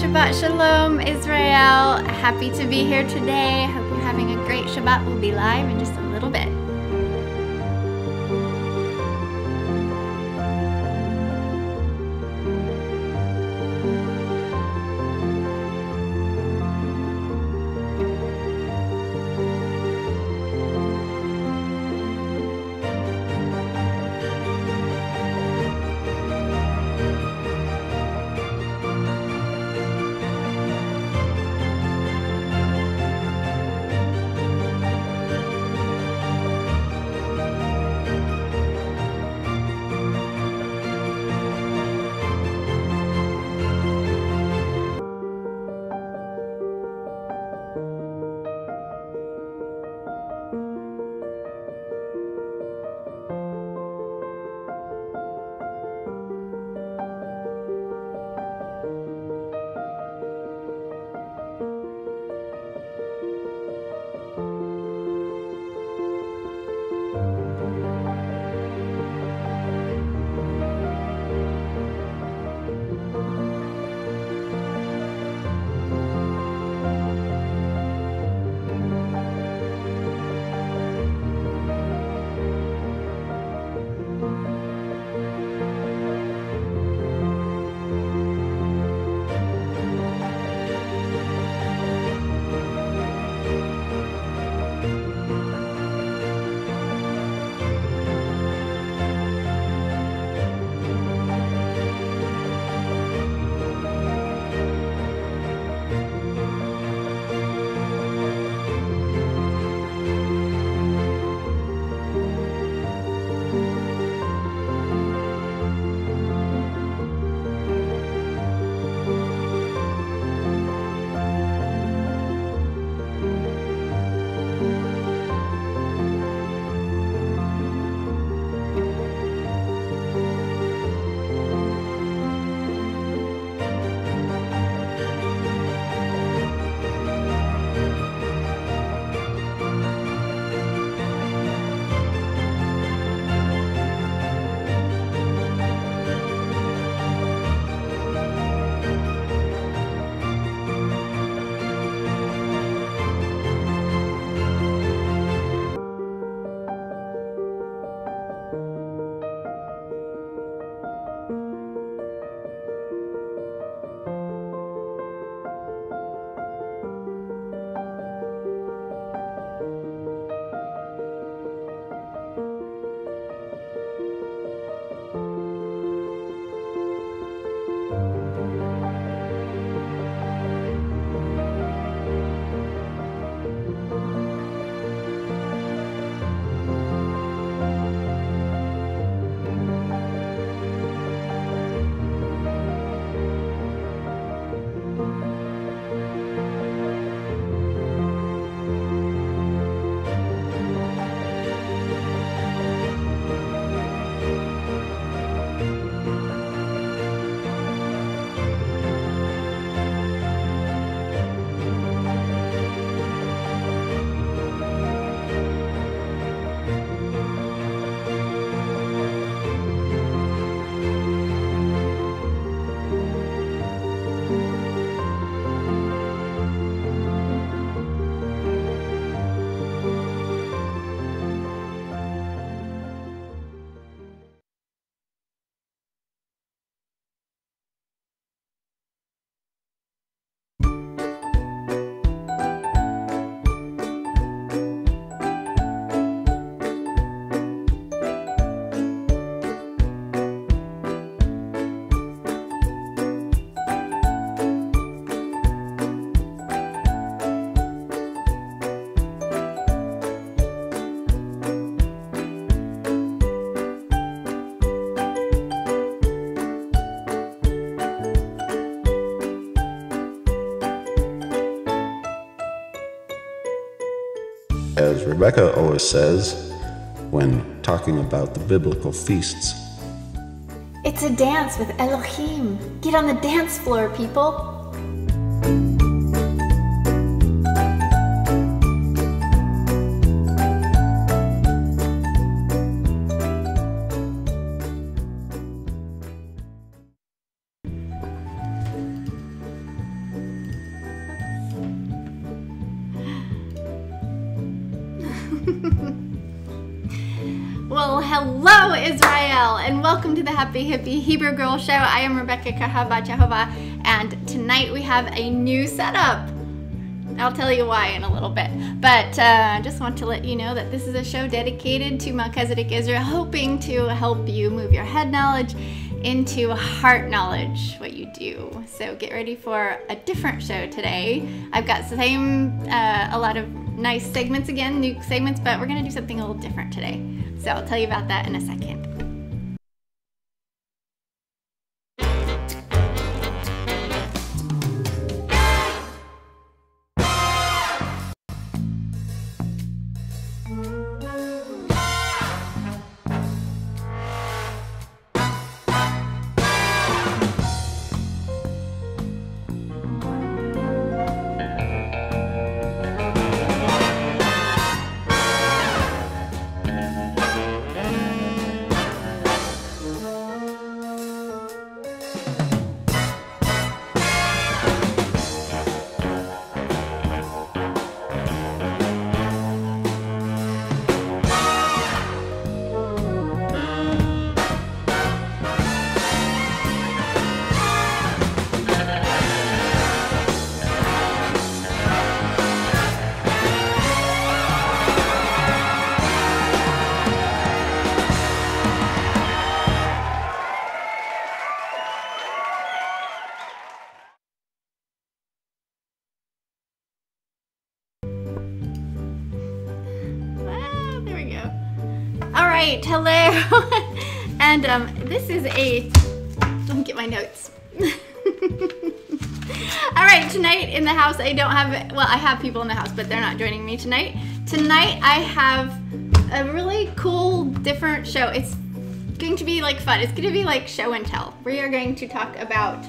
Shabbat Shalom, Israel. Happy to be here today. Hope you're having a great Shabbat. We'll be live in just a little bit. As Rebekah always says when talking about the biblical feasts, It's a dance with Elohim. Get on the dance floor, people. hello Israel, and welcome to the Happy Hippie Hebrew Girl Show. I am Rebekah Teshuvah, and tonight we have a new setup. I'll tell you why in a little bit, but I just want to let you know that this is a show dedicated to Melchizedek Israel, hoping to help you move your head knowledge into heart knowledge, what you do. So get ready for a different show today. I've got a lot of nice segments again, new segments, but we're gonna do something a little different today. So I'll tell you about that in a second. Hello, and this is let me get my notes. All right, tonight in the house I have people in the house, but they're not joining me tonight. Tonight I have a really cool, different show. It's going to be like fun. It's going to be like show and tell. We are going to talk about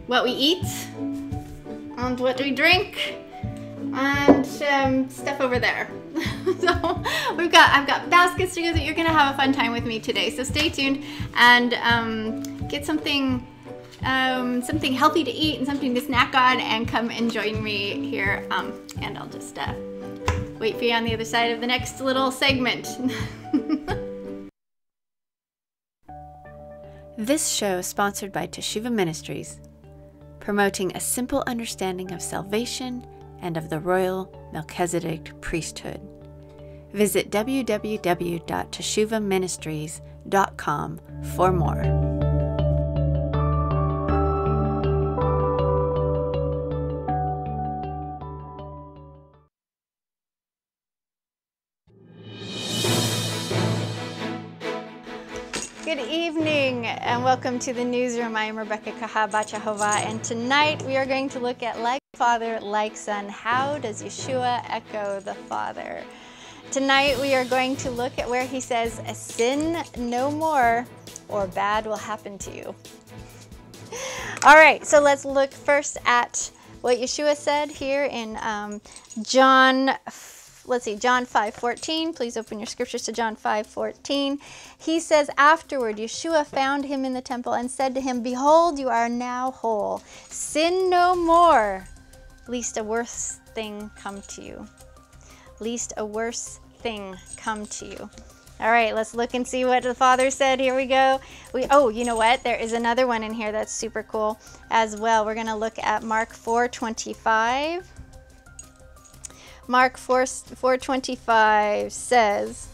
what we eat and what we drink and stuff over there. So I've got baskets to go. That you're gonna have a fun time with me today. So stay tuned and get something healthy to eat and something to snack on, and come and join me here. And I'll just wait for you on the other side of the next little segment. This show is sponsored by Teshuvah Ministries, promoting a simple understanding of salvation and of the Royal Melchizedek Priesthood. Visit www.teshuvahministries.com for more. Good evening and welcome to the newsroom. I am Rebekah Teshuvah, and tonight we are going to look at like Father, like Son. How does Yahshua echo the Father? Tonight we are going to look at where he says, sin no more or bad will happen to you. All right, so let's look first at what Yahshua said here in John 5:14. Please open your scriptures to John 5:14. He says, afterward, Yahshua found him in the temple and said to him, behold, you are now whole. Sin no more, lest a worse thing come to you. Lest a worse thing come to you. All right, let's look and see what the Father said. Here we go. Oh, you know what? There is another one in here that's super cool as well. We're going to look at Mark 4:25. Mark 4:25 says,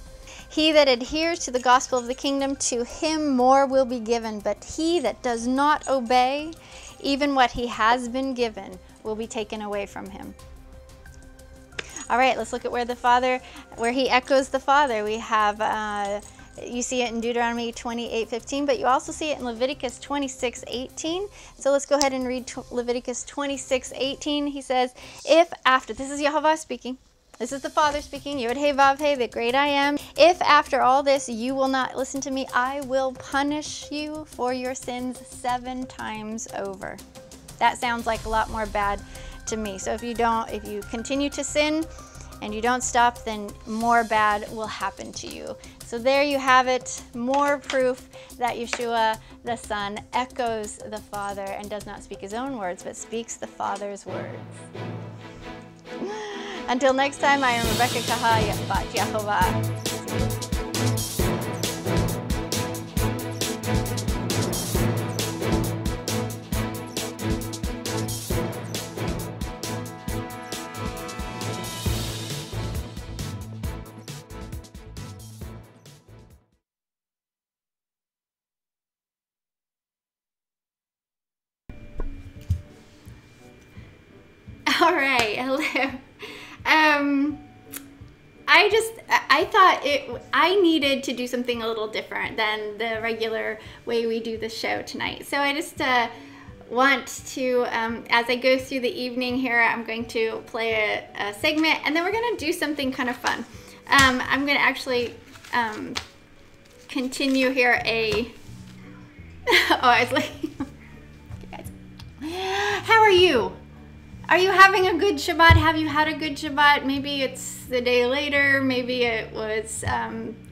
he that adheres to the gospel of the kingdom, to him more will be given, but he that does not obey, even what he has been given, will be taken away from him. All right, let's look at where he echoes the Father. We have, you see it in Deuteronomy 28:15, but you also see it in Leviticus 26:18. So let's go ahead and read Leviticus 26:18. He says, if after, this is Yahweh speaking, this is the Father speaking, YHVH, the great I am. If after all this you will not listen to me, I will punish you for your sins 7 times over. That sounds like a lot more bad to me. So if you continue to sin and you don't stop, then more bad will happen to you. So there you have it, more proof that Yahshua, the Son, echoes the Father and does not speak his own words, but speaks the Father's words. Until next time, I am Rebekah Teshuvah. All right, hello. I thought I needed to do something a little different than the regular way we do the show tonight. So I just want to, as I go through the evening here, I'm going to play a segment, and then we're going to do something kind of fun. I'm going to actually continue here I was like, how are you? Are you having a good Shabbat? Have you had a good Shabbat? Maybe it's the day later. Maybe it was,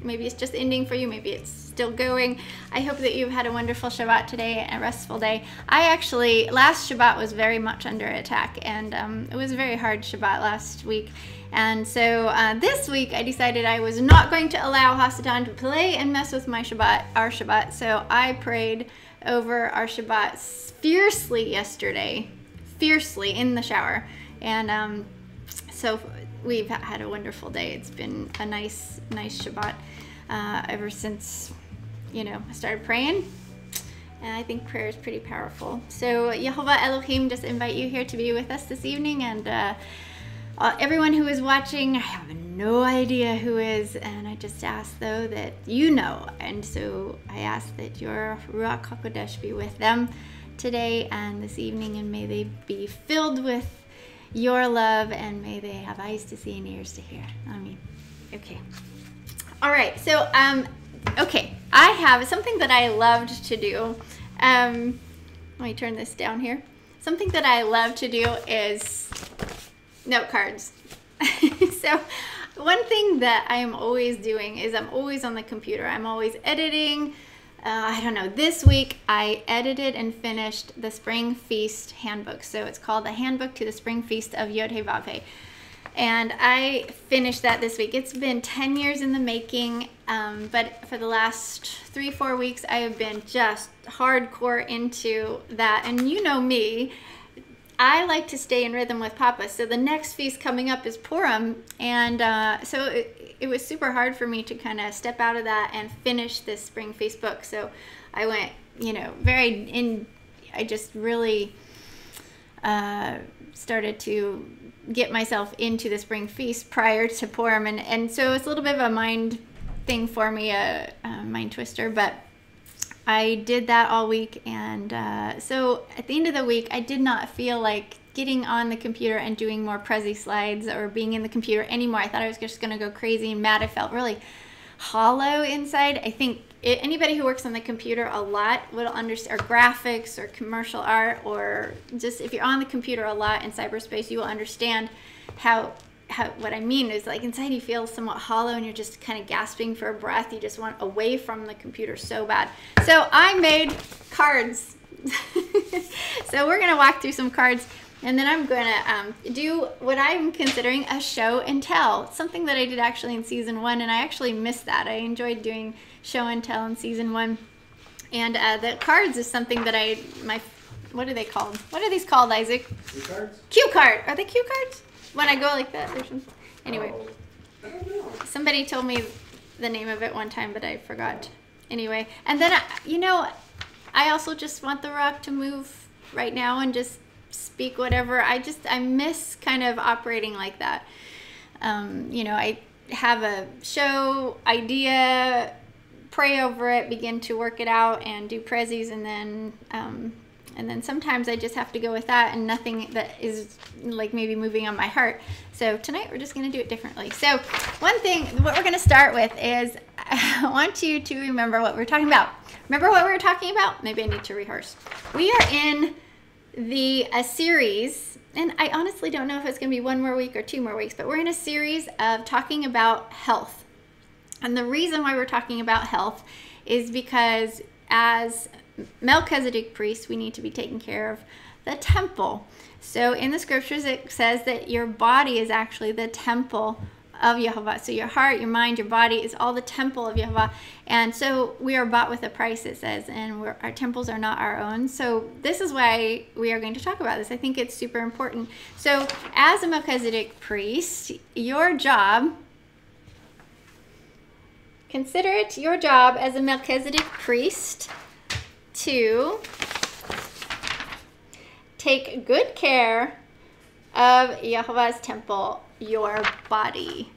maybe it's just ending for you. Maybe it's still going. I hope that you've had a wonderful Shabbat today, a restful day. Last Shabbat was very much under attack, and it was a very hard Shabbat last week. And so this week I decided I was not going to allow Hasatan to play and mess with our Shabbat. So I prayed over our Shabbat fiercely yesterday. Fiercely in the shower, and so we've had a wonderful day. It's been a nice Shabbat ever since, I started praying, and I think prayer is pretty powerful. So YHVH Elohim just invite you here to be with us this evening, and everyone who is watching, I have no idea who is, and I just ask though that you know, and so I ask that your Ruach HaKodesh be with them today and this evening, and may they be filled with your love, and may they have eyes to see and ears to hear. Okay. All right, so okay, I have something that I loved to do. Let me turn this down here. Something that I love to do is note cards. So one thing that I am always doing is I'm always on the computer. I'm always editing. I don't know, this week I edited and finished the Spring Feast Handbook. So it's called the Handbook to the Spring Feast of YHVH. And I finished that this week. It's been 10 years in the making, but for the last 3-4 weeks I have been just hardcore into that. And you know me, I like to stay in rhythm with Papa. So the next feast coming up is Purim, and so it was super hard for me to kind of step out of that and finish this Spring Feast book. So I went, I just really started to get myself into the Spring Feast prior to Purim, and so it's a little bit of a mind thing for me, a mind twister, but I did that all week, and so at the end of the week, I did not feel like getting on the computer and doing more Prezi slides or being in the computer anymore. I thought I was just going to go crazy and mad. I felt really hollow inside. I think anybody who works on the computer a lot will understand, or graphics or commercial art, or just if you're on the computer a lot in cyberspace, you will understand how what I mean is, like, inside you feel somewhat hollow and you're just kind of gasping for a breath. You just want away from the computer so bad. So I made cards. So we're going to walk through some cards, and then I'm going to do what I'm considering a show and tell. Something that I did actually in season 1, and I actually missed that. I enjoyed doing show and tell in season 1. And the cards is something that what are they called? What are these called, Isaac? Cue cards? Cue card. Are they cue cards? When I go like that, anyway. I don't know. Somebody told me the name of it one time, but I forgot. Anyway, and then, I also just want the rock to move right now and just speak whatever. I miss kind of operating like that. I have a show idea, pray over it, begin to work it out, and do prezis, and then sometimes I just have to go with that, and nothing that is like maybe moving on my heart. So tonight we're just going to do it differently. So one thing, what we're going to start with is I want you to remember what we're talking about. Remember what we were talking about? Maybe I need to rehearse. We are in a series, and I honestly don't know if it's going to be 1 more week or 2 more weeks, but we're in a series of talking about health. And the reason why we're talking about health is because as Melchizedek priests, we need to be taking care of the temple. So in the scriptures, it says that your body is actually the temple of YHVH. So your heart, your mind, your body is all the temple of YHVH. And so we are bought with a price, it says, and our temples are not our own. So this is why we are going to talk about this. I think it's super important. So as a Melchizedek priest, your job, consider it your job as a Melchizedek priest to take good care of Yahweh's temple, your body.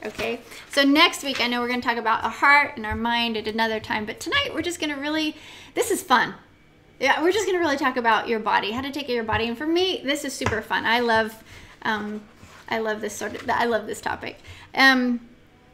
Okay, so next week I know we're going to talk about our heart and our mind at another time, but tonight we're just going to really, this is fun. Yeah, we're just going to really talk about your body, how to take care of your body. And for me, this is super fun. I love this topic. And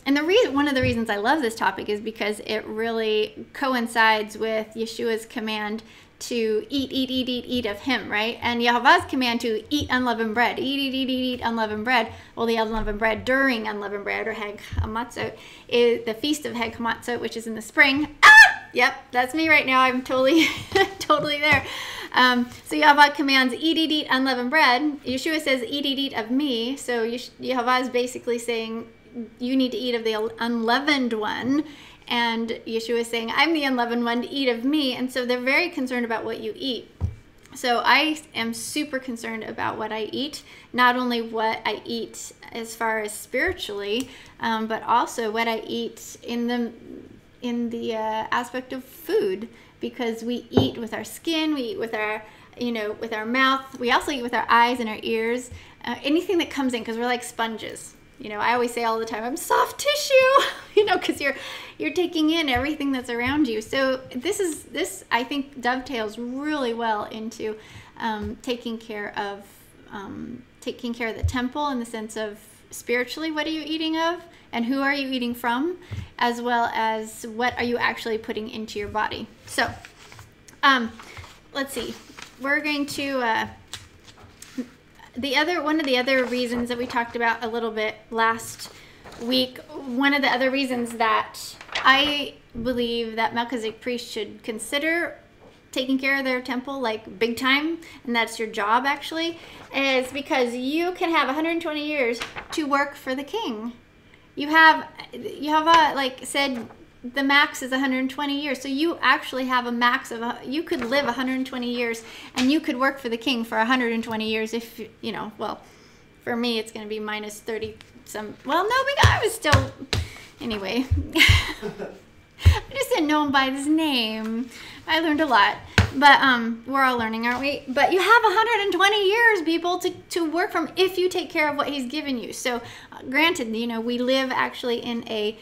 one of the reasons I love this topic is because it really coincides with Yeshua's command to eat of him, right? And Yahweh's command to eat unleavened bread. Eat unleavened bread. Well, the unleavened bread during unleavened bread, or Hag Hamatzot, is the feast of Hag Hamatzot, which is in the spring. Yep, that's me right now. I'm totally, totally there. So Yahweh commands eat unleavened bread. Yeshua says eat of me. So Yahweh is basically saying you need to eat of the unleavened one. And Yeshua is saying, I'm the unleavened one, to eat of me. And so they're very concerned about what you eat. So I am super concerned about what I eat, not only what I eat as far as spiritually, but also what I eat in the aspect of food, because we eat with our skin, we eat with our, with our mouth. We also eat with our eyes and our ears, anything that comes in, because we're like sponges. I always say all the time, I'm soft tissue, because you're taking in everything that's around you. So this I think dovetails really well into taking care of the temple, in the sense of spiritually, what are you eating of and who are you eating from, as well as what are you actually putting into your body. So let's see, we're going to one of the other reasons that we talked about a little bit last week, one of the other reasons that I believe that Melchizedek priests should consider taking care of their temple, like big time, and that's your job actually, is because you can have 120 years to work for the king. You have said the max is 120 years. So you actually have a max of, you could live 120 years and you could work for the king for 120 years if, well, for me, it's going to be minus 30 some, well, no, I was still, anyway. I just didn't know him by his name. I learned a lot, but we're all learning, aren't we? But you have 120 years, people, to work from if you take care of what he's given you. So granted, we live actually in a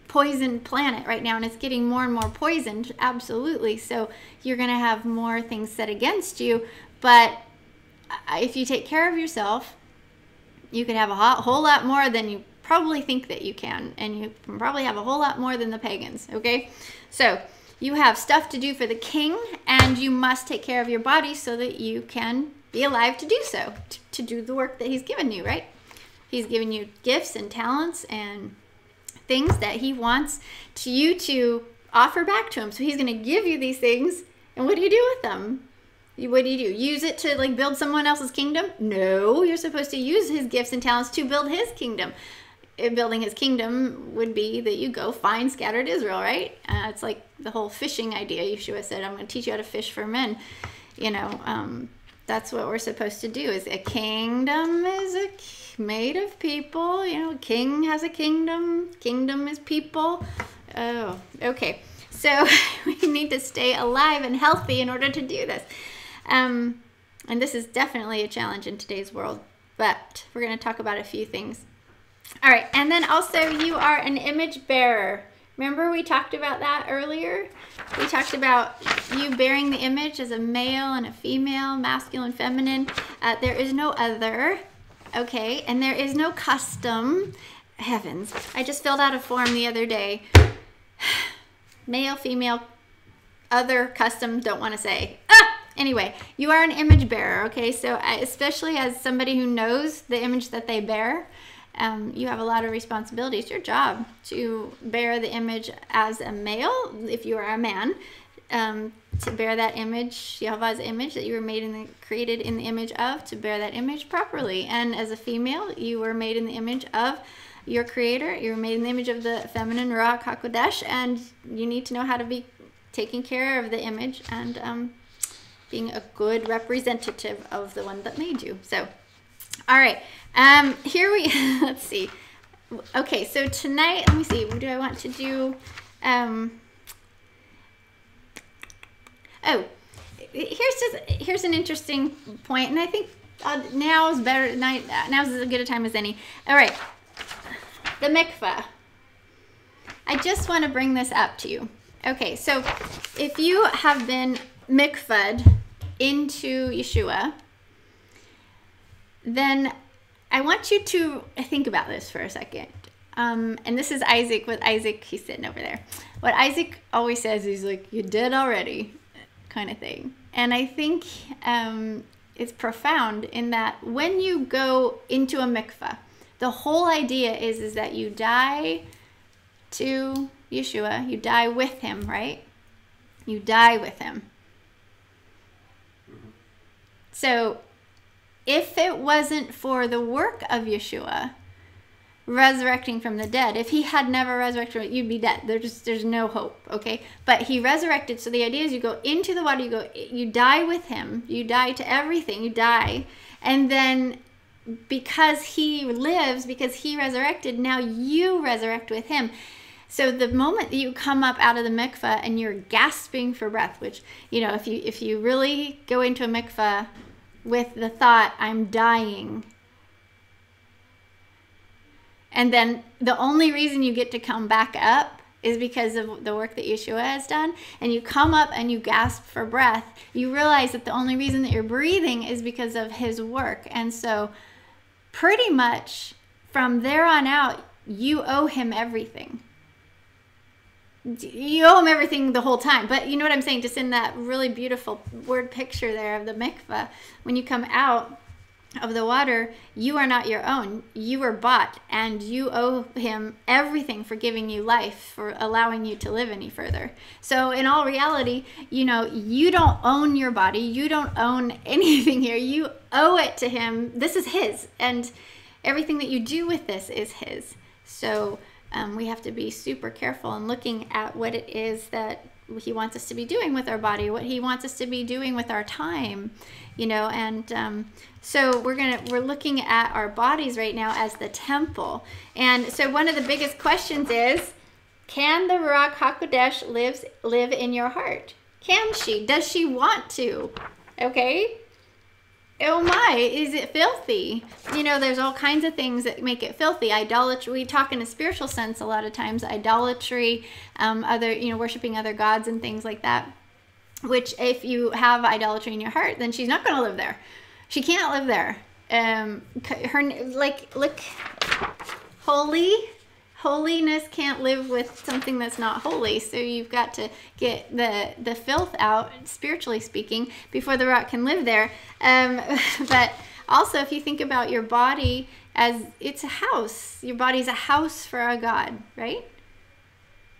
poisoned planet right now, and it's getting more and more poisoned, absolutely. So you're going to have more things set against you, but if you take care of yourself, you could have a whole lot more than you probably think that you can, and you can probably have a whole lot more than the pagans, okay? So you have stuff to do for the king, and you must take care of your body so that you can be alive to do so, to do the work that he's given you, right? He's given you gifts and talents and things that he wants you to offer back to him. So he's going to give you these things, and what do you do with them? What do? Use it to build someone else's kingdom? No, you're supposed to use his gifts and talents to build his kingdom. Building his kingdom would be that you go find scattered Israel, right? It's like the whole fishing idea. Yeshua said, I'm going to teach you how to fish for men. That's what we're supposed to do. Is a kingdom is made of people. A king has a kingdom. Kingdom is people. Oh, okay. So we need to stay alive and healthy in order to do this. And this is definitely a challenge in today's world, but we're going to talk about a few things. All right, and then also you are an image bearer. Remember we talked about that earlier? We talked about you bearing the image as a male and a female, masculine, feminine. There is no other, okay? And there is no custom. Heavens, I just filled out a form the other day. Male, female, other, custom, don't want to say. Anyway, you are an image bearer, okay? So especially as somebody who knows the image that they bear, you have a lot of responsibility. It's your job to bear the image as a male, if you are a man, to bear that image, Yahweh's image that you were created in the image of, to bear that image properly. And as a female, you were made in the image of your creator. You were made in the image of the feminine Ruach HaKodesh, and you need to know how to be taking care of the image and being a good representative of the one that made you. So, all right, here we, let's see. Okay, so tonight, let me see, what do I want to do? Oh, here's an interesting point, and I think now's better. Now's as good a time as any. All right, the mikvah. I just want to bring this up to you. Okay, so if you have been mikvahed into Yahshua, then I want you to think about this for a second. And this is Isaac. With Isaac, he's sitting over there. What Isaac always says is like, "You did already," kind of thing. And I think it's profound in that when you go into a mikvah, the whole idea is that you die to Yahshua. You die with him, right? You die with him. So if it wasn't for the work of Yahshua resurrecting from the dead, if he had never resurrected, you'd be dead. There's no hope, okay? But he resurrected. So the idea is you go into the water, you die with him, you die to everything, you die, and then because he lives, because he resurrected, now you resurrect with him. So the moment that you come up out of the mikvah and you're gasping for breath, which, you know, if you really go into a mikvah with the thought, I'm dying, and then the only reason you get to come back up is because of the work that Yahshua has done, and you come up and you gasp for breath, you realize that the only reason that you're breathing is because of his work. And so pretty much from there on out, you owe him everything. You owe him everything the whole time. But you know what I'm saying? Just in that really beautiful word picture there of the mikvah, when you come out of the water, you are not your own. You were bought, and you owe him everything for giving you life, for allowing you to live any further. So in all reality, you know, you don't own your body. You don't own anything here. You owe it to him. This is his, and everything that you do with this is his. So we have to be super careful in looking at what it is that he wants us to be doing with our body, what he wants us to be doing with our time, you know. And so we're looking at our bodies right now as the temple. And so one of the biggest questions is, can the Ruach HaKodesh live in your heart? Can she? Does she want to? Okay. Oh my, is it filthy? You know, there's all kinds of things that make it filthy. Idolatry, we talk in a spiritual sense a lot of times. Idolatry, worshiping other gods and things like that. Which, if you have idolatry in your heart, then she's not going to live there. She can't live there. Look, holiness can't live with something that's not holy. So you've got to get the filth out, spiritually speaking, before the rock can live there. But also, if you think about your body as it's a house, your body's a house for a God, right?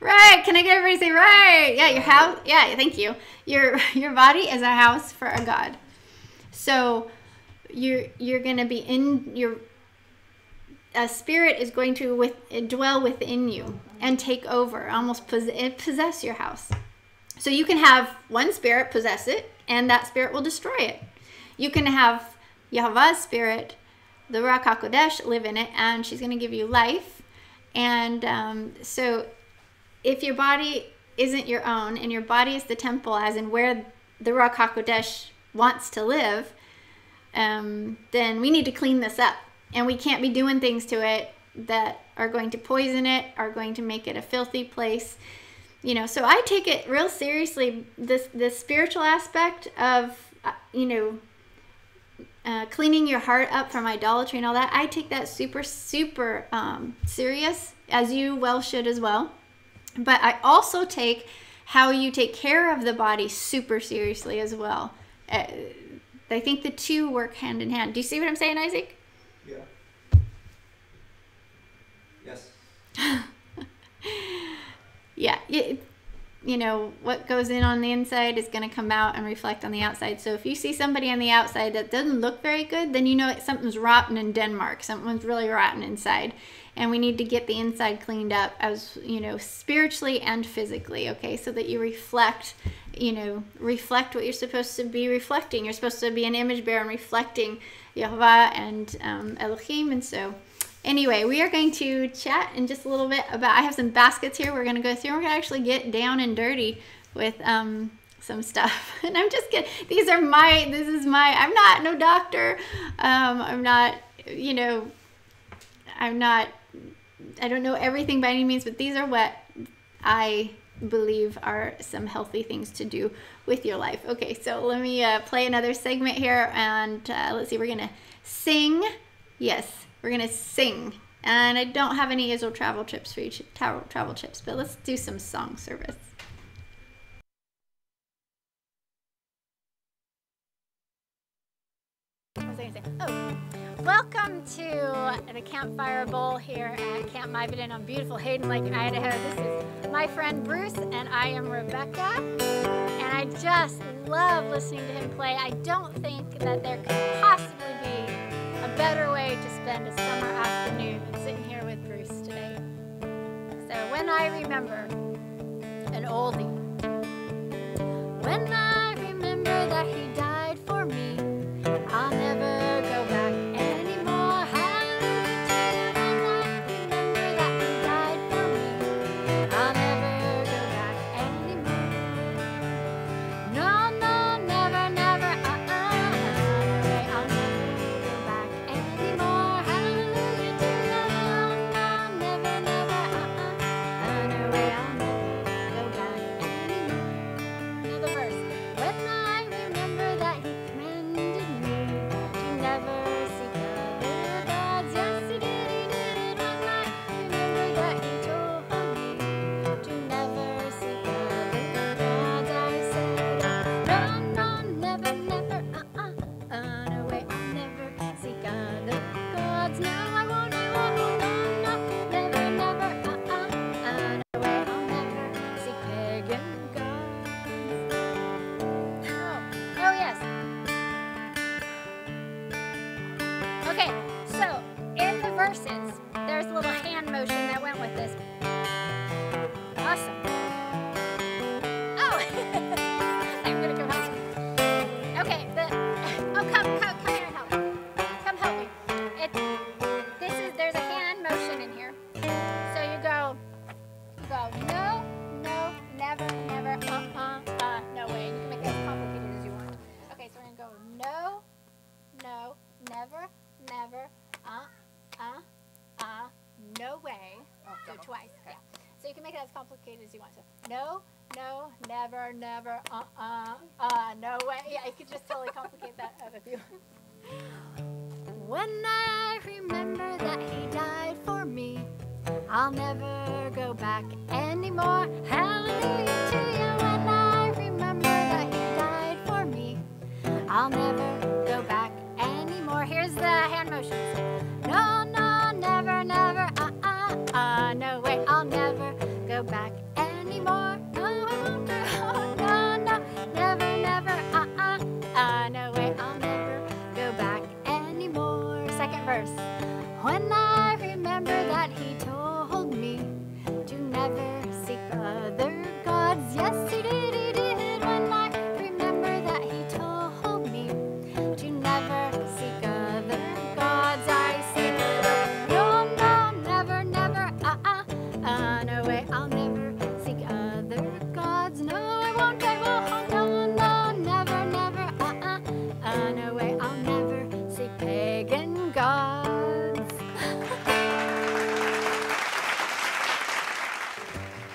Right. Can I get everybody to say right? Yeah, your house. Yeah, thank you. Your body is a house for a God. So you're going to be in your spirit is going to dwell within you and take over, almost possess your house. So you can have one spirit possess it, and that spirit will destroy it. You can have Yahweh's spirit, the Ruach HaKodesh, live in it, and she's going to give you life. And so if your body isn't your own, and your body is the temple, as in where the Ruach HaKodesh wants to live, then we need to clean this up. And we can't be doing things to it that are going to poison it, are going to make it a filthy place. You know, so I take it real seriously, this spiritual aspect of, cleaning your heart up from idolatry and all that. I take that super, super serious, as you well should as well. But I also take how you take care of the body super seriously as well. I think the two work hand in hand. Do you see what I'm saying, Isaac? Yeah. Yes. Yeah. You know, what goes in on the inside is going to come out and reflect on the outside. So if you see somebody on the outside that doesn't look very good, then you know something's rotten in Denmark. Something's really rotten inside. And we need to get the inside cleaned up, as, you know, spiritually and physically, okay? So that you reflect what you're supposed to be reflecting. You're supposed to be an image bearer and reflecting Yahweh and Elohim. And so anyway, we are going to chat in just a little bit about, I have some baskets here we're going to go through. We're going to actually get down and dirty with some stuff. And I'm just kidding. I'm not no doctor. I'm not, you know, I don't know everything by any means, but these are what I believe are some healthy things to do with your life. Okay, so let me play another segment here, and let's see, we're gonna sing. Yes, we're gonna sing. And I don't have any Israel travel tips for you, travel tips, but let's do some song service. What was I gonna say? Oh, welcome to the Campfire Bowl here at Camp Myveden on beautiful Hayden Lake, Idaho. This is my friend Bruce, and I am Rebekah. And I just love listening to him play. I don't think that there could possibly be a better way to spend a summer afternoon than sitting here with Bruce today. So when I remember an oldie, when I remember that he died for me, I'll never go back anymore. Hallelujah, when I remember that he died for me, I'll never go back anymore. No, no, never, never, I'll never go back anymore. Hallelujah to the Lord. No, never, never, no way, I'll never go back anymore. Another verse. When I remember that he commanded me to never seek other gods. Yes, he did it. When I remember that he told me to never seek other gods, I said, no, no, never, never, no way, I'll never seek other gods. No, I won't, no, no, never, never, no way, I'll never seek pagan gods. Oh, yes. Okay, so in the verses, there's a little hand motion that went with this. Awesome. Oh, I'm gonna come help you. Okay, come here and help me. Come help me. There's a hand motion in here. So you go no, no, never, never, no way. You can make it as complicated as you want. Okay, so we're gonna go no, no, never, never, no way. Do it twice. Yeah. So you can make it as complicated as you want. So no, no, never, never, no way. Yeah, you could just totally complicate that up if you want. When I remember that he died for me, I'll never go back anymore. Hallelujah to you. When I remember that he died for me, I'll never go back anymore. Here's the hand motions. No, no, never, never, no way, I'll never go back anymore. No, I won't do. No, no, never, never, no way, I'll never go back anymore. Second verse. When I remember that he told me to never seek other gods. Yes, he did, he did. When I remember that he told me to never seek other gods, I said, no, no, never, never, no way, I'll never seek other gods. No, I won't, no, no, never, never, no way, I'll never seek pagan gods.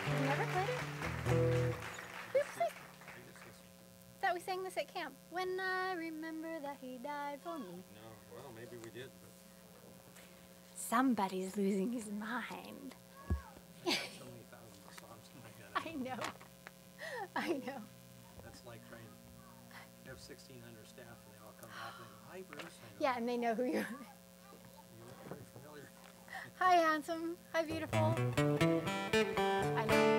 You never played it? Oopsie. Thought we sang this at camp. When I remember that he died for me. No, well, maybe we did, but Somebody's losing his mind. so many thousands of songs in my head. I know. I know. That's like trying to have 1,600 staff and they all come back and go, hi, Bruce. I go, Yeah, and they know who you are. you look very familiar. Hi, handsome. Hi, beautiful. I know.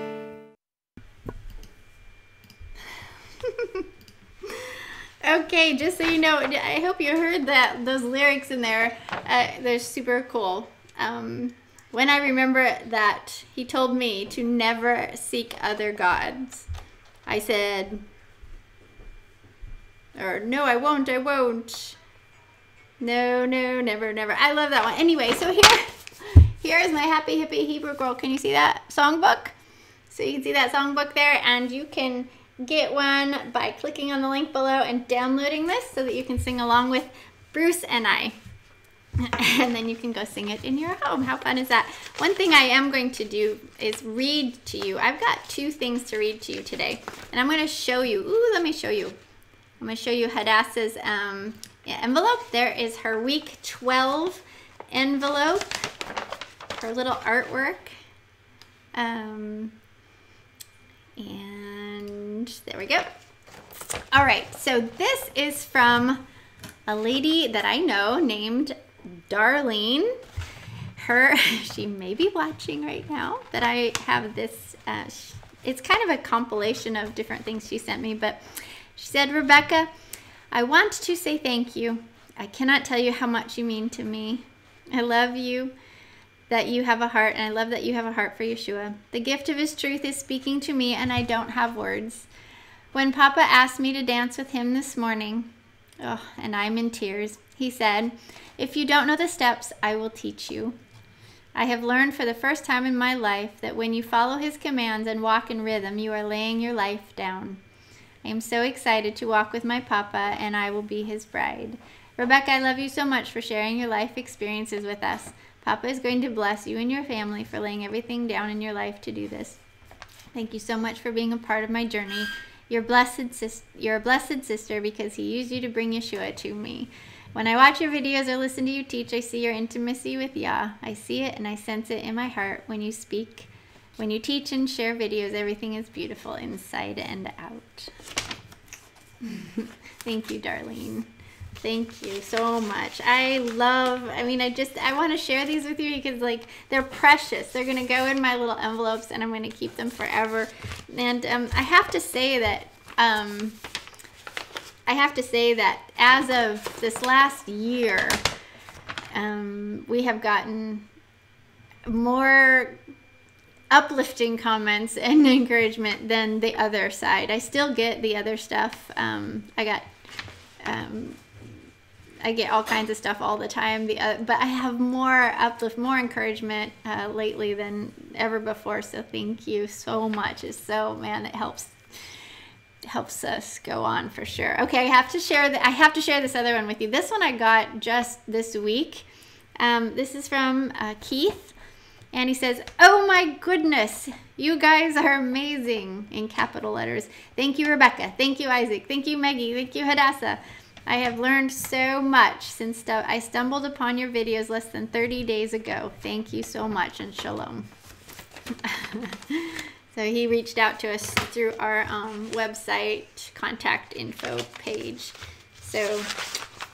Okay, just so you know, I hope you heard those lyrics in there. They're super cool. When I remember that he told me to never seek other gods, I said, or no, I won't. No, no, never, never. I love that one. Anyway, so here is my Happy Hippie Hebrew Girl. Can you see that songbook? So you can see that songbook there, and you can get one by clicking on the link below and downloading this so that you can sing along with Bruce and I. And then you can go sing it in your home. How fun is that? One thing I am going to do is read to you. I've got 2 things to read to you today. And I'm going to show you. Ooh, let me show you. I'm going to show you Hadassah's envelope. There is her week 12 envelope. Her little artwork. And there we go. All right. So this is from a lady that I know named Darlene. She may be watching right now, but I have this, it's kind of a compilation of different things she sent me, but she said, Rebekah, I want to say thank you. I cannot tell you how much you mean to me. I love you, that you have a heart, and I love that you have a heart for Yahshua. The gift of his truth is speaking to me, and I don't have words. When Papa asked me to dance with him this morning, oh, and I'm in tears, he said, if you don't know the steps, I will teach you. I have learned for the first time in my life that when you follow his commands and walk in rhythm, you are laying your life down. I am so excited to walk with my Papa, and I will be his bride. Rebekah, I love you so much for sharing your life experiences with us. Papa is going to bless you and your family for laying everything down in your life to do this. Thank you so much for being a part of my journey. You're a blessed sister because he used you to bring Yahshua to me. When I watch your videos or listen to you teach, I see your intimacy with Yah. I see it and I sense it in my heart when you speak. When you teach and share videos, everything is beautiful inside and out. Thank you, Darlene. Thank you so much. I want to share these with you because, like, they're precious. They're going to go in my little envelopes and I'm going to keep them forever. And I have to say that as of this last year, we have gotten more uplifting comments and encouragement than the other side. I still get the other stuff. I get all kinds of stuff all the time, but I have more uplift, more encouragement lately than ever before. So thank you so much. It helps us go on for sure. Okay, I have to share this other one with you. This one I got just this week. This is from Keith, and he says, "Oh my goodness, you guys are amazing!" in capital letters. Thank you, Rebekah. Thank you, Isaac. Thank you, Maggie. Thank you, Hadassah. I have learned so much since I stumbled upon your videos less than 30 days ago. Thank you so much, and shalom. So he reached out to us through our website contact info page. So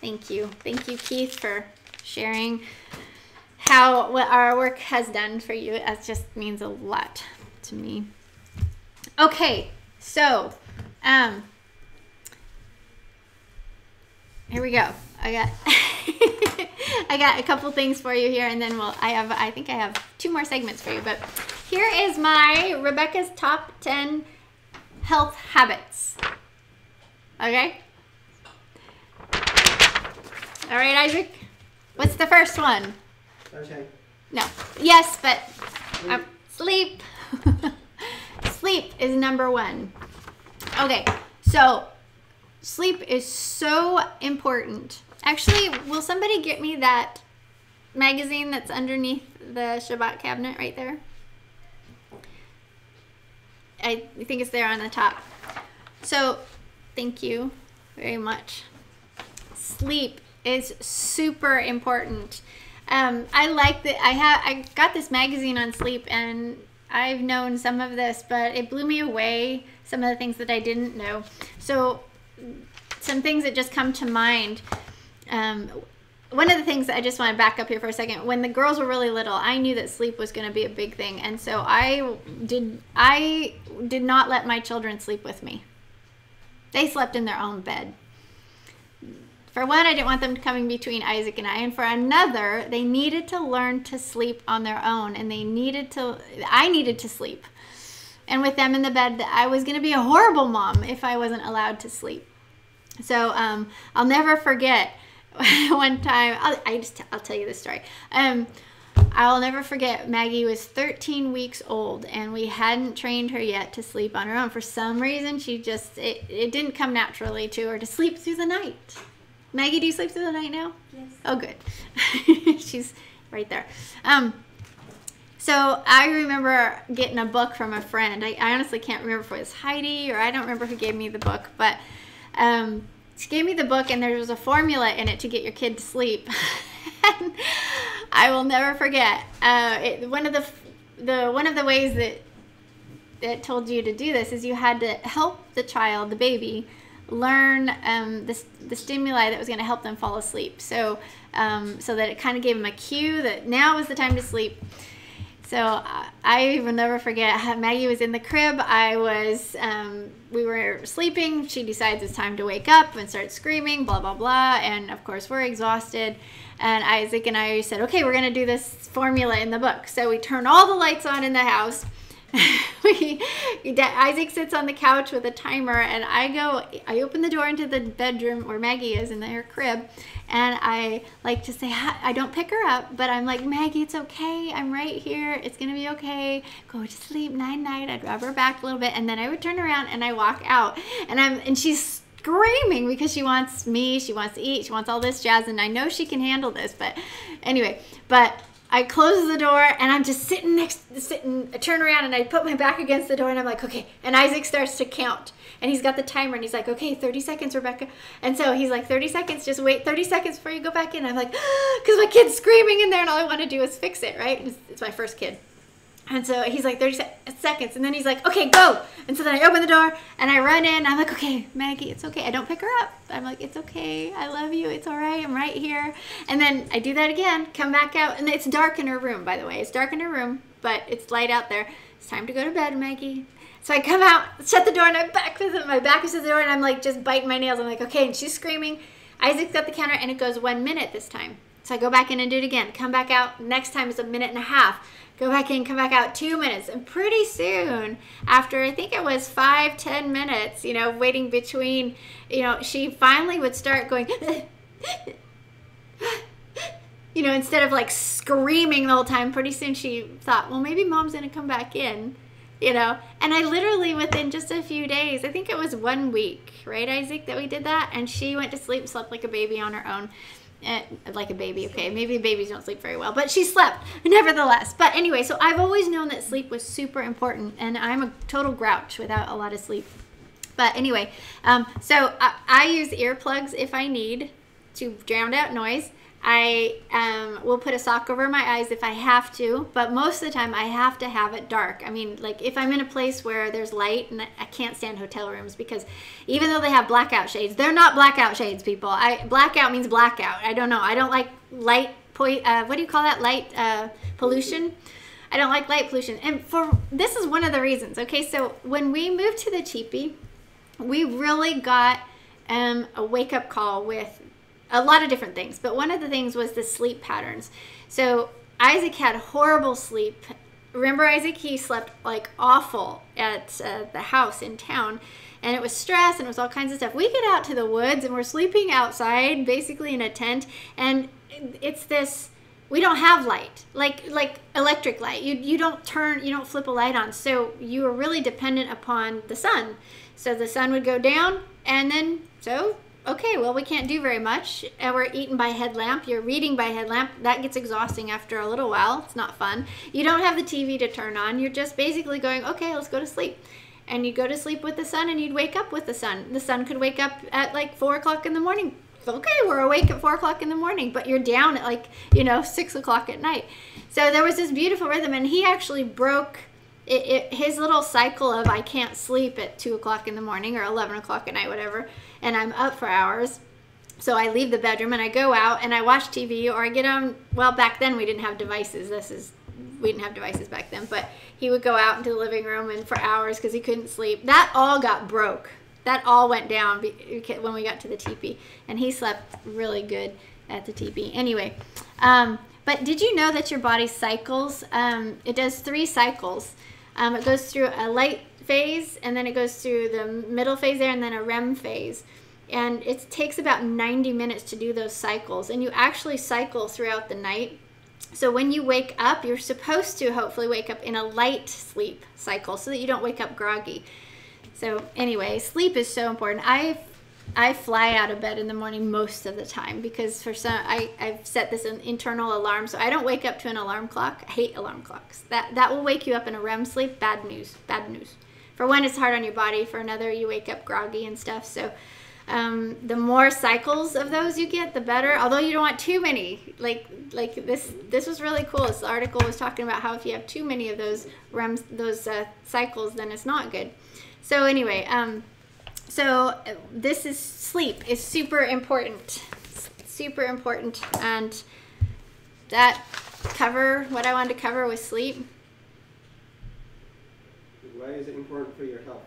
thank you. Thank you, Keith, for sharing what our work has done for you. It just means a lot to me. Okay, so here we go. I got a couple things for you here, and then I think I have 2 more segments for you. But here is my Rebekah's top 10 health habits. Okay. All right, Isaac. What's the first one? Okay. No. Yes, but sleep. Sleep is number 1. Okay. So sleep is so important. Actually, will somebody get me that magazine that's underneath the Shabbat cabinet right there? I think it's there on the top. So, thank you very much. Sleep is super important. I like that. I got this magazine on sleep, and I've known some of this, but it blew me away. Some of the things that I didn't know. So, some things that just come to mind. One of the things that I just want to back up here for a second. When the girls were really little, I knew that sleep was going to be a big thing, and so I did not let my children sleep with me. They slept in their own bed. For one, I didn't want them coming between Isaac and I, and for another, they needed to learn to sleep on their own, and I needed to sleep. And with them in the bed, I was going to be a horrible mom if I wasn't allowed to sleep. So I'll never forget one time. I'll tell you this story. I'll never forget, Maggie was 13 weeks old, and we hadn't trained her yet to sleep on her own. For some reason, she just, it didn't come naturally to her to sleep through the night. Maggie, do you sleep through the night now? Yes. Oh, good. She's right there. So I remember getting a book from a friend. I honestly can't remember if it was Heidi or I don't remember who gave me the book, but she gave me the book, and there was a formula in it to get your kid to sleep. And I will never forget. One of the ways that it told you to do this is you had to help the child, the baby, learn the stimuli that was going to help them fall asleep. So that it kind of gave them a cue that now was the time to sleep. So I will never forget how Maggie was in the crib. We were sleeping. She decides it's time to wake up and start screaming, blah, blah, blah. And of course, we're exhausted. And Isaac and I said, okay, we're going to do this formula in the book. So we turn all the lights on in the house. Isaac sits on the couch with a timer, and I open the door into the bedroom where Maggie is in her crib, and I like to say, I don't pick her up, but I'm like, Maggie, it's okay, I'm right here, it's gonna be okay, go to sleep, night night. I'd rub her back a little bit, and then I would turn around and I walk out, and she's screaming because she wants me, she wants to eat, she wants all this jazz, and I know she can handle this, but anyway, I close the door, and I'm just sitting, I turn around, and I put my back against the door, and I'm like, okay. And Isaac starts to count, and he's got the timer, and he's like, okay, 30 seconds, Rebekah. And so he's like, 30 seconds, just wait 30 seconds before you go back in. I'm like, because my kid's screaming in there, and all I want to do is fix it, right? It's my first kid. And so he's like, 30 seconds. And then he's like, okay, go. And so then I open the door and I run in. I'm like, okay, Maggie, it's okay. I don't pick her up. I'm like, it's okay. I love you. It's all right. I'm right here. And then I do that again, come back out. And it's dark in her room, by the way. It's dark in her room, but it's light out there. It's time to go to bed, Maggie. So I come out, shut the door, and I'm back with it. My back is to the door, and I'm like just biting my nails. I'm like, okay. And she's screaming. Isaac's got the counter, and it goes 1 minute this time. So I go back in and do it again. Come back out. Next time it's 1.5 minutes. Go back in, come back out, 2 minutes. And pretty soon, after I think it was 5-10 minutes, waiting between, she finally would start going, instead of like screaming the whole time. Pretty soon she thought, well, maybe mom's going to come back in, And I literally, within just a few days, I think it was 1 week, right, Isaac, that we did that? And she went to sleep, slept like a baby on her own. Like a baby, okay, maybe babies don't sleep very well, but she slept nevertheless. But anyway, so I've always known that sleep was super important, and I'm a total grouch without a lot of sleep. But anyway, so I use earplugs if I need to drown out noise. I will put a sock over my eyes if I have to, but most of the time I have to have it dark. I mean, like if I'm in a place where there's light, and I can't stand hotel rooms because even though they have blackout shades, they're not blackout shades, people. Blackout means blackout. I don't know. I don't like light, what do you call that? Light pollution. I don't like light pollution. And this is one of the reasons. Okay, so when we moved to the teepee, we really got a wake-up call with a lot of different things, but one of the things was the sleep patterns. So Isaac had horrible sleep. Remember Isaac? He slept like awful at the house in town, and it was stress and it was all kinds of stuff. We get out to the woods and we're sleeping outside, basically in a tent, and it's this, we don't have light, like electric light. You don't flip a light on, so you are really dependent upon the sun. So the sun would go down, and then okay, well, we can't do very much. We're eating by headlamp. You're reading by headlamp. That gets exhausting after a little while. It's not fun. You don't have the TV to turn on. You're just basically going, okay, let's go to sleep. And you go to sleep with the sun, and you'd wake up with the sun. The sun could wake up at like 4 o'clock in the morning. Okay, we're awake at 4 o'clock in the morning, but you're down at like, 6 o'clock at night. So there was this beautiful rhythm, and he actually broke his little cycle of I can't sleep at 2 o'clock in the morning or 11 o'clock at night, whatever, and I'm up for hours. So I leave the bedroom and I go out and I watch TV, or I get on, well, back then we didn't have devices. We didn't have devices back then, but he would go out into the living room and for hours because he couldn't sleep. That all got broke. That all went down when we got to the teepee, and he slept really good at the teepee. Anyway, but did you know that your body cycles? It does 3 cycles. It goes through a light phase, and then it goes through the middle phase there, and then a REM phase. And it takes about 90 minutes to do those cycles. And you actually cycle throughout the night. So when you wake up, you're supposed to hopefully wake up in a light sleep cycle so that you don't wake up groggy. So anyway, sleep is so important. I fly out of bed in the morning most of the time because for some I've set this an internal alarm, so I don't wake up to an alarm clock. I hate alarm clocks. That will wake you up in a REM sleep. Bad news. Bad news. For one, it's hard on your body. For another, you wake up groggy and stuff. So the more cycles of those you get, the better. Although you don't want too many. Like this was really cool. This article was talking about how if you have too many of those cycles, then it's not good. So anyway, so this is sleep is super important, and that cover what I wanted to cover was sleep. Why is it important for your health?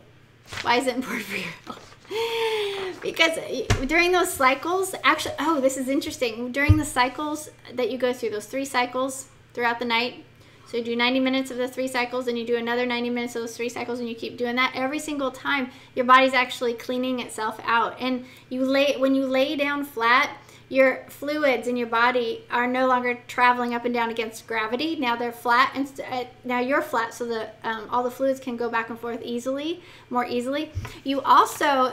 Why is it important for your health? Because during those cycles, actually, oh, this is interesting. During the cycles that you go through, those 3 cycles throughout the night, so you do 90 minutes of the 3 cycles, and you do another 90 minutes of those 3 cycles, and you keep doing that every single time. Your body's actually cleaning itself out, and when you lay down flat, your fluids in your body are no longer traveling up and down against gravity. Now they're flat, and now you're flat, so that all the fluids can go back and forth more easily. You also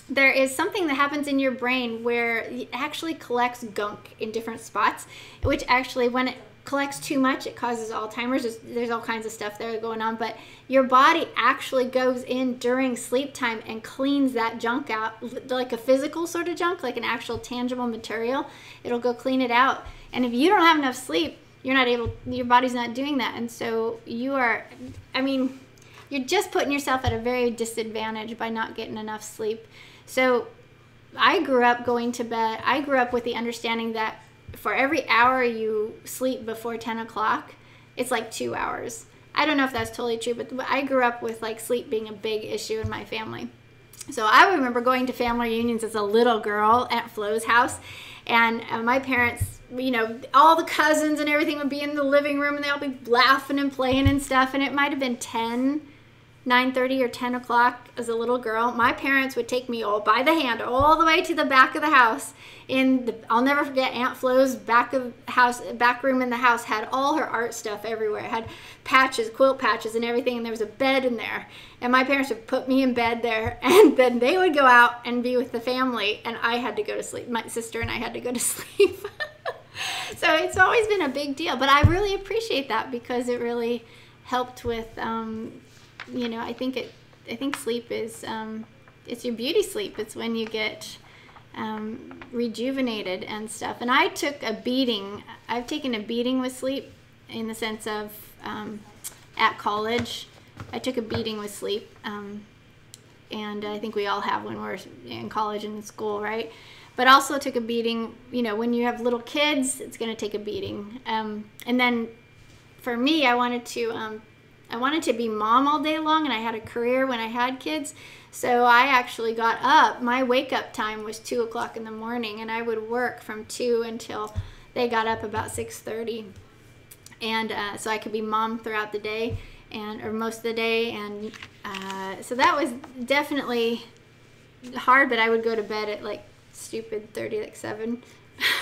there is something that happens in your brain where it actually collects gunk in different spots, which actually, when it collects too much, it causes Alzheimer's. There's all kinds of stuff there going on, but your body actually goes in during sleep time and cleans that junk out, like a physical sort of junk, like an actual tangible material. It'll go clean it out. And if you don't have enough sleep, your body's not doing that. And so you're just putting yourself at a very disadvantage by not getting enough sleep. So I grew up going to bed. I grew up with the understanding that for every hour you sleep before 10 o'clock, it's like 2 hours. I don't know if that's totally true, but I grew up with like sleep being a big issue in my family. So I remember going to family reunions as a little girl at Flo's house, and my parents, all the cousins and everything would be in the living room, and they'll be laughing and playing and stuff, and it might have been 9:30 or 10 o'clock as a little girl. My parents would take me all by the hand all the way to the back of the house. I'll never forget Aunt Flo's back room in the house had all her art stuff everywhere. It had patches, quilt patches and everything, and there was a bed in there. And my parents would put me in bed there, and then they would go out and be with the family, and I had to go to sleep. My sister and I had to go to sleep. So it's always been a big deal, but I really appreciate that because it really helped with I think sleep is it's your beauty sleep. It's when you get rejuvenated and stuff. And I took a beating. I've taken a beating with sleep in the sense of at college. I took a beating with sleep, and I think we all have when we're in college and in school, right? But also took a beating. When you have little kids, it's going to take a beating. And then for me, I wanted to be mom all day long, and I had a career when I had kids. So I actually got up. My wake up time was 2 o'clock in the morning, and I would work from 2 until they got up about 6:30. And so I could be mom throughout the day or most of the day. And so that was definitely hard, but I would go to bed at like stupid 7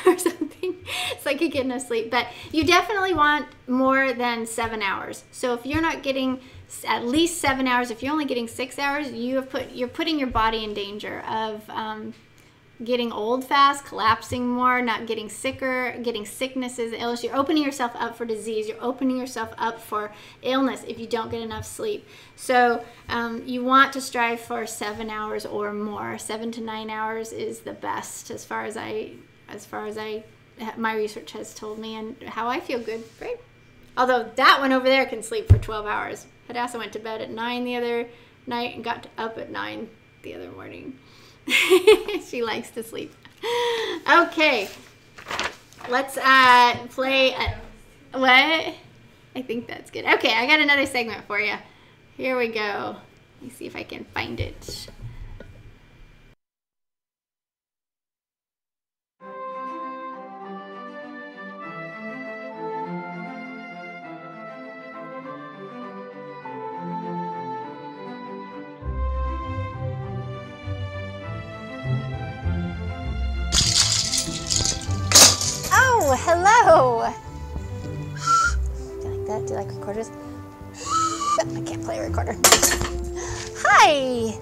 or something, so I could get no sleep. But you definitely want more than 7 hours. So if you're not getting at least 7 hours, if you're only getting 6 hours, you're putting your body in danger of getting old fast, collapsing more, not getting sicker, getting sicknesses, illness. You're opening yourself up for disease. You're opening yourself up for illness if you don't get enough sleep. So you want to strive for 7 hours or more. 7 to 9 hours is the best as far as my research has told me, and how I feel good. Great. Although that one over there can sleep for 12 hours. Hadassah went to bed at 9 the other night and got up at 9 the other morning. She likes to sleep. Okay. Let's play. What? I think that's good. Okay, I got another segment for you. Here we go. Let me see if I can find it. Oh, hello. that? Do you like recorders? I can't play a recorder. Hi!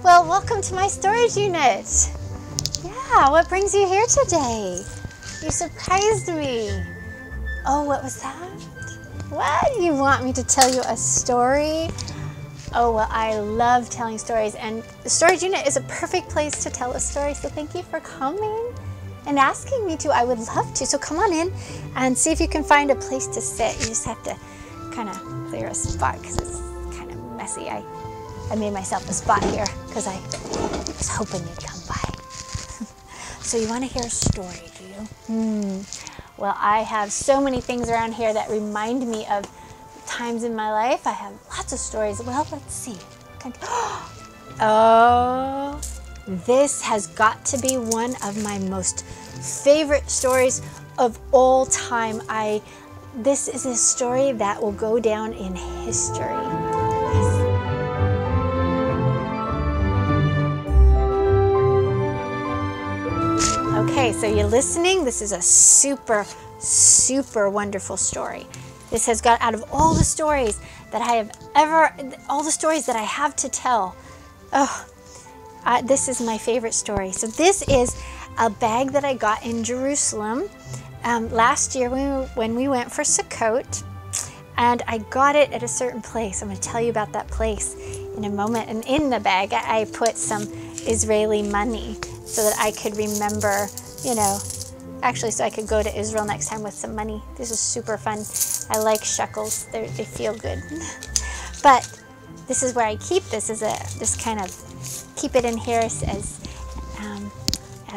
Well, welcome to my storage unit. Yeah, what brings you here today? You surprised me. Oh, what was that? What? You want me to tell you a story? Oh, well, I love telling stories, and the storage unit is a perfect place to tell a story, so thank you for coming and asking me to. I would love to. So come on in and see if you can find a place to sit. You just have to kind of clear a spot because it's kind of messy. I made myself a spot here because I was hoping you'd come by. So you want to hear a story, do you? Well, I have so many things around here that remind me of times in my life. I have lots of stories. Well, let's see. Oh, this has got to be one of my most favorite stories of all time. This is a story that will go down in history. Yes. Okay, so you're listening. This is a super, super wonderful story. This has got, out of all the stories that I have all the stories that I have to tell, this is my favorite story. So this is a bag that I got in Jerusalem last year when we went for Sukkot, and I got it at a certain place. I'm going to tell you about that place in a moment. And in the bag, I put some Israeli money so that I could remember, actually, so I could go to Israel next time with some money. This is super fun. I like shekels. They feel good. But this is where I keep this, just kind of keep it in here as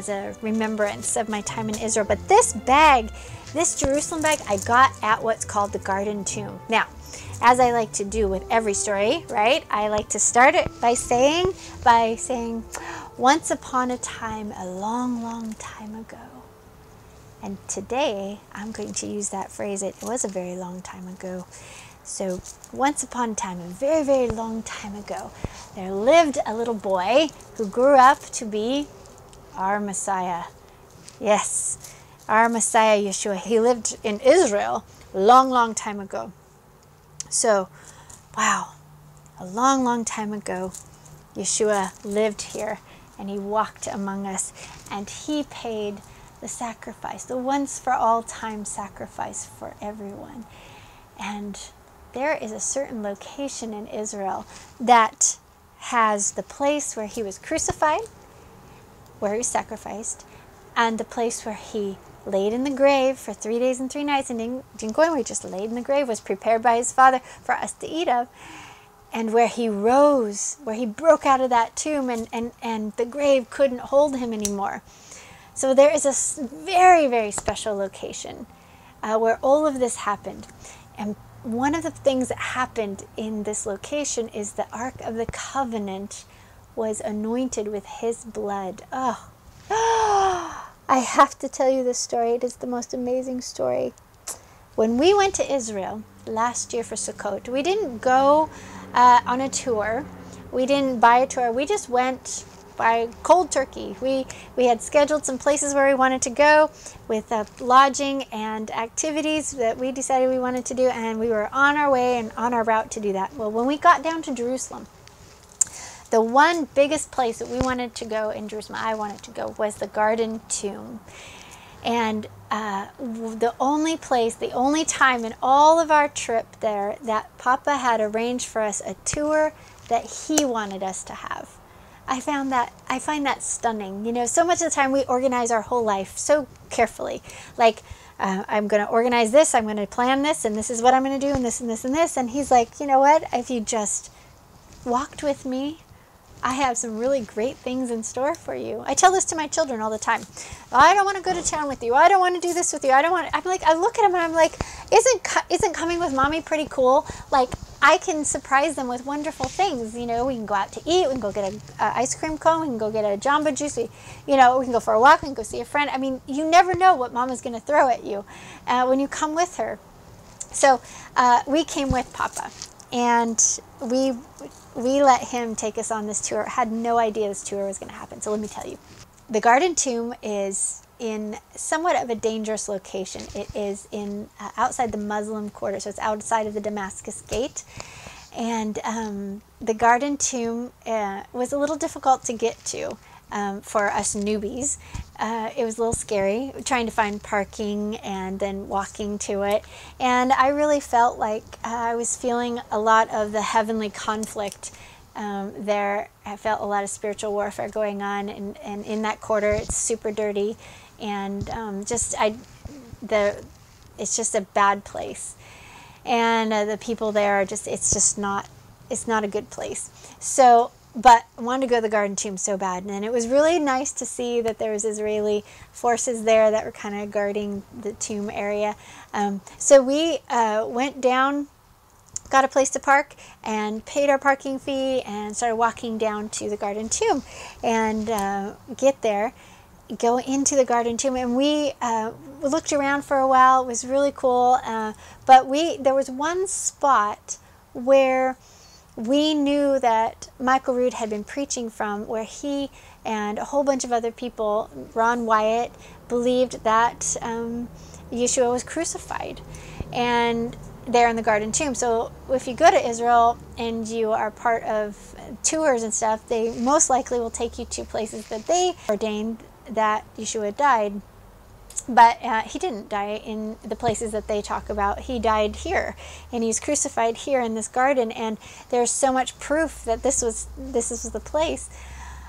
a remembrance of my time in Israel. But this bag, this Jerusalem bag, I got at what's called the Garden Tomb. Now, as I like to do with every story, right? I like to start it by saying, once upon a time, a long, long time ago. And today, I'm going to use that phrase. It was a very long time ago. So, once upon a time, a very, very long time ago, there lived a little boy who grew up to be our Messiah. Yes, our Messiah, Yahshua. He lived in Israel a long, long time ago. So, wow, a long, long time ago, Yahshua lived here, and he walked among us, and he paid the sacrifice, the once for all time sacrifice for everyone. And there is a certain location in Israel that has the place where he was crucified, where he was sacrificed, and the place where he laid in the grave for 3 days and 3 nights and didn't go anywhere. He just laid in the grave, was prepared by his Father for us to eat of, and where he rose, where he broke out of that tomb, and the grave couldn't hold him anymore. So there is a very, very special location where all of this happened. And one of the things that happened in this location is the Ark of the Covenant was anointed with his blood. Oh, I have to tell you this story. It is the most amazing story. When we went to Israel last year for Sukkot, we didn't go on a tour. We didn't buy a tour. We just went by cold turkey. We had scheduled some places where we wanted to go with lodging and activities that we decided we wanted to do, and we were on our way and on our route to do that. Well, when we got down to Jerusalem, the one biggest place that we wanted to go in Jerusalem, I wanted to go, was the Garden Tomb. And the only place, the only time in all of our trip there that Papa had arranged for us a tour that he wanted us to have. I find that stunning. So much of the time we organize our whole life so carefully. Like, I'm going to organize this, I'm going to plan this, and this is what I'm going to do, and this and this and this. And he's like, you know what? If you just walked with me, I have some really great things in store for you. I tell this to my children all the time. I don't want to go to town with you. I don't want to do this with you. I'm like, I look at them and I'm like, isn't coming with mommy pretty cool? Like, I can surprise them with wonderful things. We can go out to eat. We can go get an ice cream cone. We can go get a Jamba Juice. We can go for a walk. We can go see a friend. I mean, you never know what mama's going to throw at you when you come with her. So we came with Papa, and we let him take us on this tour. Had no idea this tour was going to happen. So let me tell you. The Garden Tomb is in somewhat of a dangerous location. It is in outside the Muslim quarter, so it's outside of the Damascus Gate. And the garden tomb was a little difficult to get to for us newbies. It was a little scary trying to find parking and then walking to it. And I really felt like I was feeling a lot of the heavenly conflict there. I felt a lot of spiritual warfare going on, and in that quarter it's super dirty, and it's just a bad place. And the people there are it's not a good place. So, but I wanted to go to the garden tomb so bad. And it was really nice to see that there was Israeli forces there that were kind of guarding the tomb area. So we went down, got a place to park, and paid our parking fee and started walking down to the garden tomb and go into the garden tomb. And we looked around for a while. It was really cool. But there was one spot where we knew that Michael Rood had been preaching from, where he and a whole bunch of other people, Ron Wyatt, believed that Yahshua was crucified, and there in the garden tomb. So if you go to Israel and you are part of tours and stuff, they most likely will take you to places that they ordained that Yahshua died. But he didn't die in the places that they talk about. He died here, and he was crucified here in this garden. And there's so much proof that this was the place.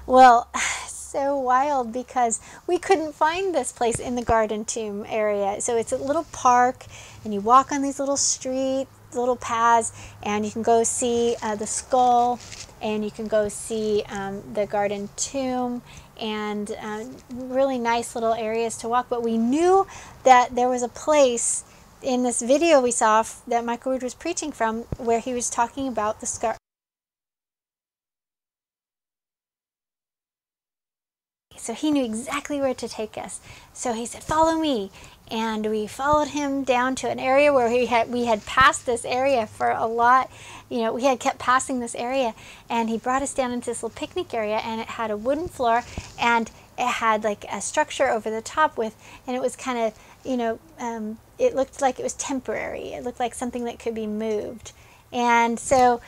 Well, so wild, because we couldn't find this place in the garden tomb area. So it's a little park, and you walk on these little streets, little paths, and you can go see the skull, and you can go see the garden tomb, and really nice little areas to walk. But we knew that there was a place in this video we saw that Michael Rood was preaching from, where he was talking about the scar. So he knew exactly where to take us. So he said, "Follow me." And we followed him down to an area where we had passed this area for a lot. We had kept passing this area, and he brought us down into this little picnic area, and it had a wooden floor, and it had like a structure over the top and it was kind of, it looked like it was temporary. It looked like something that could be moved. And so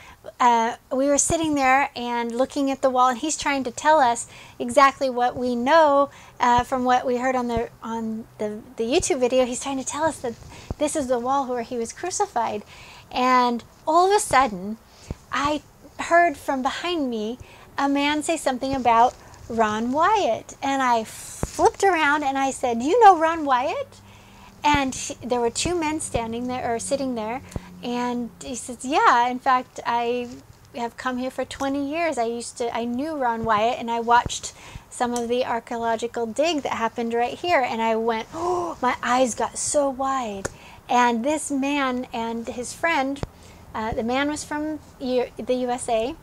we were sitting there and looking at the wall, and he's trying to tell us exactly what we know from what we heard on the YouTube video. He's trying to tell us that this is the wall where he was crucified. And all of a sudden, I heard from behind me a man say something about Ron Wyatt. And I flipped around and I said, "You know Ron Wyatt?" And there were two men standing there, or sitting there. And he says, "Yeah, in fact, I have come here for 20 years. I knew Ron Wyatt, and I watched some of the archaeological dig that happened right here." And I went, oh, my eyes got so wide. And this man and his friend, the man was from the USA,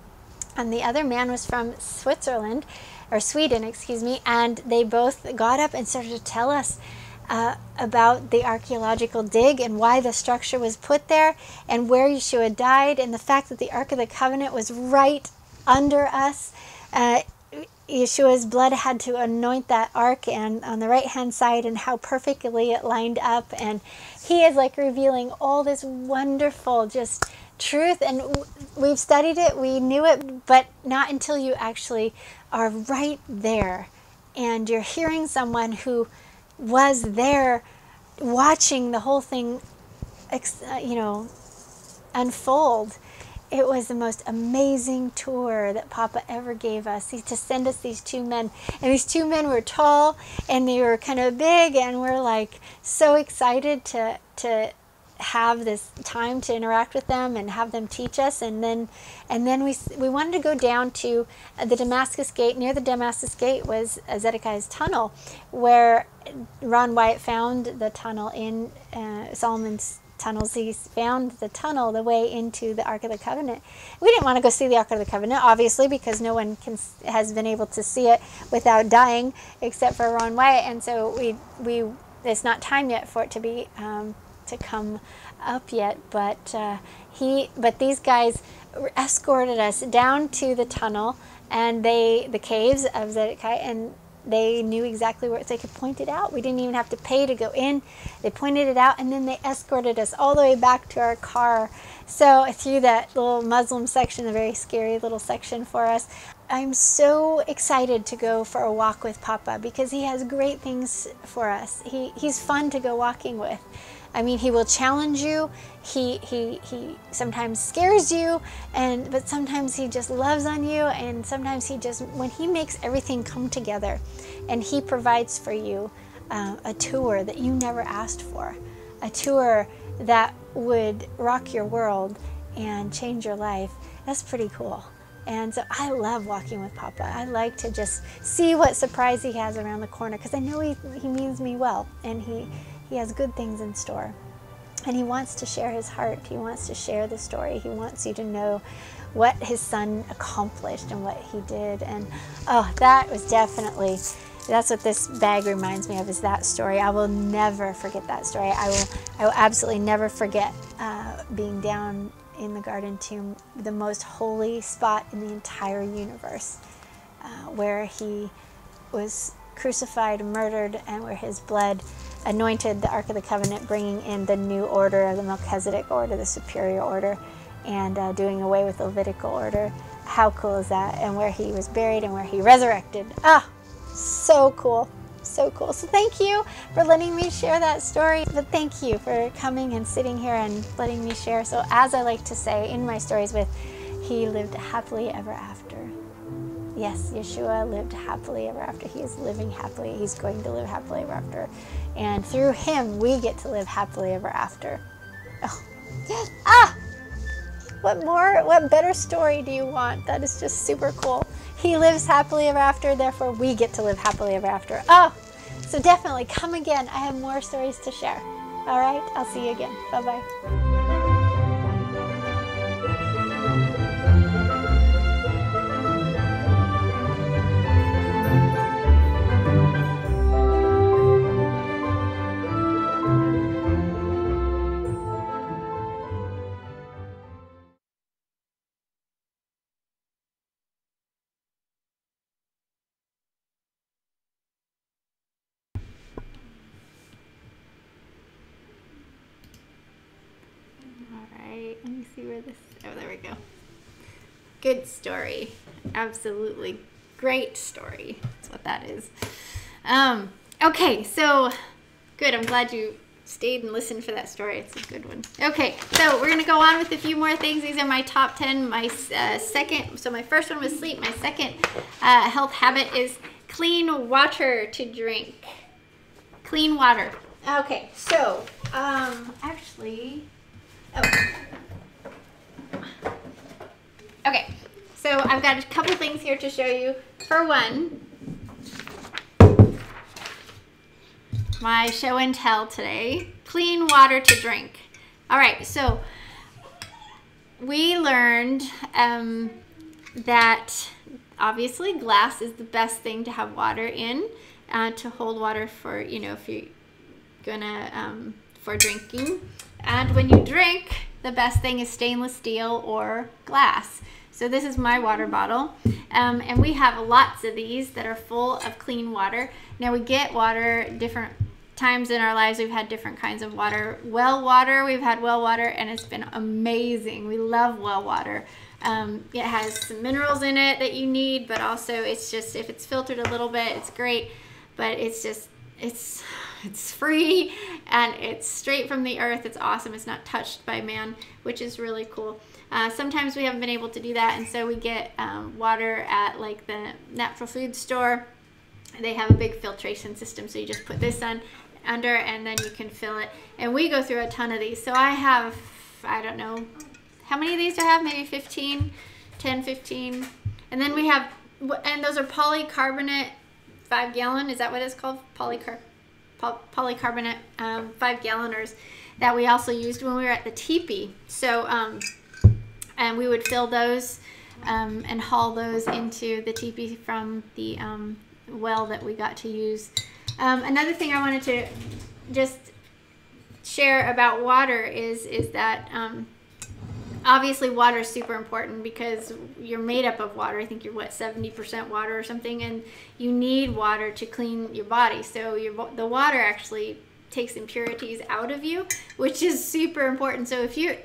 and the other man was from Sweden, and they both got up and started to tell us about the archaeological dig and why the structure was put there, and where Yahshua died, and the fact that the Ark of the Covenant was right under us. Yeshua's blood had to anoint that ark, and on the right hand side, and how perfectly it lined up. And he is like revealing all this wonderful just truth, and we've studied it, we knew it, but not until you actually are right there and you're hearing someone who was there watching the whole thing unfold. It was the most amazing tour that Papa ever gave us, to send us these two men. And these two men were tall, and they were kind of big, and we're like so excited to have this time to interact with them and have them teach us. And then we wanted to go down to the Damascus Gate. Near the Damascus Gate was Zedekiah's tunnel, where Ron Wyatt found the tunnel in Solomon's tunnels. He found the tunnel, the way into the Ark of the Covenant. We didn't want to go see the Ark of the Covenant, obviously, because no one has been able to see it without dying, except for Ron Wyatt. And so it's not time yet for it to be to come up yet. But these guys escorted us down to the tunnel and the caves of Zedekiah, they knew exactly where they could point it out. We didn't even have to pay to go in. They pointed it out, and then they escorted us all the way back to our car. So through that little Muslim section, a very scary little section for us. I'm so excited to go for a walk with Papa because he has great things for us. He's fun to go walking with. I mean, he will challenge you. He sometimes scares you, but sometimes he just loves on you, and sometimes when he makes everything come together, and he provides for you a tour that you never asked for, a tour that would rock your world and change your life. That's pretty cool. And so I love walking with Papa. I like to just see what surprise he has around the corner because I know he means me well, and he has good things in store. And he wants to share his heart. He wants to share the story. He wants you to know what his son accomplished and what he did. And oh, that was definitely, that's what this bag reminds me of, is that story. I will never forget that story. I will absolutely never forget being down in the garden tomb, the most holy spot in the entire universe, where he was crucified, murdered, and where his blood anointed the Ark of the Covenant, bringing in the new order, the Melchizedek order, the superior order, and doing away with the Levitical order. How cool is that? And where he was buried and where he resurrected. Ah, so cool. So cool. So thank you for letting me share that story. But thank you for coming and sitting here and letting me share. So as I like to say in my stories he lived happily ever after. Yes, Yahshua lived happily ever after. He is living happily. He's going to live happily ever after. And through him, we get to live happily ever after. Oh, yes. Ah! What better story do you want? That is just super cool. He lives happily ever after, therefore we get to live happily ever after. Oh, so definitely come again. I have more stories to share. All right, I'll see you again. Bye-bye. Let me see where this, oh, there we go. Good story. Absolutely great story. That's what that is. Okay, so good. I'm glad you stayed and listened for that story. It's a good one. Okay, so we're going to go on with a few more things. These are my top 10. My second, so my first one was sleep. My second health habit is clean water to drink. Clean water. Okay, so actually, okay, so I've got a couple things here to show you. For one, my show and tell today, clean water to drink. All right, so we learned that obviously glass is the best thing to have water in, to hold water for, you know, if you're gonna, for drinking. And when you drink, the best thing is stainless steel or glass. So this is my water bottle, and we have lots of these that are full of clean water. Now we get water different times in our lives. We've had different kinds of water. Well water, we've had well water, and it's been amazing. We love well water. It has some minerals in it that you need, but also it's just, if it's filtered a little bit, it's great, but it's just, it's free and it's straight from the earth. It's awesome. It's not touched by man, which is really cool. Sometimes we haven't been able to do that, and so we get water at like the natural food store. They have a big filtration system, so you just put this on under and then you can fill it. And we go through a ton of these. So I have, I don't know, how many of these do I have? Maybe 15, 10, 15. And then we have, and those are polycarbonate 5 gallon. Is that what it's called? Polycarbonate 5-galloners that we also used when we were at the teepee. So, and we would fill those and haul those into the teepee from the well that we got to use. Another thing I wanted to just share about water is that obviously water is super important because you're made up of water. I think you're 70% water or something, and you need water to clean your body. So the water actually takes impurities out of you, which is super important. So if you're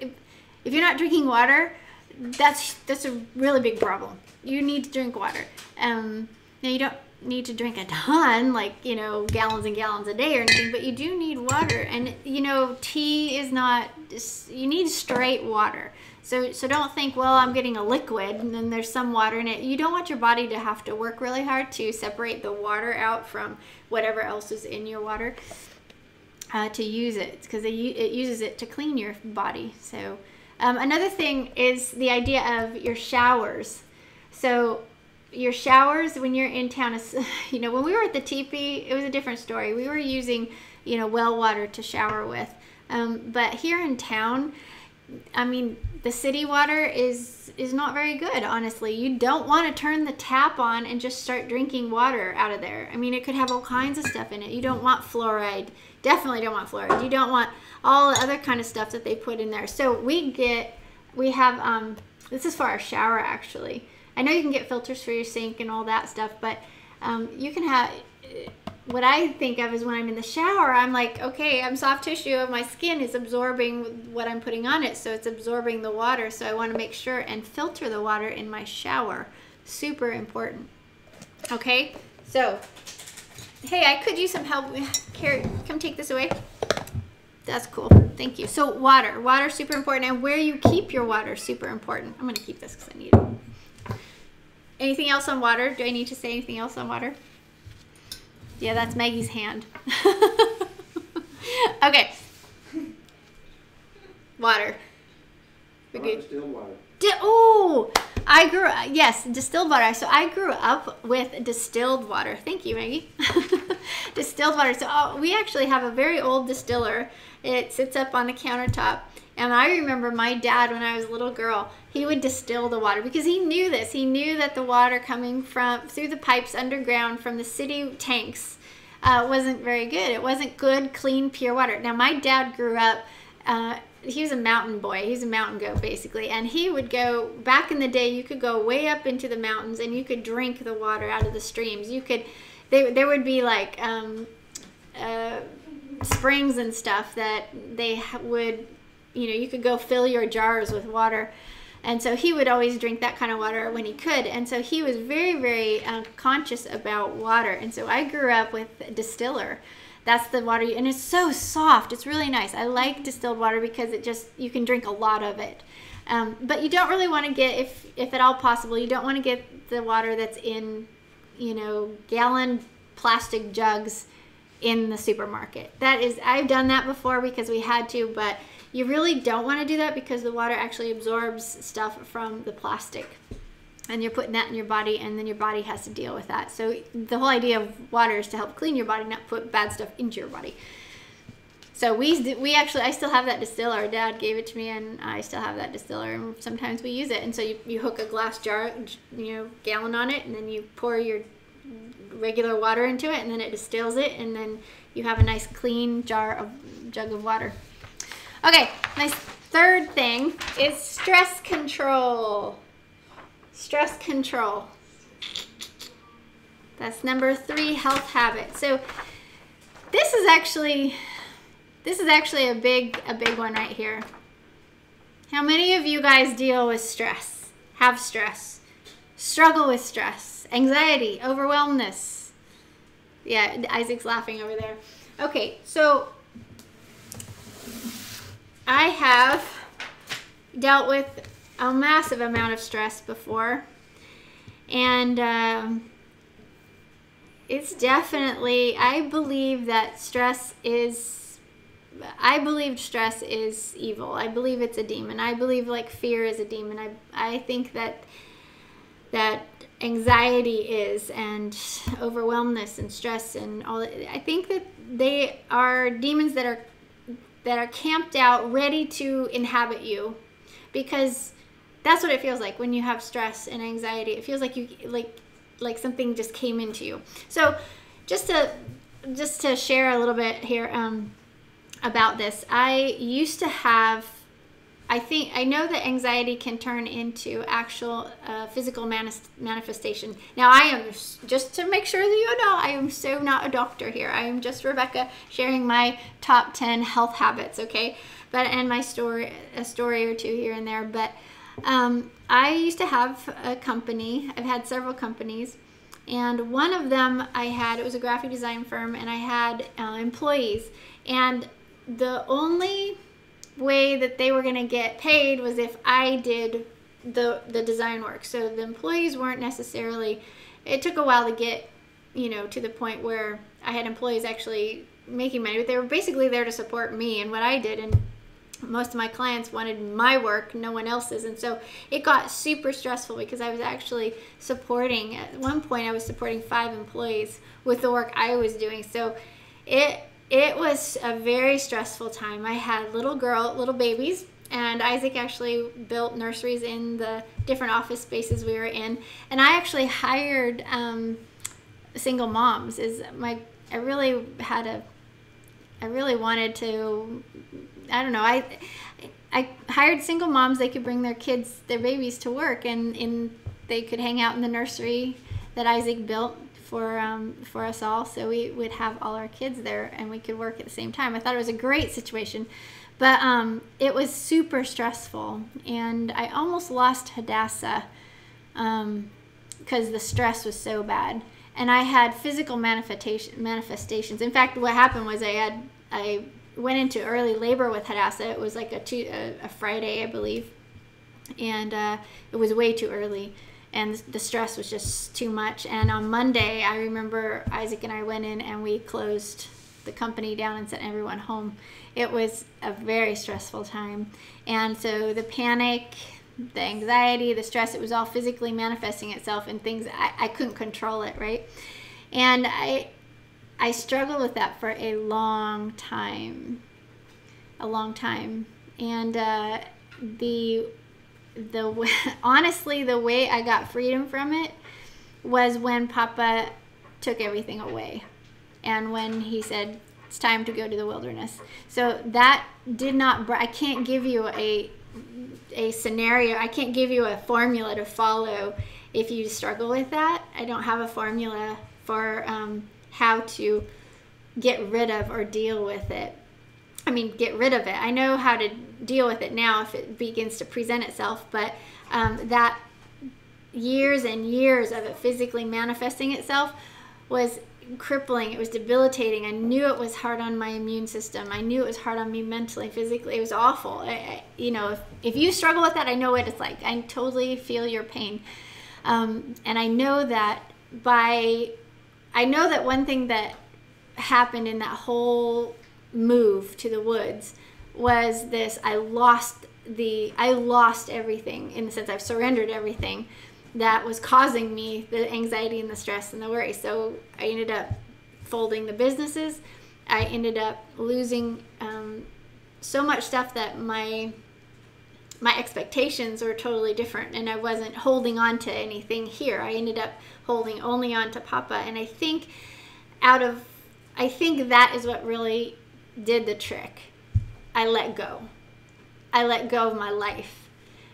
not drinking water, that's a really big problem. You need to drink water. Now you don't need to drink a ton, like, gallons and gallons a day or anything, but you do need water. And tea is not, you need straight water. So don't think, well, I'm getting a liquid and then there's some water in it. You don't want your body to have to work really hard to separate the water out from whatever else is in your water to use it, because it uses it to clean your body. So another thing is the idea of your showers. So your showers when you're in town is, when we were at the teepee, it was a different story. We were using, well water to shower with. But here in town, I mean, the city water is not very good, honestly. You don't want to turn the tap on and just start drinking water out of there. I mean, it could have all kinds of stuff in it. You don't want fluoride. Definitely don't want fluoride. You don't want all the other kind of stuff that they put in there. So we have, this is for our shower, actually. I know you can get filters for your sink and all that stuff, but you can have, what I think of is when I'm in the shower, I'm like, okay, I'm soft tissue, my skin is absorbing what I'm putting on it, so it's absorbing the water, so I want to make sure and filter the water in my shower. Super important. Okay, so, hey, I could use some help. Carrie, come take this away. That's cool. Thank you. So water, super important, and where you keep your water, super important. I'm going to keep this because I need it. Anything else on water? Do I need to say anything else on water? Yeah, that's Maggie's hand. Okay. Water. We're good. Distilled water. Yes, distilled water. So I grew up with distilled water. Thank you, Maggie. Distilled water. So we actually have a very old distiller. It sits up on the countertop. And I remember my dad, when I was a little girl, he would distill the water because he knew this. He knew that the water coming through the pipes underground from the city tanks wasn't very good. It wasn't good, clean, pure water. Now, my dad grew up, he was a mountain boy. He was a mountain goat, basically. And he would go, back in the day, you could go way up into the mountains and you could drink the water out of the streams. There would be like springs and stuff that they would, you could go fill your jars with water. And so he would always drink that kind of water when he could. And so he was very, very conscious about water. And so I grew up with a distiller. That's the water, and it's so soft. It's really nice. I like distilled water because you can drink a lot of it. But you don't really want to get, if at all possible, you don't want to get the water that's in, gallon plastic jugs in the supermarket. I've done that before because we had to, but you really don't want to do that because the water actually absorbs stuff from the plastic. And you're putting that in your body, and then your body has to deal with that. So the whole idea of water is to help clean your body, not put bad stuff into your body. So I still have that distiller. Dad gave it to me, and I still have that distiller, and sometimes we use it. And so you hook a glass jar, gallon on it, and then you pour your regular water into it, and then it distills it, and then you have a nice clean jug of water. Okay, my third thing is stress control. Stress control. That's number 3 health habit. So this is actually a big one right here. How many of you guys deal with stress? Have stress? Struggle with stress? Anxiety? Overwhelmedness? Yeah, Isaac's laughing over there. Okay, so I have dealt with a massive amount of stress before, and it's definitely, I believe stress is evil. I believe it's a demon. I believe like fear is a demon. I think that anxiety is, and overwhelmedness and stress and all that. I think that they are demons that are camped out ready to inhabit you, because that's what it feels like when you have stress and anxiety. It feels like you like something just came into you. So just to share a little bit here about this, I used to have I know that anxiety can turn into actual physical manifestation. Now, I am, just to make sure that you know, I am so not a doctor here. I am just Rebekah sharing my top 10 health habits, okay? But and my story, a story or two here and there. But I used to have a company. I've had several companies, and one of them it was a graphic design firm, and I had employees, and the only way that they were going to get paid was if I did the design work. So the employees weren't necessarily, it took a while to get, to the point where I had employees actually making money, but they were basically there to support me and what I did. And most of my clients wanted my work, no one else's. And so it got super stressful because I was actually supporting, at one point I was supporting 5 employees with the work I was doing. So it was a very stressful time. I had little babies, and Isaac actually built nurseries in the different office spaces we were in. And I actually hired single moms. I really wanted to, I don't know, I hired single moms. They could bring their babies to work, and they could hang out in the nursery that Isaac built for us all, so we would have all our kids there and we could work at the same time. I thought it was a great situation, but it was super stressful, and I almost lost Hadassah because the stress was so bad, and I had physical manifestations. In fact, what happened was I went into early labor with Hadassah. It was like a Friday, I believe, and it was way too early. And the stress was just too much. And on Monday, I remember Isaac and I went in and we closed the company down and sent everyone home. It was a very stressful time. And so the panic, the anxiety, the stress, it was all physically manifesting itself in things I couldn't control it, right? And I struggled with that for a long time. And honestly, the way I got freedom from it was when Papa took everything away, and when he said it's time to go to the wilderness. So that did not, I can't give you a scenario, I can't give you a formula to follow if you struggle with that. I don't have a formula for how to get rid of or deal with it. Get rid of it. I know how to deal with it now if it begins to present itself, but that years and years of it physically manifesting itself was crippling. It was debilitating. I knew it was hard on my immune system. I knew it was hard on me mentally, physically. It was awful. If you struggle with that, I know what it's like. I totally feel your pain. And I know that one thing that happened in that whole move to the woods was this: I lost everything, in the sense I've surrendered everything that was causing me the anxiety and the stress and the worry. So I ended up folding the businesses. I ended up losing so much stuff that my expectations were totally different, and I wasn't holding on to anything here. I ended up holding only on to Papa, and I think that is what really did the trick. I let go. I let go of my life.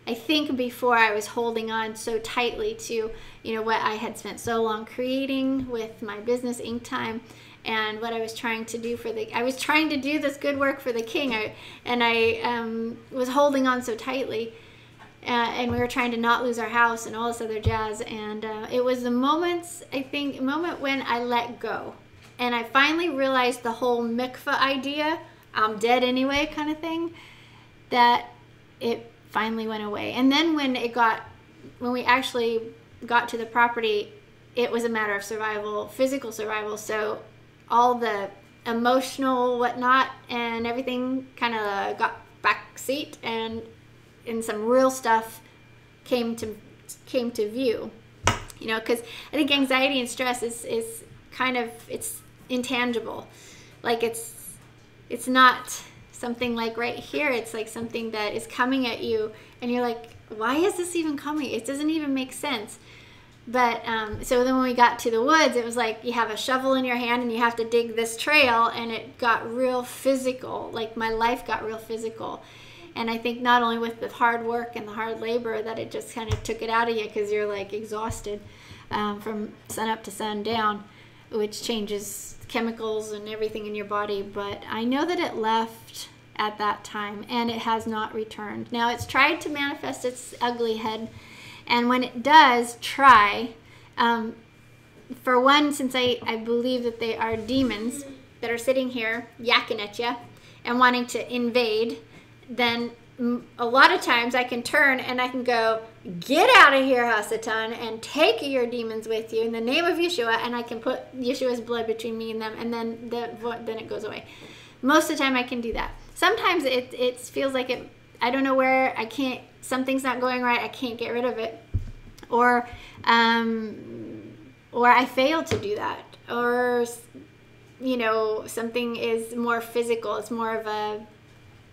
I think before I was holding on so tightly to, what I had spent so long creating with my business Ink Time, and what I was trying to do I was trying to do this good work for the King, I was holding on so tightly, and we were trying to not lose our house and all this other jazz, and it was the moment when I let go. And I finally realized the whole mikvah idea, I'm dead anyway kind of thing, that it finally went away. And then when we actually got to the property, it was a matter of survival, physical survival. So all the emotional whatnot and everything kind of got backseat, and some real stuff came to view. Because I think anxiety and stress is kind of, it's intangible. Like it's not something like right here. It's like something that is coming at you, and you're like, why is this even coming? It doesn't even make sense. But so then when we got to the woods, it was like you have a shovel in your hand and you have to dig this trail, and it got real physical. Like my life got real physical, And I think not only with the hard work and the hard labor that it just kind of took it out of you because you're like exhausted from sun up to sundown, which changes chemicals and everything in your body. But I know that it left at that time and it has not returned. Now it's tried to manifest its ugly head, and when it does try, for one, since I believe that they are demons that are sitting here yakking at you and wanting to invade, then a lot of times I can turn and I can go, get out of here, Hasatan, and take your demons with you in the name of Yahshua, and I can put Yeshua's blood between me and them, and then it goes away. Most of the time I can do that. Sometimes it feels like it, I don't know where, I can't, something's not going right, I can't get rid of it. Or I fail to do that. Or, you know, something is more physical, it's more of a,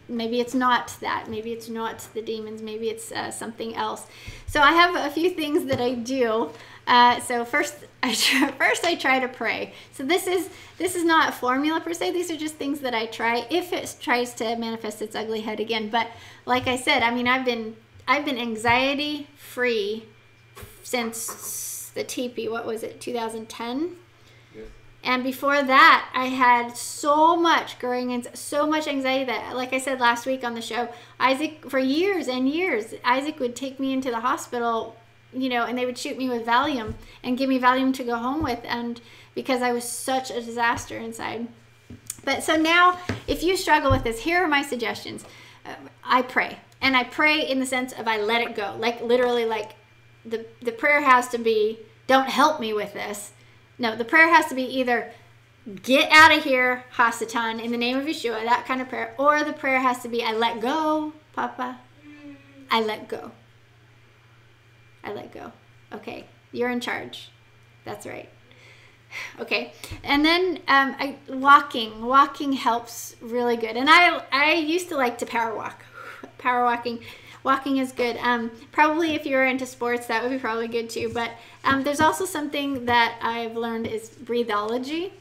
maybe it's not that, maybe it's not the demons, maybe it's something else. So I have a few things that I do. So first I try to pray. So this is not a formula per se. These are just things that I try if it tries to manifest its ugly head again. But like I said, I mean, I've been anxiety free since the teepee. What was it, 2010? Yes. And before that, I had so much so much anxiety that, like I said last week on the show, Isaac, for years and years, Isaac would take me into the hospital, you know, and they would shoot me with Valium and give me Valium to go home with, and because I was such a disaster inside. But so now, if you struggle with this, here are my suggestions. I pray, and I pray in the sense of I let it go, like literally, like the prayer has to be, don't help me with this. No, the prayer has to be either get out of here, Hasatan, in the name of Yeshua, that kind of prayer, or the prayer has to be I let go, Papa. I let go. I let go. Okay, you're in charge. That's right. Okay, and then walking helps really good. And I used to like to power walk. Walking is good. Probably if you're into sports, that would be probably good too. But there's also something that I've learned is breathology.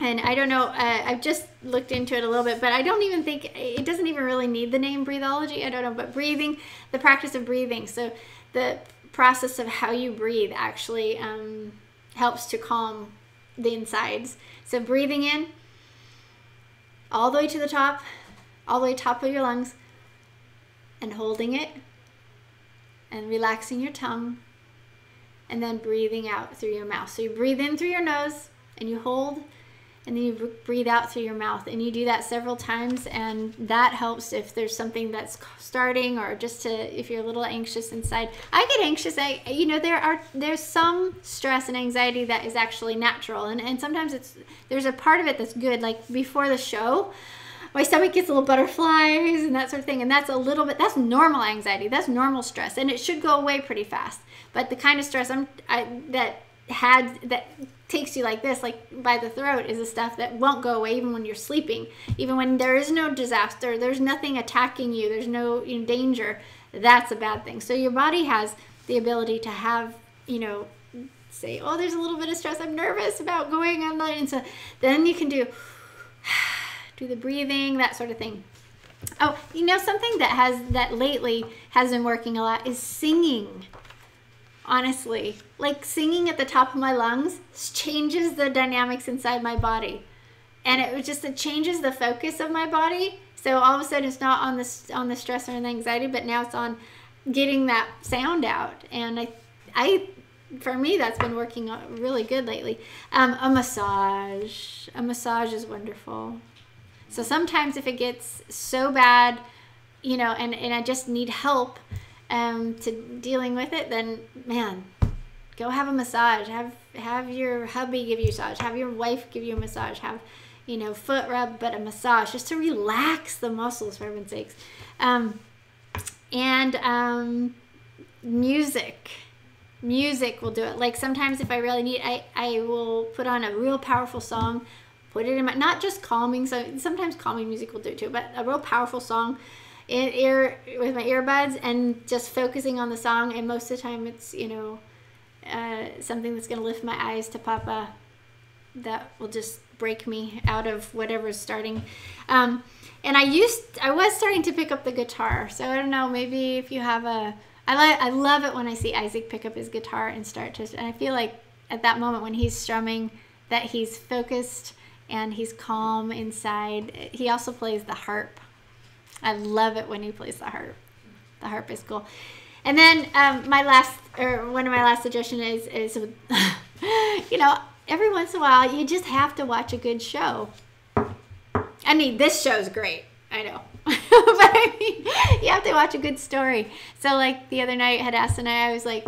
And I don't know, I've just looked into it a little bit, but I don't even think, it doesn't even really need the name breathology. I don't know, but breathing, the practice of breathing. So the process of how you breathe actually helps to calm the insides. So breathing in all the way to the top, all the way top of your lungs, and holding it and relaxing your tongue, and then breathing out through your mouth. So you breathe in through your nose and you hold, and then you breathe out through your mouth, and you do that several times, and that helps if there's something that's starting, or just if you're a little anxious inside. I get anxious. You know, there's some stress and anxiety that is actually natural, and sometimes there's a part of it that's good. Like before the show, my stomach gets a little butterflies and that sort of thing, and that's that's normal anxiety, that's normal stress, and it should go away pretty fast. But the kind of stress that takes you like this, like by the throat, is the stuff that won't go away even when you're sleeping, even when there is no disaster, there's nothing attacking you, there's no danger. That's a bad thing. So your body has the ability to have, say, oh, there's a little bit of stress, I'm nervous about going online, and so then you can do the breathing, that sort of thing. Oh, something that lately has been working a lot is singing. Honestly, like singing at the top of my lungs changes the dynamics inside my body, and it changes the focus of my body. So all of a sudden, it's not on the stress or the anxiety, but now it's on getting that sound out. And for me, that's been working really good lately. A massage is wonderful. So sometimes if it gets so bad, and I just need help to dealing with it, then man, go have a massage. Have your hubby give you a massage. Have your wife give you a massage. Have foot rub, but a massage just to relax the muscles, for heaven's sakes. Music will do it. Like sometimes if I really need, I will put on a real powerful song, put it in my, not just calming, so sometimes calming music will do it too, but a real powerful song with my earbuds, and just focusing on the song. And most of the time it's something that's going to lift my eyes to Papa, that will just break me out of whatever's starting. And And I was starting to pick up the guitar. So I don't know, maybe if you have I love it when I see Isaac pick up his guitar and and I feel like at that moment when he's strumming that he's focused and he's calm inside. He also plays the harp. I love it when he plays the harp. The harp is cool. And then one of my last suggestions is you know, every once in a while you just have to watch a good show. I mean, this show's great. I know. But I mean, you have to watch a good story. So like the other night, Hadassah and I was like,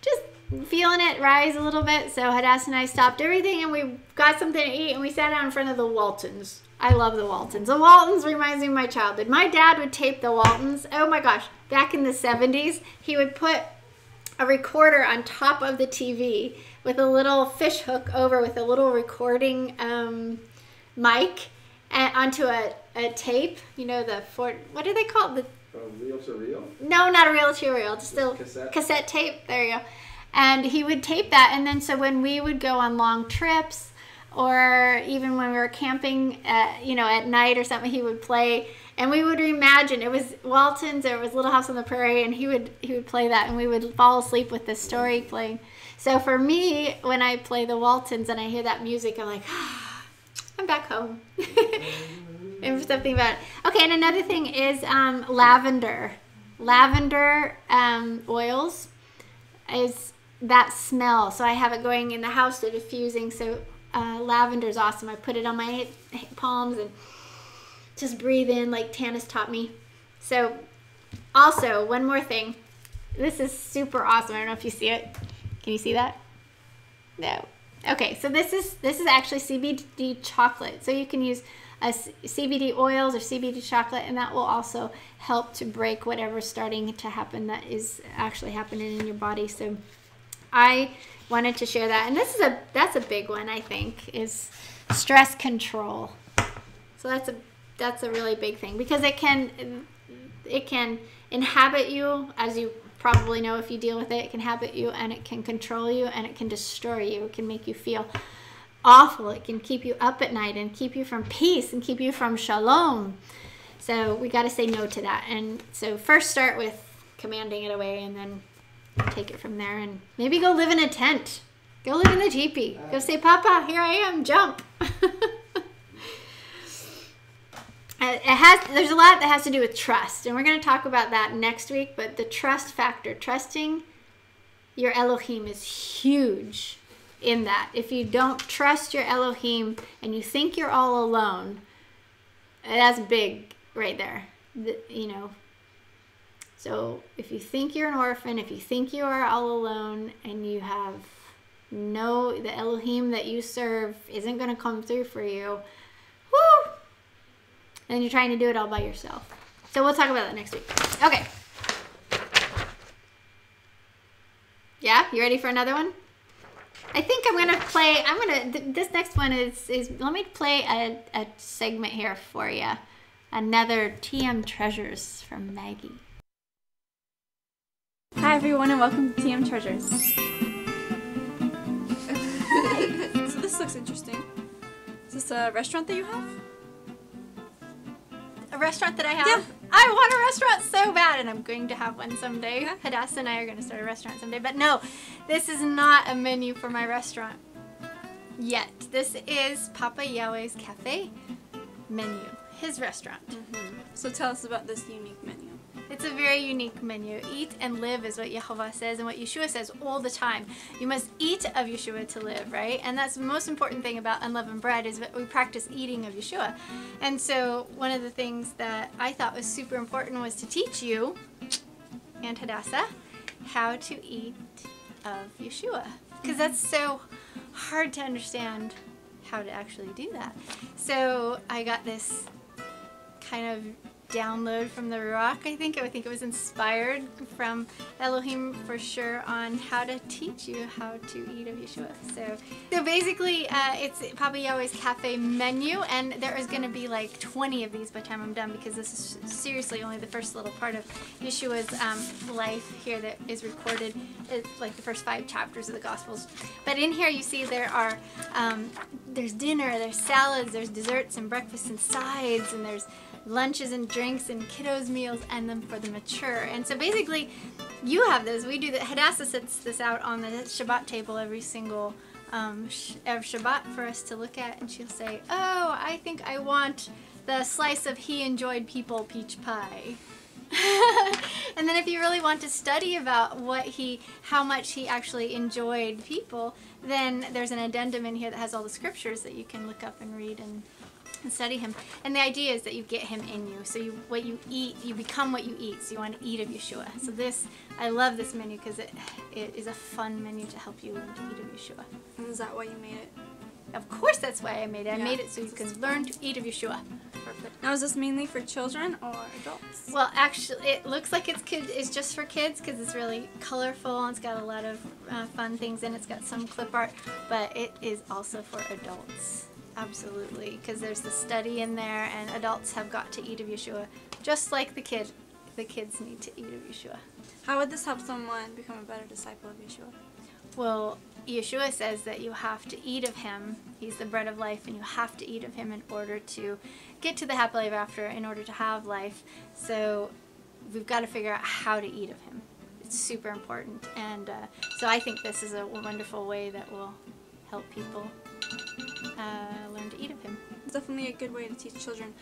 just feeling it rise a little bit. So Hadassah and I stopped everything and we got something to eat and we sat down in front of the Waltons. I love the Waltons. The Waltons reminds me of my childhood. My dad would tape the Waltons. Oh my gosh. Back in the 70s, he would put a recorder on top of the TV with a little fish hook over with a little recording mic onto a tape. You know, what do they call it? Reel to reel? No, not a reel to reel. Just a cassette tape. There you go. And he would tape that. And then so when we would go on long trips or even when we were camping, at night or something, he would play. And we would imagine it was Waltons or it was Little House on the Prairie, and he would play that, and we would fall asleep with the story playing. So for me, when I play the Waltons and I hear that music, I'm like, I'm back home. And something about it. Okay, and another thing is lavender. Lavender oils is that smell. So I have it going in the house, the diffusing. So lavender is awesome. I put it on my palms and just breathe in like Tanis taught me. So also, one more thing. This is super awesome. I don't know if you see it. Can you see that? No. Okay, so this is actually CBD chocolate. So you can use CBD oils or CBD chocolate, and that will also help to break whatever's starting to happen that is actually happening in your body. So I wanted to share that. And that's a big one, I think, is stress control. So that's a really big thing because it can inhabit you, as you probably know if you deal with it. It can inhabit you, and it can control you, and it can destroy you. It can make you feel awful. It can keep you up at night and keep you from peace and keep you from shalom. So we got to say no to that. And so first start with commanding it away, and then take it from there, and maybe go live in a tent. Go live in the teepee. Go say, Papa, here I am, jump. There's a lot that has to do with trust, and we're going to talk about that next week, but the trust factor, trusting your Elohim, is huge in that. If you don't trust your Elohim and you think you're all alone, that's big right there, So if you think you're an orphan, if you think you are all alone, and you have the Elohim that you serve isn't going to come through for you, whoo! And you're trying to do it all by yourself. So we'll talk about that next week. Okay. Yeah, you ready for another one? I think I'm gonna play. This next one is. Let me play a segment here for you. Another TM Treasures from Maggie. Hi everyone, and welcome to TM Treasures. So this looks interesting. Is this a restaurant that you have? A restaurant that I have? Yeah. I want a restaurant so bad, and I'm going to have one someday. Yeah. Hadassah and I are going to start a restaurant someday. But no, this is not a menu for my restaurant yet. This is Papa Yahweh's Cafe menu, his restaurant. Mm-hmm. So tell us about this unique menu. It's a very unique menu. Eat and live is what Yahweh says and what Yahshua says all the time. You must eat of Yahshua to live, right? And that's the most important thing about unleavened bread is that we practice eating of Yahshua. And so one of the things that I thought was super important was to teach you and Hadassah how to eat of Yahshua. Because that's so hard to understand how to actually do that. So I got this kind of download from the Ruach, I think it was inspired from Elohim for sure on how to teach you how to eat of Yahshua. So basically it's Papa Yahweh's Cafe menu, and there is going to be like 20 of these by the time I'm done, because this is seriously only the first little part of Yeshua's life here that is recorded. It's like the first 5 chapters of the Gospels. But in here you see there are there's dinner, there's salads, there's desserts and breakfast and sides, and there's lunches and drinks and kiddos meals, and then for the mature. And so basically, you have those. We do that. Hadassah sets this out on the Shabbat table every single Shabbat for us to look at, and she'll say, "Oh, I think I want the slice of He Enjoyed People peach pie." And then if you really want to study about how much he actually enjoyed people, then there's an addendum in here that has all the scriptures that you can look up and read and study him. And the idea is that you get him in you. So what you eat, you become what you eat. So you want to eat of Yahshua. So I love this menu because it is a fun menu to help you learn to eat of Yahshua. And is that why you made it? Of course that's why I made it. I Yeah. made it so you can learn to eat of Yahshua. Perfect. Now, is this mainly for children or adults? Well, actually, it looks like it's just for kids because it's really colorful and it's got a lot of fun things in it. It's got some clip art, but it is also for adults. Absolutely, because there's the study in there, and adults have got to eat of Yahshua, just like the kids need to eat of Yahshua. How would this help someone become a better disciple of Yahshua? Well, Yahshua says that you have to eat of him. He's the bread of life, and you have to eat of him in order to get to the happily ever after, in order to have life. So we've got to figure out how to eat of him. It's super important, and so I think this is a wonderful way that will help people learn to eat of him. It's definitely a good way to teach children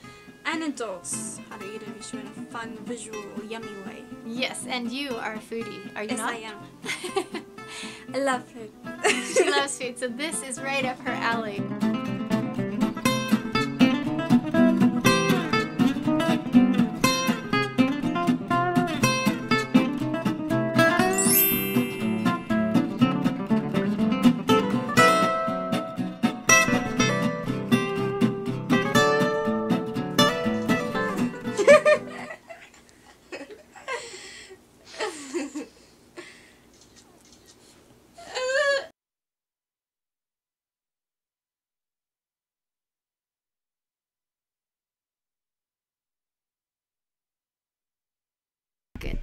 and adults how to eat of Yahshua in a fun, visual, yummy way. Yes, and you are a foodie, are you Yes, not? I am. I love food. She loves food, so this is right up her alley. Good.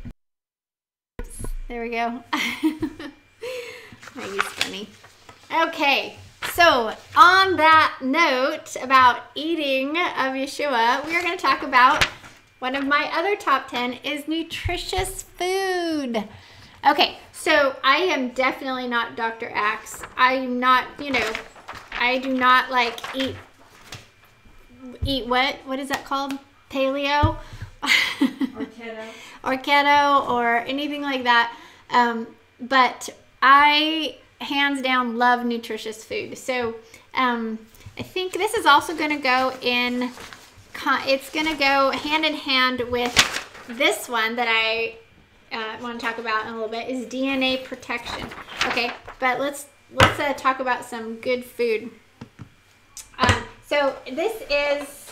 There we go. Maggie's funny. Okay, so on that note about eating of Yahshua, we are going to talk about one of my other top 10 is nutritious food. Okay, so I am definitely not Dr. Axe. I'm not, I do not like eat what is that called? Paleo? Or keto or anything like that. But I hands down love nutritious food. So I think this is also going to go in, it's going to go hand in hand with this one that I want to talk about in a little bit, is DNA protection. Okay, but let's talk about some good food. So this is,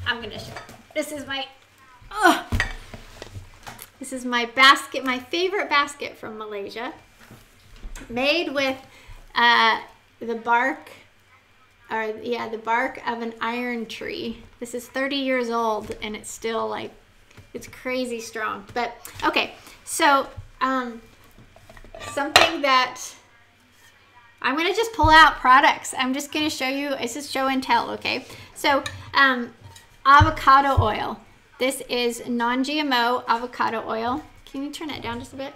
I'm going to show. This is my basket, my favorite basket from Malaysia, made with the bark of an iron tree. This is 30 years old and it's still it's crazy strong. But okay, so something that I'm gonna just pull out products. I'm just gonna show you. This is show and tell. Okay, so avocado oil. This is non-GMO avocado oil. Can you turn that down just a bit?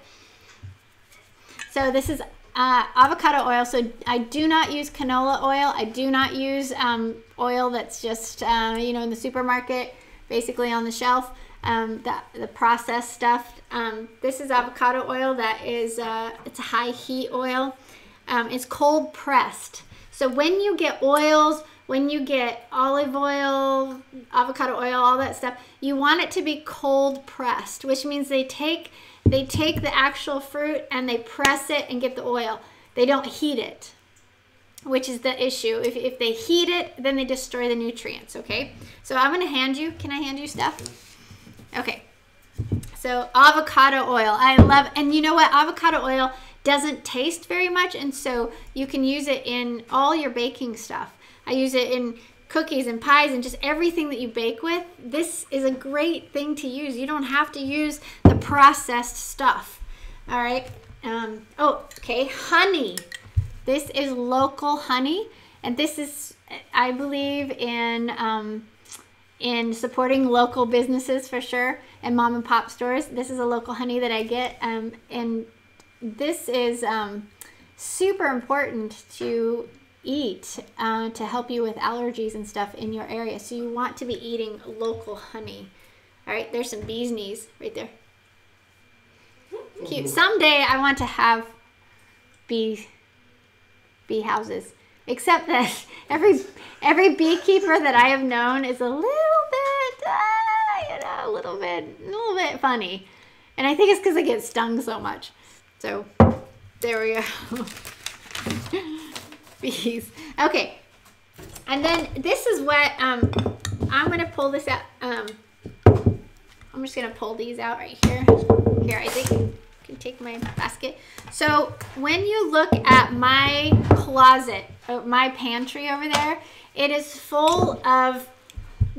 So this is avocado oil. So I do not use canola oil. I do not use oil that's just in the supermarket, basically on the shelf. The processed stuff. This is avocado oil that is it's a high heat oil. It's cold pressed. So when you get oils, when you get olive oil, avocado oil, all that stuff, you want it to be cold pressed, which means they take the actual fruit and they press it and get the oil. They don't heat it, which is the issue. If they heat it, then they destroy the nutrients, okay? So I'm gonna can I hand you stuff? Okay, so avocado oil, I love, and you know what, avocado oil doesn't taste very much, and so you can use it in all your baking stuff. I use it in cookies and pies and just everything that you bake with. This is a great thing to use. You don't have to use the processed stuff. All right. Okay, honey. This is local honey, and this is, I believe, in in supporting local businesses for sure and mom and pop stores. This is a local honey that I get, and this is super important to eat to help you with allergies and stuff in your area. So you want to be eating local honey. All right, there's some bee's knees right there. Cute. Someday I want to have bee houses. Except that every beekeeper that I have known is a little bit funny. And I think it's because they get stung so much. So there we go. Bees. Okay. And then this is what I'm going to pull this out. I'm just going to pull these out right here. Here, I think I can take my basket. So when you look at my closet, my pantry over there, it is full of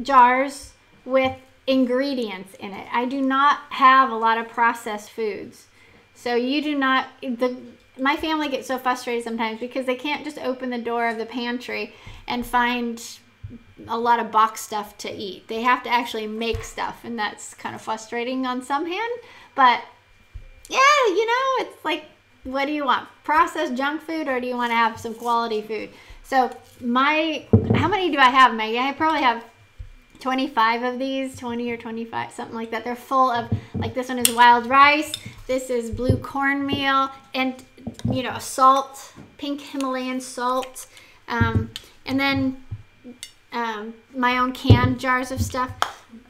jars with ingredients in it. I do not have a lot of processed foods. So you do not, my family gets so frustrated sometimes because they can't just open the door of the pantry and find a lot of box stuff to eat. They have to actually make stuff, and that's kind of frustrating on some hand. But yeah, you know, it's like, what do you want? Processed junk food, or do you want to have some quality food? So how many do I have, Maggie? I probably have 25 of these, 20 or 25, something like that. They're full of, like, this one is wild rice, this is blue cornmeal, and, you know, salt, pink Himalayan salt, and then my own canned jars of stuff.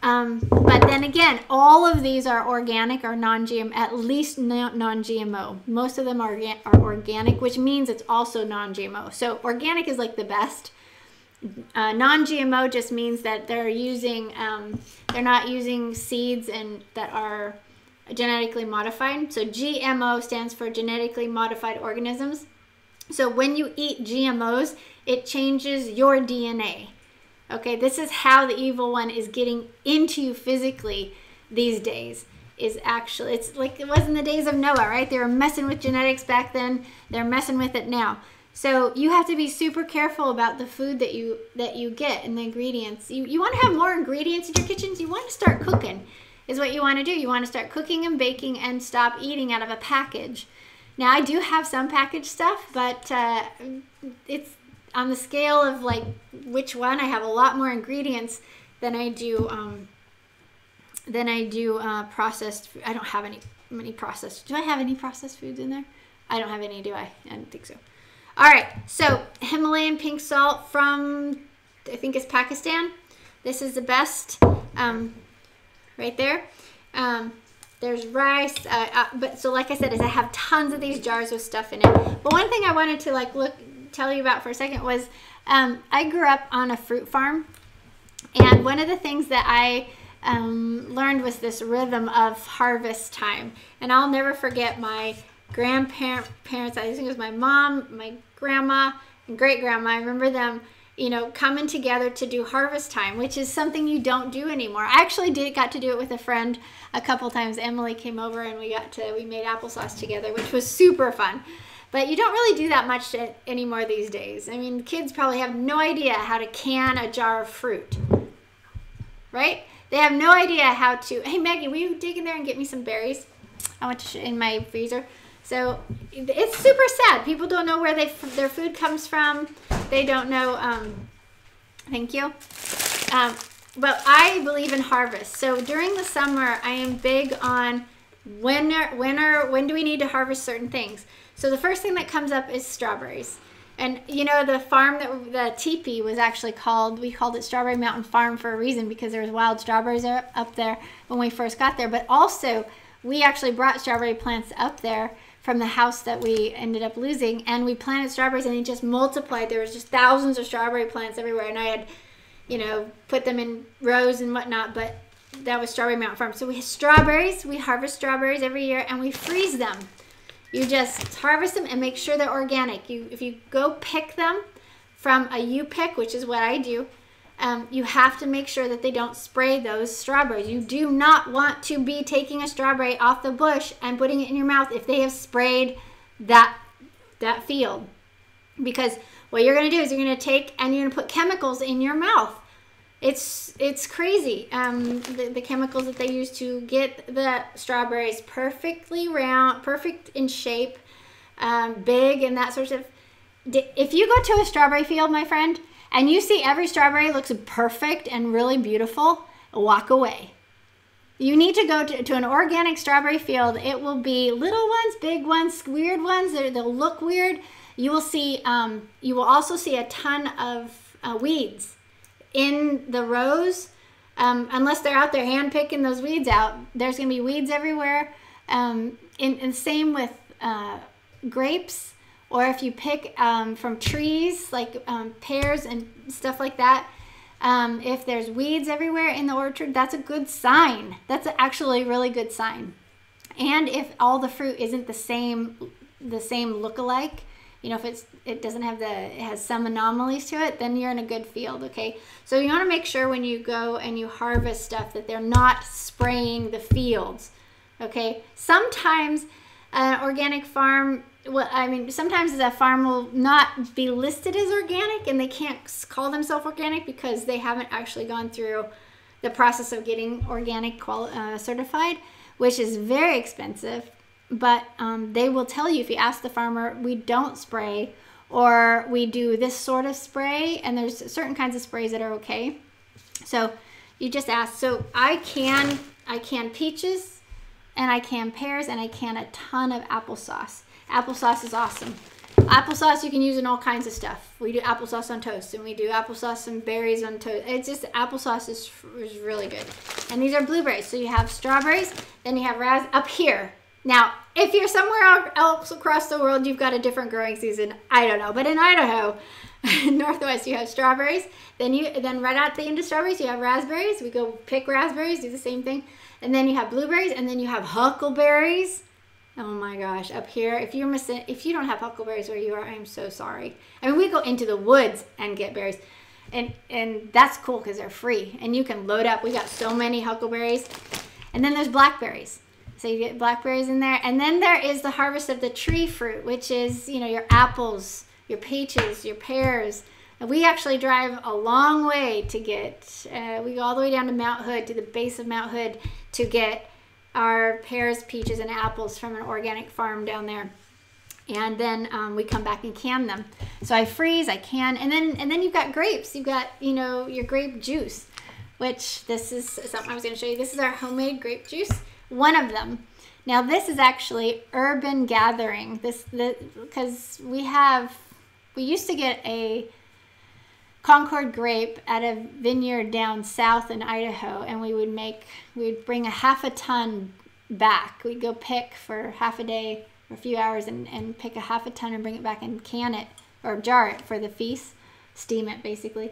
But then again, all of these are organic or non-GMO, at least non-GMO. Most of them are organic, which means it's also non-GMO. So organic is like the best. Non-GMO just means that they're not using seeds and that are genetically modified. So GMO stands for genetically modified organisms. So when you eat GMOs, it changes your DNA. Okay, this is how the evil one is getting into you physically these days. It's like it was in the days of Noah, right? They were messing with genetics back then. They're messing with it now. So you have to be super careful about the food that you get and the ingredients. You want to have more ingredients in your kitchens. You want to start cooking is what you want to do. You want to start cooking and baking and stop eating out of a package. Now, I do have some packaged stuff, but it's on the scale of like which one. I have a lot more ingredients than I do processed food. I don't have many processed. Do I have any processed foods in there? I don't have any, do I? I don't think so. All right, so Himalayan pink salt from, I think it's Pakistan. This is the best, right there. There's rice, but so like I said, I have tons of these jars with stuff in it. But one thing I wanted to tell you about for a second was I grew up on a fruit farm, and one of the things that I learned was this rhythm of harvest time. And I'll never forget my parents, I think it was my mom, my grandma, and great-grandma. I remember them, you know, coming together to do harvest time, which is something you don't do anymore. I actually got to do it with a friend a couple times. Emily came over and we made applesauce together, which was super fun. But you don't really do that much anymore these days. I mean, kids probably have no idea how to can a jar of fruit, right? They have no idea how to, hey Maggie, will you dig in there and get me some berries? I want to in my freezer. So it's super sad. People don't know where their food comes from. They don't know, thank you. But I believe in harvest. So during the summer, I am big on when do we need to harvest certain things. So the first thing that comes up is strawberries. And you know, the farm the teepee was actually we called it Strawberry Mountain Farm for a reason, because there was wild strawberries up there when we first got there. But also, we actually brought strawberry plants up there from the house that we ended up losing, and we planted strawberries and they just multiplied. There was just thousands of strawberry plants everywhere, and I had, you know, put them in rows and whatnot, but that was Strawberry Mountain Farm. So we have strawberries, we harvest strawberries every year and we freeze them. You just harvest them and make sure they're organic. If you go pick them from a U-pick, which is what I do, you have to make sure that they don't spray those strawberries. You do not want to be taking a strawberry off the bush and putting it in your mouth if they have sprayed that field. Because what you're going to do is you're going to take and you're going to put chemicals in your mouth. It's crazy. The chemicals that they use to get the strawberries perfectly round, perfect in shape, big and that sort of. If you go to a strawberry field, my friend, and you see every strawberry looks perfect and really beautiful, walk away. You need to go to an organic strawberry field. It will be little ones, big ones, weird ones. They'll look weird. You will see. You will also see a ton of weeds in the rows. Unless they're out there hand picking those weeds out, there's going to be weeds everywhere. And same with grapes, or if you pick from trees like pears and stuff like that. If there's weeds everywhere in the orchard, that's a good sign. That's actually a really good sign. And if all the fruit isn't the same look-alike, you know, if it doesn't have it has some anomalies to it, then you're in a good field, okay? So you want to make sure when you go and you harvest stuff that they're not spraying the fields, okay? Sometimes an organic farm, sometimes a farm will not be listed as organic and they can't call themselves organic because they haven't actually gone through the process of getting organic certified, which is very expensive. But they will tell you, if you ask the farmer, we don't spray, or we do this sort of spray, and there's certain kinds of sprays that are okay. So you just ask. So I can peaches, and I can pears, and I can a ton of applesauce. Applesauce is awesome. Applesauce you can use in all kinds of stuff. We do applesauce on toast, and we do applesauce and berries on toast. It's just, applesauce is really good. And these are blueberries. So you have strawberries, then you have up here. Now, if you're somewhere else across the world, you've got a different growing season. I don't know. But in Idaho, Northwest, you have strawberries. Then right at the end of strawberries, you have raspberries. We go pick raspberries, do the same thing. And then you have blueberries, and then you have huckleberries. Oh my gosh, up here, if you don't have huckleberries where you are, I'm so sorry. I mean, we go into the woods and get berries. And that's cool because they're free. And you can load up. We got so many huckleberries. And then there's blackberries. So you get blackberries in there. And then there is the harvest of the tree fruit, which is, you know, your apples, your peaches, your pears. And we actually drive a long way to get, we go all the way down to Mount Hood, to the base of Mount Hood, to get our pears, peaches, and apples from an organic farm down there. And then we come back and can them. So I freeze, I can, and then you've got grapes. You've got, you know, your grape juice, which this is something I was going to show you. This is our homemade grape juice. One of them. Now this is actually urban gathering. Because we used to get a Concord grape at a vineyard down south in Idaho, and we'd bring a half a ton back. We'd go pick for half a day or a few hours and pick a half a ton and bring it back and can it or jar it for the feast, steam it basically.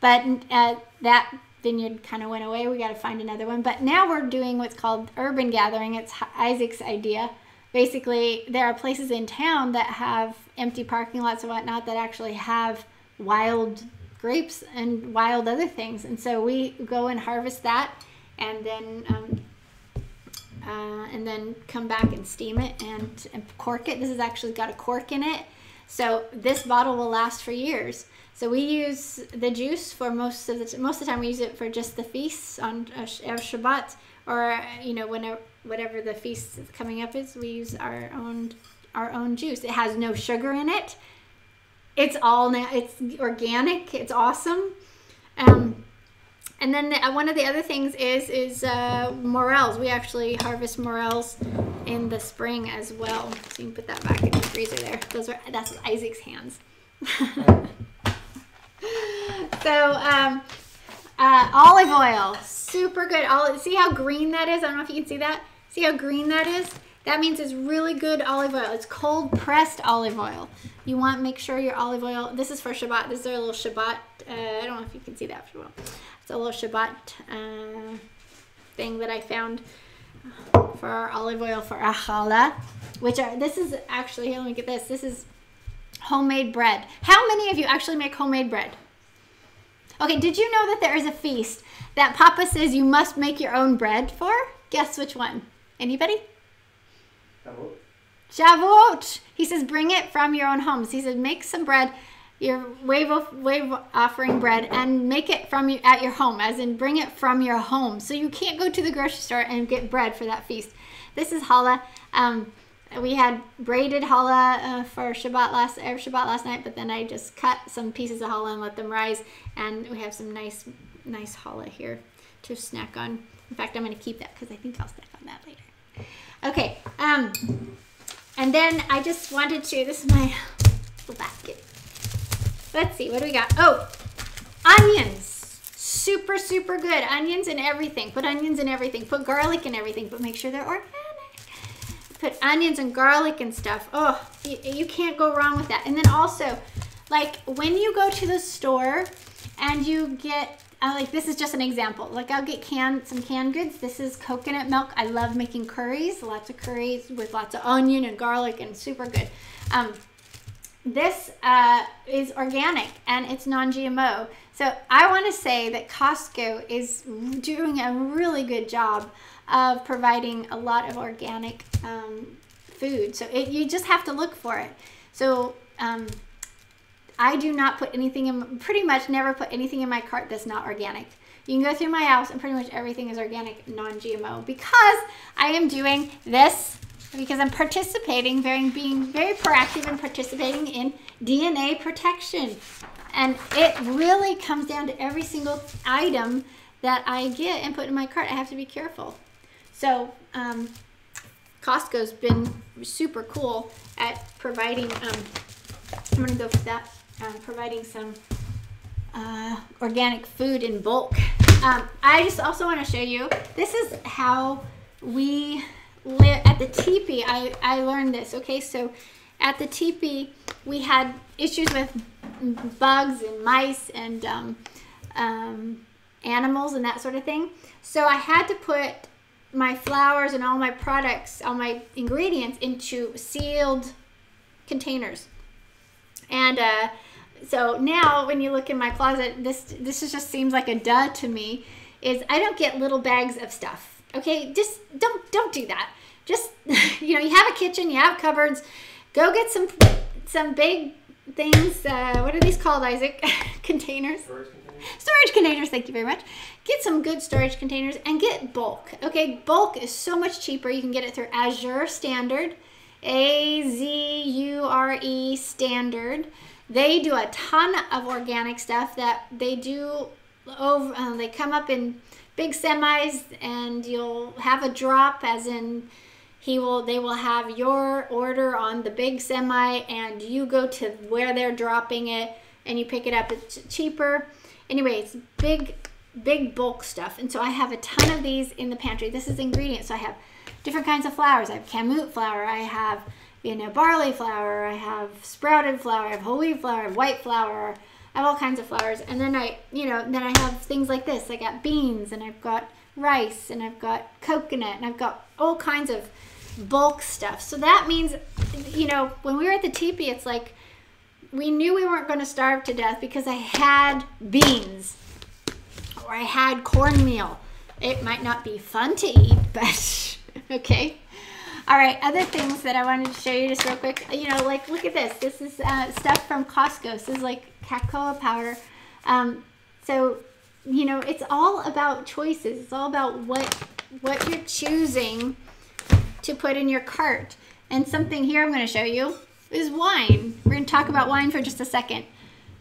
But that vineyard kind of went away. We got to find another one. But now we're doing what's called urban gathering. It's Isaac's idea. Basically, there are places in town that have empty parking lots and whatnot that actually have wild grapes and wild other things. And so we go and harvest that and then come back and steam it and cork it. This has actually got a cork in it. So this bottle will last for years. So we use the juice for most of the time. We use it for just the feasts on Shabbat, or you know, whatever the feast coming up is. We use our own juice. It has no sugar in it. It's organic. It's awesome. And then one of the other things is morels. We actually harvest morels in the spring as well. So you can put that back in the freezer there. That's Isaac's hands. So olive oil, super good. See how green that is? I don't know if you can see that. See how green that is? That means it's really good olive oil. It's cold pressed olive oil. You want to make sure your olive oil. This is for Shabbat. This is our little Shabbat. I don't know if you can see that well. It's a little Shabbat thing that I found for our olive oil for our Challah. This is actually, here, let me get this. This is homemade bread. How many of you actually make homemade bread? Okay, did you know that there is a feast that Papa says you must make your own bread for? Guess which one? Anybody? Shavuot. Shavuot. He says bring it from your own homes. He says make some bread your wave offering bread and make it from you at your home, as in bring it from your home. So you can't go to the grocery store and get bread for that feast. This is challah. We had braided challah for Shabbat last night, but then I just cut some pieces of challah and let them rise, and we have some nice challah here to snack on. In fact, I'm going to keep that because I think I'll snack on that later. Okay, and then I just wanted to, this is my little basket. Let's see, what do we got? Oh, onions. Super, super good. Onions in everything. Put onions in everything. Put garlic in everything, but make sure they're organic. Put onions and garlic and stuff. Oh, you can't go wrong with that. And then also, like when you go to the store and you get, like this is just an example. Like I'll get some canned goods. This is coconut milk. I love making curries. Lots of curries with lots of onion and garlic and super good. This is organic and it's non-GMO. So I want to say that Costco is doing a really good job of providing a lot of organic food. So you just have to look for it. So I do not put anything in, pretty much never put anything in my cart that's not organic. You can go through my house and pretty much everything is organic, non-GMO, because I am doing this, because I'm participating, being very proactive and participating in DNA protection. And it really comes down to every single item that I get and put in my cart. I have to be careful. So Costco's been super cool at providing, I'm gonna go for that, providing some organic food in bulk. I just also want to show you, this is how we live at the teepee. I learned this. Okay, so at the teepee we had issues with bugs and mice and animals and that sort of thing. So I had to put my flours and all my products, all my ingredients into sealed containers. And so now when you look in my closet, this just seems like a duh to me, is I don't get little bags of stuff. Okay, just don't do that. Just, you have a kitchen, you have cupboards, go get some big things. What are these called, Isaac? Containers? Storage containers, thank you very much. Get some good storage containers and get bulk. Okay, bulk is so much cheaper. You can get it through Azure Standard, AZURE Standard. They do a ton of organic stuff that they do over, they come up in big semis, and you'll have a drop, as in they will have your order on the big semi, and you go to where they're dropping it and you pick it up. It's cheaper. Anyway, it's big bulk stuff. And so I have a ton of these in the pantry. This is ingredients. So I have different kinds of flours. I have kamut flour. I have barley flour. I have sprouted flour. I have whole wheat flour. I have white flour. I have all kinds of flours. And then I have things like this. I got beans, and I've got rice, and I've got coconut, and I've got all kinds of bulk stuff. So that means, when we were at the teepee, it's like we knew we weren't going to starve to death because I had beans or I had cornmeal. It might not be fun to eat, but okay. All right, other things that I wanted to show you just real quick. Like look at this. This is stuff from Costco. This is like cacao powder. So it's all about choices. It's all about what you're choosing to put in your cart. And something here I'm going to show you is wine. We're going to talk about wine for just a second.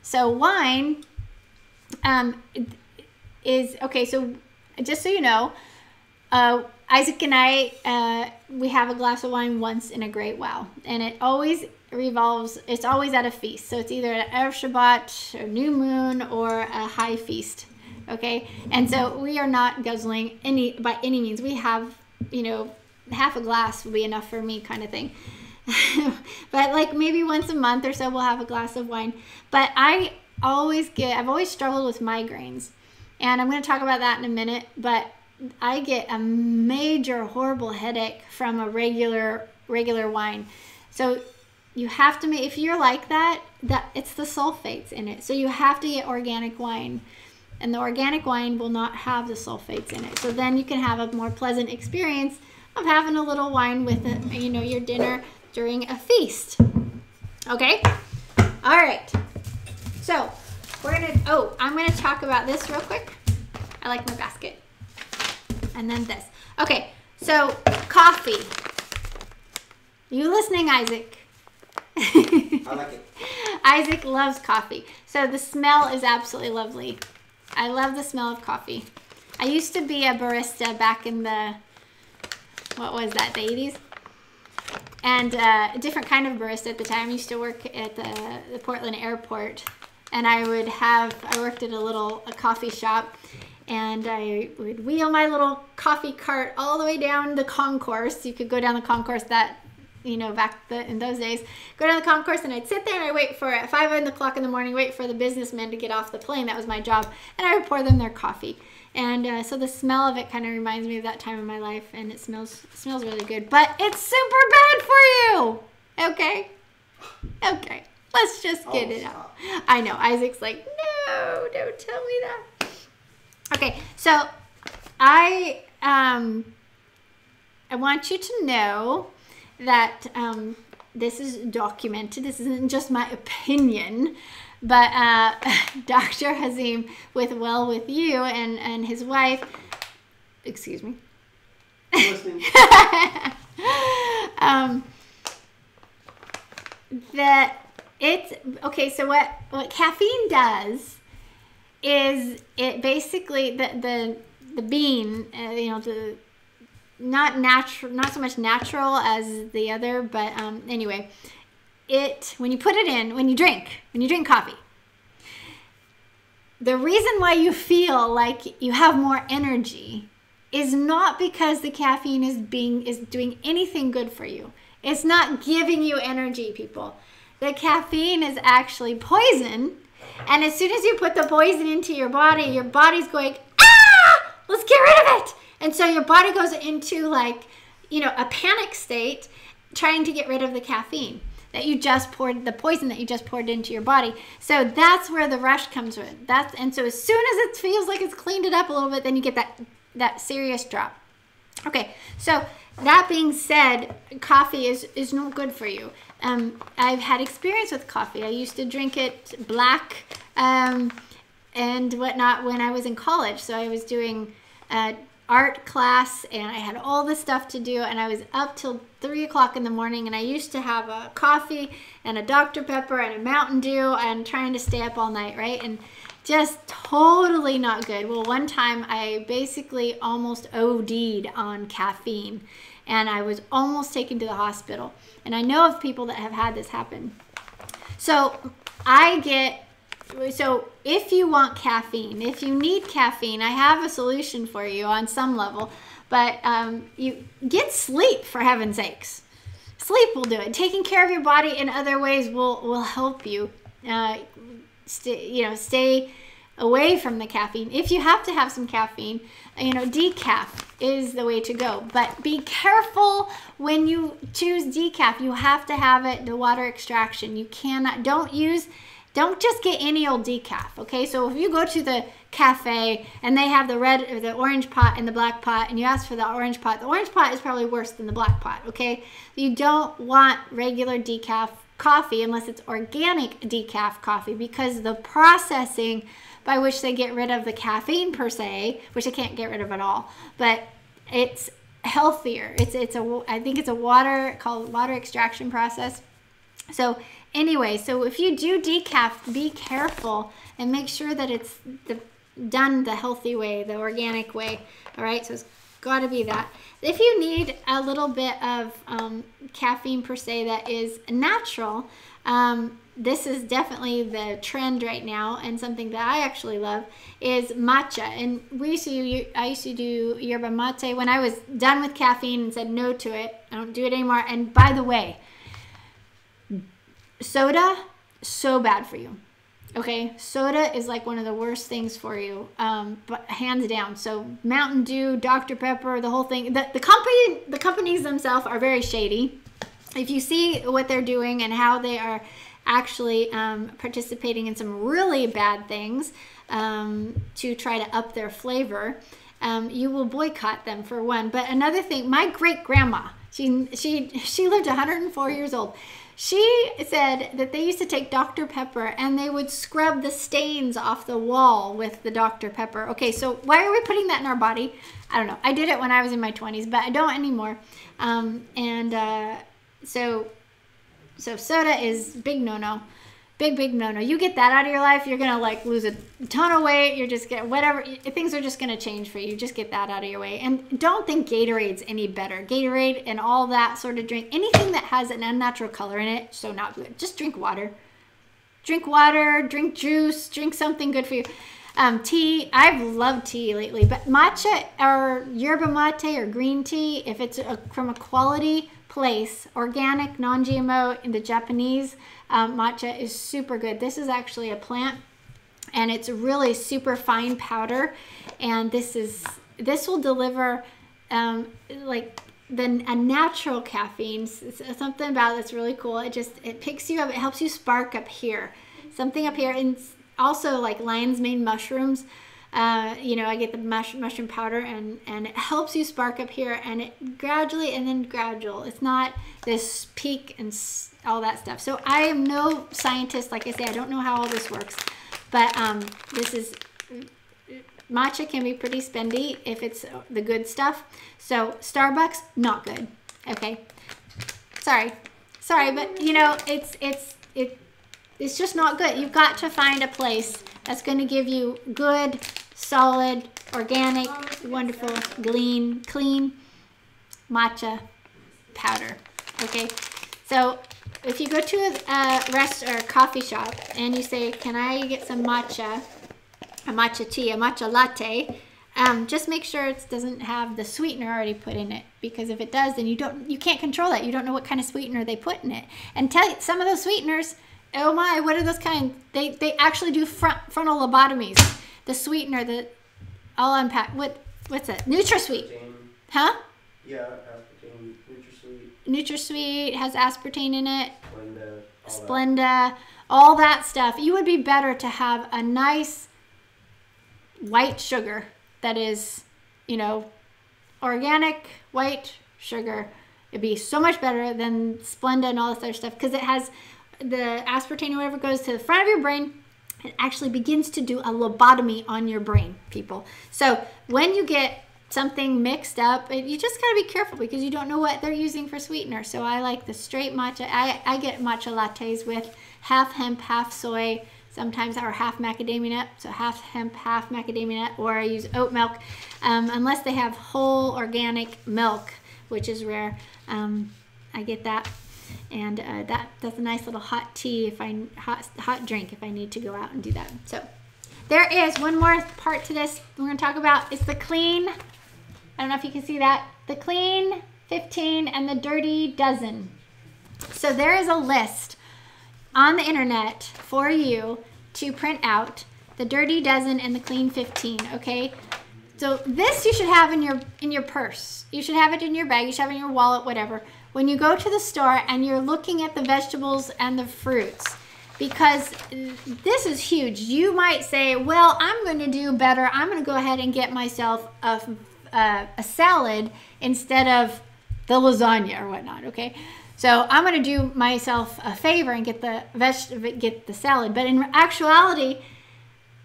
So wine is, okay, so just so you know, Isaac and I, we have a glass of wine once in a great while. And it always revolves, it's always at a feast. So it's either at Erev Shabbat, or New Moon, or a high feast. Okay? And so we are not guzzling by any means. We have, half a glass will be enough for me, kind of thing. But like maybe once a month or so we'll have a glass of wine. But I've always struggled with migraines, and I'm going to talk about that in a minute. But I get a major horrible headache from a regular wine. So you have to if you're like that it's the sulfates in it. So you have to get organic wine, and the organic wine will not have the sulfates in it. So then you can have a more pleasant experience of having a little wine with your dinner during a feast. Okay? All right. So I'm gonna talk about this real quick. I like my basket. And then this. Okay, so coffee. You listening, Isaac? I like it. Isaac loves coffee. So the smell is absolutely lovely. I love the smell of coffee. I used to be a barista back in the, what was that, the 80s? And a different kind of barista at the time. I used to work at the Portland airport. And I worked at a coffee shop. And I would wheel my little coffee cart all the way down the concourse. You could go down the concourse in those days. Go down the concourse and I'd sit there and I'd wait for, at 5 o'clock in the morning, wait for the businessmen to get off the plane. That was my job. And I would pour them their coffee. And so the smell of it kind of reminds me of that time in my life. And it smells really good. But it's super bad for you. Okay? Okay. Let's just get it out. I know. Isaac's like, no, don't tell me that. Okay, so I want you to know that this is documented. This isn't just my opinion, but Dr. Hazim with Well With You and his wife, excuse me. Listening. So what caffeine does is it basically the bean, not so much natural as the other, but anyway, when you drink coffee, the reason why you feel like you have more energy is not because the caffeine is doing anything good for you. It's not giving you energy, people. The caffeine is actually poison. And as soon as you put the poison into your body's going, let's get rid of it. And so your body goes into a panic state trying to get rid of the caffeine that you just poured, the poison that you just poured into your body. So that's where the rush comes in. And so as soon as it feels like it's cleaned it up a little bit, then you get that serious drop. Okay, so that being said, coffee is not good for you. I've had experience with coffee. I used to drink it black and whatnot when I was in college. So I was doing art class and I had all this stuff to do and I was up till 3 o'clock in the morning and I used to have a coffee and a Dr. Pepper and a Mountain Dew and trying to stay up all night, right? And just totally not good. Well, one time I basically almost OD'd on caffeine and I was almost taken to the hospital. And I know of people that have had this happen. So if you want caffeine, if you need caffeine, I have a solution for you on some level. But you get sleep, for heaven's sakes. Sleep will do it. Taking care of your body in other ways will help you stay away from the caffeine. If you have to have some caffeine, decaf is the way to go. But be careful when you choose decaf. You have to have it, the water extraction. You cannot, don't just get any old decaf, okay? So if you go to the cafe and they have the orange pot and the black pot and you ask for the orange pot is probably worse than the black pot, okay? You don't want regular decaf coffee unless it's organic decaf coffee because the processing by which they get rid of the caffeine per se, which they can't get rid of at all, but it's healthier. I think it's called water extraction process. So anyway, so if you do decaf, be careful and make sure that it's done the healthy way, the organic way. All right, so it's got to be that. If you need a little bit of caffeine per se that is natural, this is definitely the trend right now, and something that I actually love is matcha. And I used to do yerba mate when I was done with caffeine and said no to it. I don't do it anymore. And by the way, soda, so bad for you. Okay, soda is like one of the worst things for you, but hands down. So Mountain Dew, Dr. Pepper, the whole thing. The companies themselves are very shady. If you see what they're doing and how they are actually participating in some really bad things to try to up their flavor, you will boycott them for one. But another thing, my great grandma, she lived 104 years old. She said that they used to take Dr. Pepper and they would scrub the stains off the wall with the Dr. Pepper. Okay, so why are we putting that in our body? I don't know. I did it when I was in my 20s, but I don't anymore. So soda is big no-no. Big no-no. You get that out of your life, you're gonna like lose a ton of weight. You're just gonna, whatever, things are just gonna change for you. Just get that out of your way. And don't think Gatorade's any better. Gatorade and all that sort of drink, anything that has an unnatural color in it, so not good. Just drink water. Drink water, drink juice, drink something good for you. Tea, I've loved tea lately, but matcha or yerba mate or green tea, if it's from a quality place, organic, non-GMO, in the Japanese, matcha is super good. This is actually a plant, and it's really super fine powder, and this will deliver like a natural caffeine. It's something about that's really cool. It picks you up. It helps you spark up here, something up here, and also like lion's mane mushrooms. You know, I get the mushroom powder, and it helps you spark up here, and it gradually, and then gradual. It's not this peak and all that stuff. So I am no scientist. Like I say, I don't know how all this works, but matcha can be pretty spendy if it's the good stuff. So Starbucks, not good. Okay, sorry, but you know, it's just not good. You've got to find a place that's going to give you good, solid, organic, wonderful, clean matcha powder. Okay, so if you go to a restaurant or a coffee shop and you say, "Can I get some matcha, a matcha tea, a matcha latte?" Just make sure it doesn't have the sweetener already put in it, because if it does, then you can't control that. You don't know what kind of sweetener they put in it. And tell you, some of those sweeteners, oh my, what are those kind? They actually do frontal lobotomies. The sweetener, I'll unpack. What's that? NutraSweet. Huh? Yeah, aspartame, NutraSweet. NutraSweet has aspartame in it. Splenda, all that stuff. You would be better to have a nice white sugar that is, you know, organic white sugar. It'd be so much better than Splenda and all this other stuff, because it has the aspartame or whatever goes to the front of your brain. It actually begins to do a lobotomy on your brain, people. So when you get something mixed up, you just got to be careful, because you don't know what they're using for sweetener. So I like the straight matcha. I get matcha lattes with half hemp, half soy, sometimes, or half macadamia nut. So half hemp, half macadamia nut, or I use oat milk, unless they have whole organic milk, which is rare. I get that. And that's a nice little hot tea, hot drink if I need to go out and do that. So there is one more part to this we're going to talk about. It's the clean, I don't know if you can see that, the clean 15 and the dirty dozen. So there is a list on the internet for you to print out, the dirty dozen and the clean 15, okay? So this you should have in your purse. You should have it in your bag. You should have it in your wallet, whatever. When you go to the store and you're looking at the vegetables and the fruits, because this is huge. You might say, well, I'm going to do better. I'm going to go ahead and get myself a salad instead of the lasagna or whatnot, okay? So I'm going to do myself a favor and get the salad. But in actuality,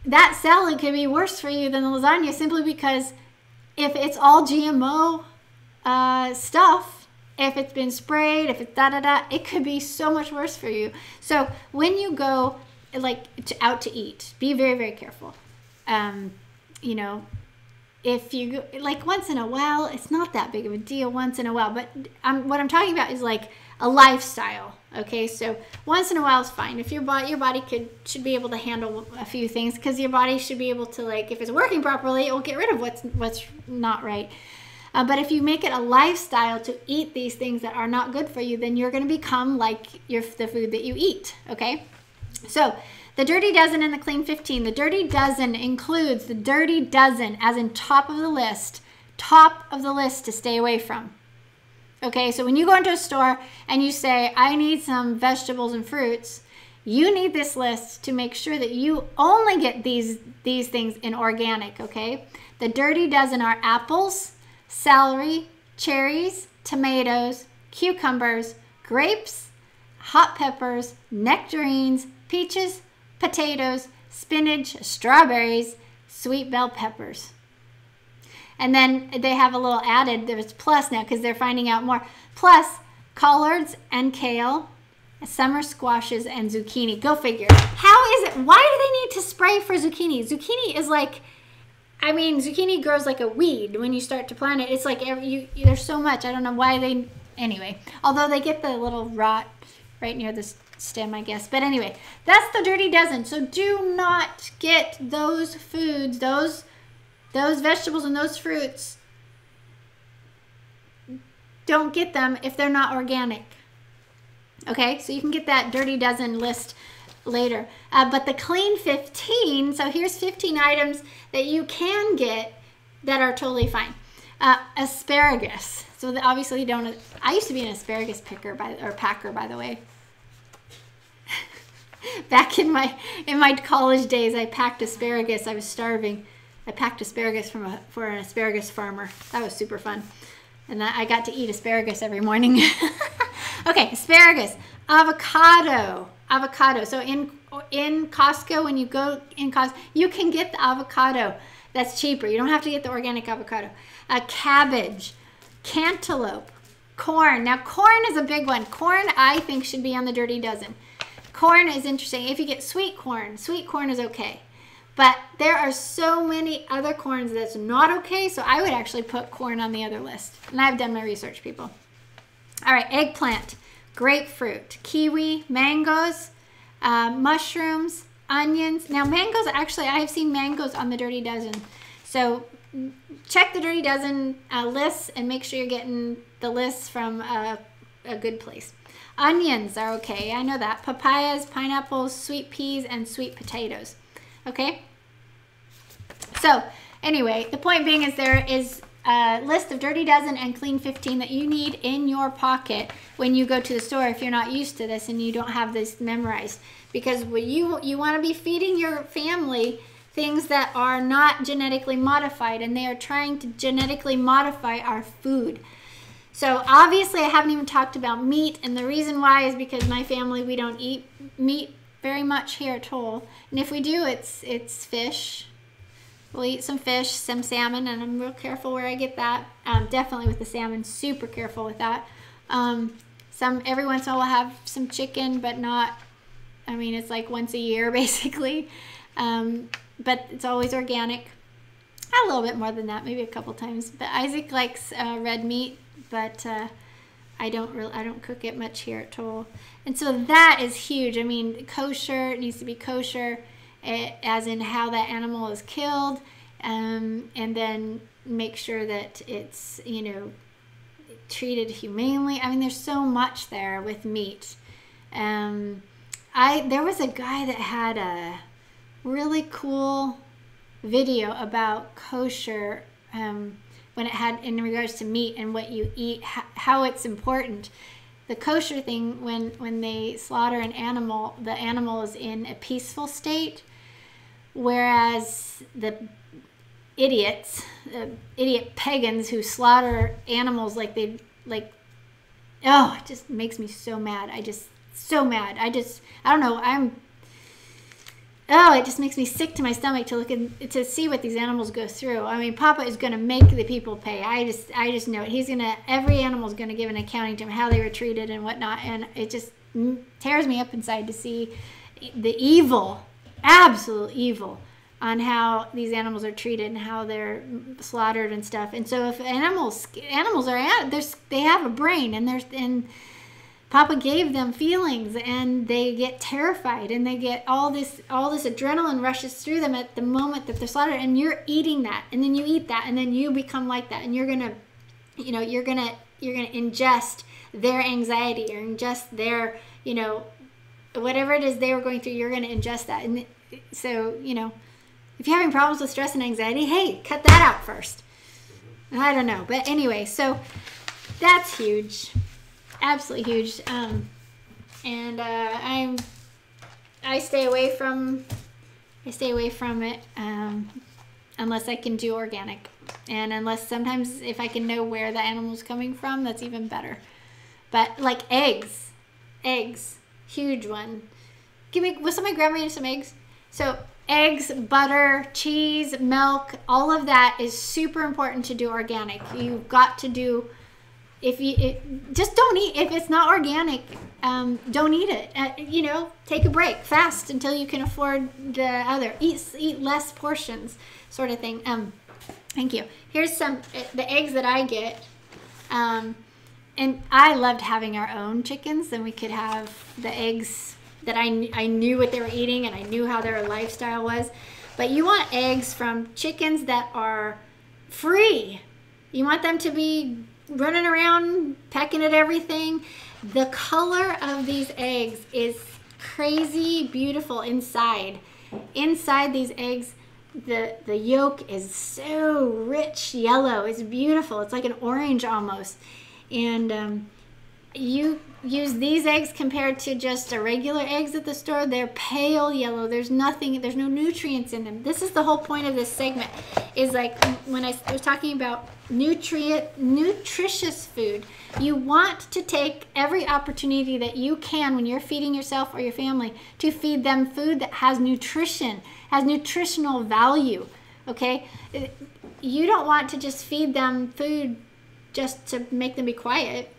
that salad could be worse for you than the lasagna, simply because if it's all GMO stuff, if it's been sprayed, if it's it could be so much worse for you. So when you go out to eat, be very, very careful. You know, if you like once in a while, it's not that big of a deal once in a while. But what I'm talking about is like a lifestyle. Okay, so once in a while is fine. If your body should be able to handle a few things, because your body should be able to, like, if it's working properly, it will get rid of what's not right. But if you make it a lifestyle to eat these things that are not good for you, then you're going to become like the food that you eat, okay? So the dirty dozen and the clean 15. The dirty dozen includes the dirty dozen as in top of the list to stay away from. Okay, so when you go into a store and you say, I need some vegetables and fruits, you need this list to make sure that you only get these things in organic, okay? The dirty dozen are apples, celery, cherries, tomatoes, cucumbers, grapes, hot peppers, nectarines, peaches, potatoes, spinach, strawberries, sweet bell peppers. And then they have a little added, there's plus now because they're finding out more. Plus collards and kale, summer squashes and zucchini. Go figure. How is it? Why do they need to spray for zucchini? Zucchini is like, I mean, zucchini grows like a weed when you start to plant it. It's like there's so much. I don't know why they, anyway. Although they get the little rot right near the stem, I guess. But anyway, that's the dirty dozen. So do not get those foods, those vegetables and those fruits. Don't get them if they're not organic. Okay, so you can get that dirty dozen list later. But the clean 15, so here's 15 items that you can get that are totally fine. Asparagus. So obviously you don't, I used to be an asparagus packer, by the way. Back in my college days, I packed asparagus. I was starving. I packed asparagus for an asparagus farmer. That was super fun. And I got to eat asparagus every morning. Okay, asparagus. Avocado. So in Costco, when you go in Costco, you can get the avocado. That's cheaper. You don't have to get the organic avocado. Cabbage. Cantaloupe. Corn. Now, corn is a big one. Corn, I think, should be on the dirty dozen. Corn is interesting. If you get sweet corn is okay. But there are so many other corns that's not okay, so I would actually put corn on the other list. And I've done my research, people. All right, eggplant, grapefruit, kiwi, mangoes, mushrooms, onions. Now, mangoes, actually, I have seen mangoes on the dirty dozen. So check the dirty dozen lists and make sure you're getting the lists from a good place. Onions are okay, I know that. Papayas, pineapples, sweet peas, and sweet potatoes. Okay? So, anyway, the point being is there is a list of dirty dozen and clean 15 that you need in your pocket when you go to the store if you're not used to this and you don't have this memorized. Because you want to be feeding your family things that are not genetically modified, and they are trying to genetically modify our food. So obviously I haven't even talked about meat, and the reason why is because my family, we don't eat meat very much here at all. And if we do, it's fish. We'll eat some fish, some salmon, and I'm real careful where I get that. Definitely with the salmon, super careful with that. Every once in a while we'll have some chicken, but not, I mean, it's like once a year basically. But it's always organic. A little bit more than that, maybe a couple times. But Isaac likes red meat, but I don't cook it much here at all. And so that is huge. I mean, kosher, it needs to be kosher, as in how that animal is killed, and then make sure that it's, treated humanely. I mean, there's so much there with meat. There was a guy that had a really cool video about kosher, when it had in regards to meat and what you eat, how it's important. The kosher thing, when they slaughter an animal, the animal is in a peaceful state, whereas the idiot pagans who slaughter animals it just makes me so mad. I don't know, it just makes me sick to my stomach to see what these animals go through. I mean, Papa is going to make the people pay. I just know it. Every animal is going to give an accounting to him, how they were treated and whatnot. And it just tears me up inside to see the evil, absolute evil, on how these animals are treated and how they're slaughtered and stuff. And so if animals are they have a brain, and Papa gave them feelings, and they get terrified, and they get all this adrenaline rushes through them at the moment that they're slaughtered, and you're eating that, and then you eat that, and then you become like that, and you're gonna ingest their anxiety, or ingest their, whatever it is they were going through, you're gonna ingest that. And so, if you're having problems with stress and anxiety, hey, cut that out first. I don't know, but anyway, so that's huge. Absolutely huge. I stay away from it unless I can do organic, and unless sometimes if I can know where the animal's coming from, that's even better. But like eggs, eggs, huge one. Will somebody grab me some eggs? So eggs, butter, cheese, milk, all of that is super important to do organic. You've got to do, just don't eat, if it's not organic, don't eat it. Take a break, fast until you can afford the other. Eat less portions, sort of thing. Thank you. Here's the eggs that I get. And I loved having our own chickens, and we could have the eggs that I knew what they were eating, and I knew how their lifestyle was. But you want eggs from chickens that are free. You want them to be running around, pecking at everything. The color of these eggs is crazy beautiful inside. Inside these eggs, the yolk is so rich yellow. It's beautiful. It's like an orange almost. And you use these eggs compared to just a regular eggs at the store. They're pale yellow. There's no nutrients in them. This is the whole point of this segment, is like when I was talking about nutritious food. You want to take every opportunity that you can when you're feeding yourself or your family to feed them food that has nutrition, has nutritional value, okay? You don't want to just feed them food just to make them be quiet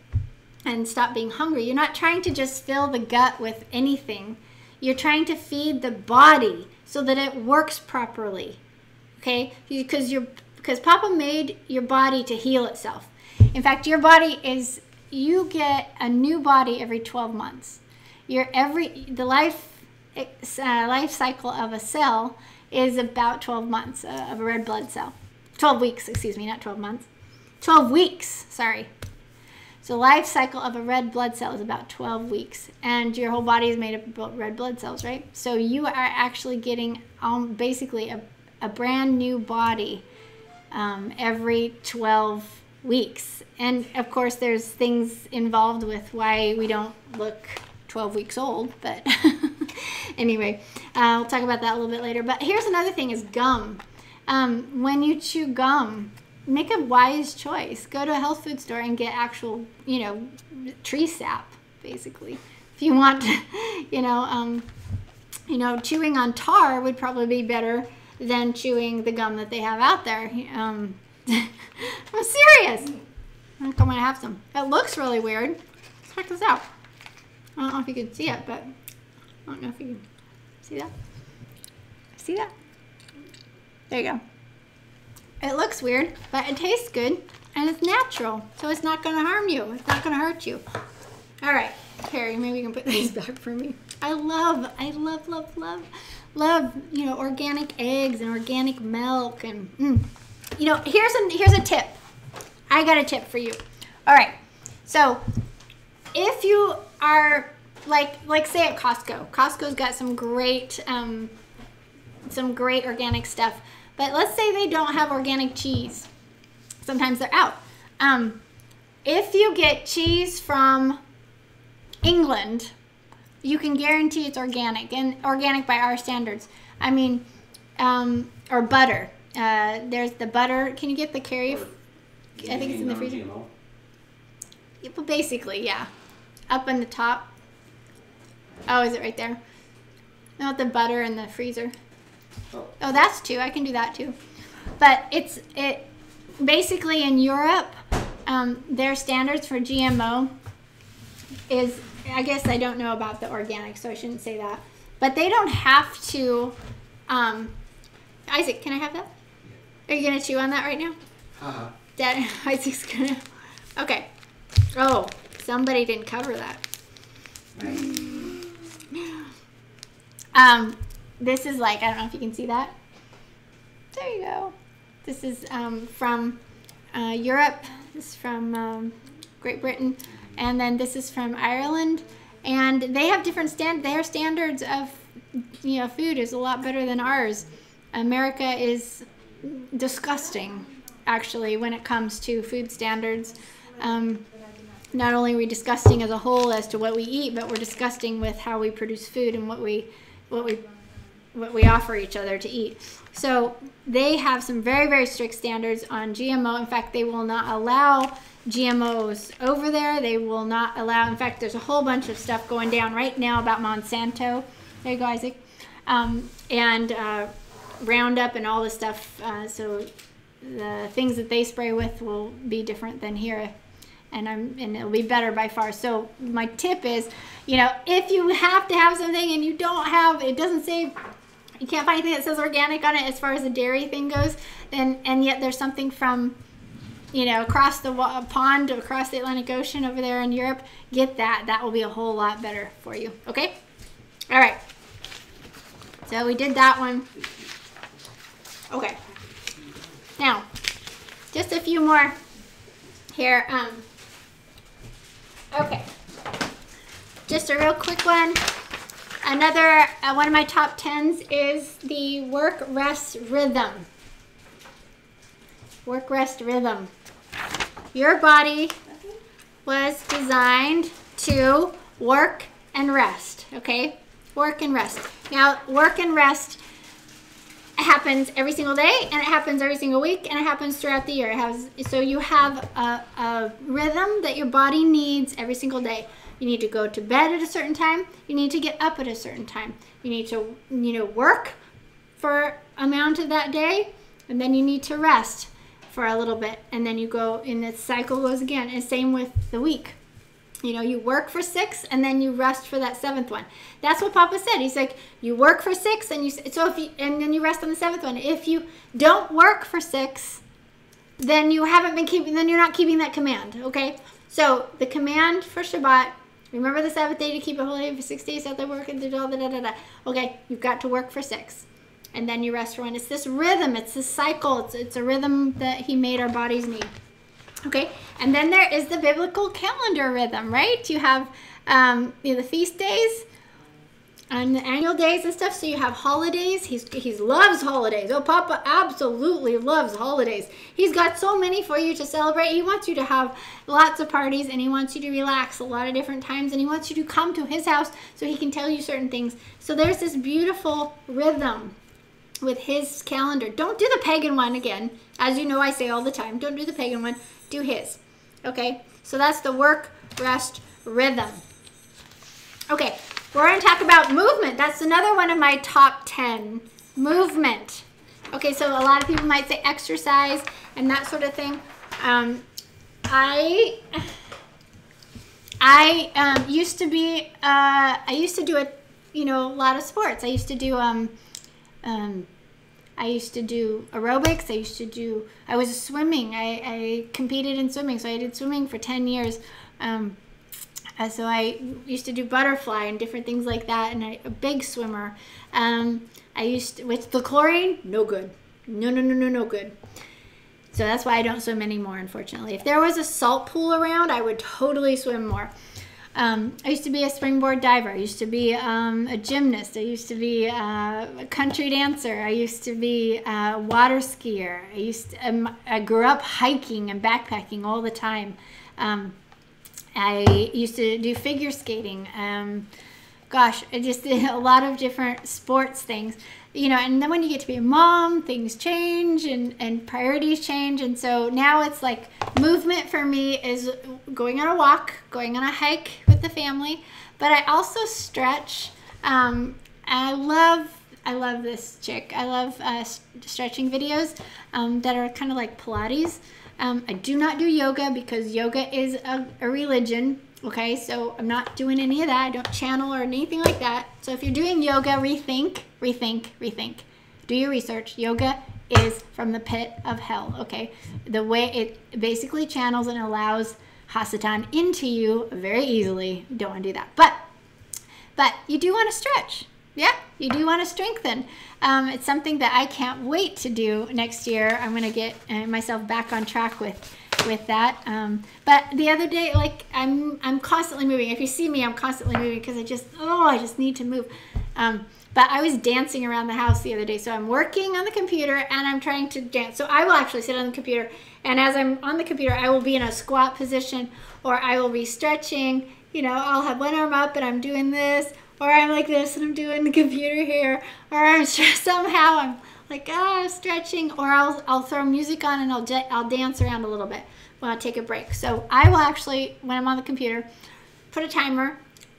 and stop being hungry. You're not trying to just fill the gut with anything. You're trying to feed the body so that it works properly, okay? Because Papa made your body to heal itself. In fact, your body you get a new body every 12 months. The life cycle of a cell is about 12 months of a red blood cell. 12 weeks, excuse me, not 12 months. 12 weeks, sorry. So life cycle of a red blood cell is about 12 weeks, and your whole body is made up of red blood cells, right? So you are actually getting basically a brand new body every 12 weeks. And of course there's things involved with why we don't look 12 weeks old, but anyway, we'll talk about that a little bit later. But here's another thing is gum. When you chew gum, make a wise choice. Go to a health food store and get actual, tree sap, basically. If you want, chewing on tar would probably be better than chewing the gum that they have out there. I'm serious. I think I'm going to have some. It looks really weird. Check this out. I don't know if you can see it, but I don't know if you can see that. See that? There you go. It looks weird, but it tastes good, and it's natural, so it's not going to harm you. It's not going to hurt you. All right, Carrie, maybe you can put these back for me. I love, organic eggs and organic milk, and here's a tip. I got a tip for you. All right, so if you are like say at Costco. Costco's got some great organic stuff. But let's say they don't have organic cheese. Sometimes they're out. If you get cheese from England, you can guarantee it's organic, and organic by our standards. I mean, or butter. There's the butter. Can you get the Carrie? I think it's in the freezer. Yeah, but basically, yeah. Up in the top. Oh, is it right there? Not the butter in the freezer. Oh, that's two. I can do that too. But it basically in Europe, their standards for GMO is, I guess I don't know about the organic, so I shouldn't say that. But they don't have to. Isaac, can I have that? Are you gonna chew on that right now? Dad, Isaac's gonna. Okay. Oh, somebody didn't cover that. This is I don't know if you can see that. There you go. This is from Europe. This is from Great Britain. And then this is from Ireland. And they have different their standards of, food is a lot better than ours. America is disgusting, actually, when it comes to food standards. Not only are we disgusting as a whole as to what we eat, but we're disgusting with how we produce food and what we offer each other to eat. So they have some very, very strict standards on GMO. In fact, they will not allow GMOs over there. They will not allow, in fact, there's a whole bunch of stuff going down right now about Monsanto. There you go, Isaac. And Roundup and all this stuff. So the things that they spray with will be different than here. And it'll be better by far. So my tip is, you know, if you have to have something and you don't have, it doesn't say, you can't find anything that says organic on it as far as the dairy thing goes, and yet there's something from, you know, across the pond, across the Atlantic Ocean over there in Europe, get that. That will be a whole lot better for you. Okay? All right. So we did that one. Okay. Now, just a few more here. Okay. Just a real quick one. Another one of my top 10s is the work-rest rhythm. Work-rest rhythm. Your body was designed to work and rest, okay? Work and rest. Now, work and rest happens every single day, and it happens every single week, and it happens throughout the year. So you have a rhythm that your body needs every single day. You need to go to bed at a certain time. You need to get up at a certain time. You need to, you know, work for amount of that day, and then you need to rest for a little bit, and then you go, and the cycle goes again. And same with the week. You know, you work for 6, and then you rest for that 7th one. That's what Papa said. He's like, you work for 6, and and then you rest on the 7th one. If you don't work for 6, then you haven't been keeping. Then you're not keeping that command. Okay. So the command for Shabbat. Remember the Sabbath day to keep it holy for 6 days. Out there working. Okay, you've got to work for 6, and then you rest for 1. It's this rhythm. It's this cycle. It's a rhythm that He made our bodies need. Okay, and then there is the biblical calendar rhythm, right? You have you know, the feast days and the annual days and stuff. So you have holidays. He loves holidays. Oh, Papa absolutely loves holidays. He's got so many for you to celebrate. He wants you to have lots of parties, and He wants you to relax a lot of different times, and He wants you to come to His house so He can tell you certain things. So there's this beautiful rhythm with His calendar. Don't do the pagan one again. As you know, I say all the time, don't do the pagan one. Do His. Okay? So that's the work, rest, rhythm. Okay. We're going to talk about movement. That's another one of my top 10. Movement. Okay, so a lot of people might say exercise and that sort of thing. I used to be, I used to do a lot of sports. I used to do aerobics. I was swimming. I competed in swimming, so I did swimming for 10 years. So I used to do butterfly and different things like that, and a big swimmer. With the chlorine, no good. No good. So that's why I don't swim anymore, unfortunately. If there was a salt pool around, I would totally swim more. I used to be a springboard diver. I used to be a gymnast. I used to be a country dancer. I used to be a water skier. I grew up hiking and backpacking all the time. I used to do figure skating. I just did a lot of different sports things. And then when you get to be a mom, things change and priorities change. And so now it's like movement for me is going on a walk, going on a hike with the family. But I also stretch. I love this chick. I love stretching videos that are kind of like Pilates. I do not do yoga because yoga is a religion. Okay, so I'm not doing any of that. I don't channel or anything like that. So if you're doing yoga, rethink. Do your research. Yoga is from the pit of hell, okay? The way it basically channels and allows Hasatan into you very easily. You don't want to do that. But you do want to stretch. Yeah, you do want to strengthen. It's something that I can't wait to do next year. I'm going to get myself back on track with that. But the other day, like I'm constantly moving. If you see me, I'm constantly moving because I just need to move. But I was dancing around the house the other day. So I'm working on the computer and I'm trying to dance. So I will actually sit on the computer, and as I'm on the computer, I will be in a squat position, or I will be stretching. I'll have one arm up and I'm doing this, or I'm like this and I'm doing the computer here, or I'm somehow I'm like stretching, or I'll throw music on and I'll dance around a little bit. take a break. So I will actually, when I'm on the computer, put a timer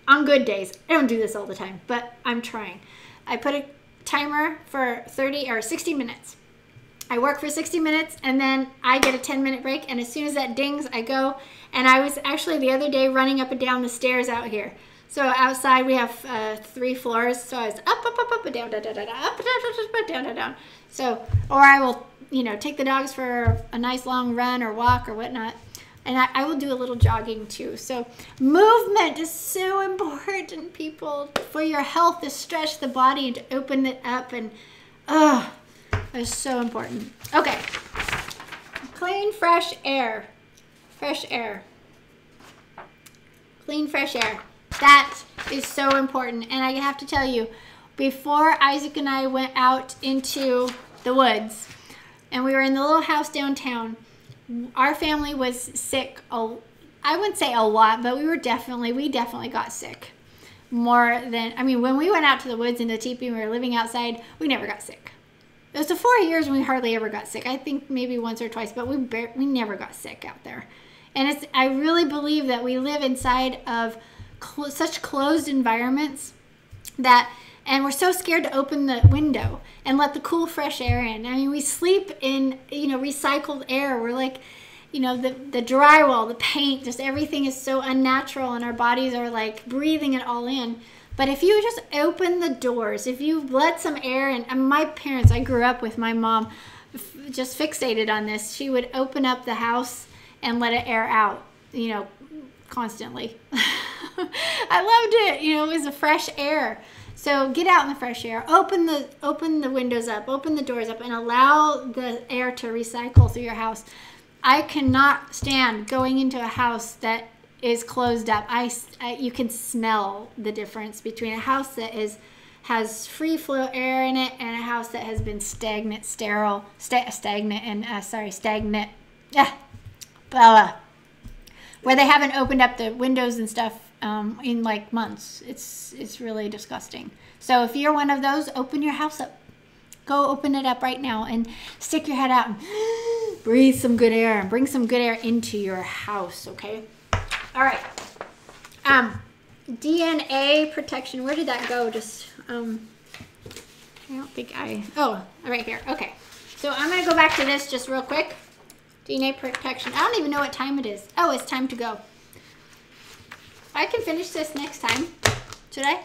on good days. I don't do this all the time, but I'm trying. I put a timer for 30 or 60 minutes. I work for 60 minutes and then I get a 10-minute break. And as soon as that dings, I go. And I was actually the other day running up and down the stairs out here. So outside we have 3 floors. So I was up, down, down, down, down, up, down, down, down. So, or I will, take the dogs for a nice long run or walk or whatnot. And I will do a little jogging too. So movement is so important, people, for your health, to stretch the body and to open it up. And it's so important. Okay. Clean, fresh air. Fresh air. Clean, fresh air. That is so important. And I have to tell you, before Isaac and I went out into the woods, and we were in the little house downtown, our family was sick. I wouldn't say a lot, but we definitely got sick. More than, when we went out to the woods in the teepee and we were living outside, we never got sick. It was the 4 years when we hardly ever got sick. I think maybe once or twice, but we never got sick out there. And I really believe that we live inside of such closed environments and we're so scared to open the window and let the cool, fresh air in. We sleep in, recycled air. We're like, the drywall, the paint, just everything is so unnatural and our bodies are like breathing it all in. But if you just open the doors, if you let some air in, and my parents, I grew up with my mom just fixated on this. She would open up the house and let it air out, constantly. I loved it. It was a fresh air. So get out in the fresh air, open the windows up, open the doors up, and allow the air to recycle through your house. I cannot stand going into a house that is closed up. You can smell the difference between a house that has free flow air in it and a house that has been stagnant, where they haven't opened up the windows and stuff in like months. It's really disgusting. So if you're one of those, open your house up. Go open it up right now and stick your head out and breathe some good air and bring some good air into your house, okay? All right. DNA protection. Where did that go? Just I don't think right here. Okay. So I'm going to go back to this just real quick. DNA protection. I don't even know what time it is. Oh, it's time to go. I can finish this next time. Should I?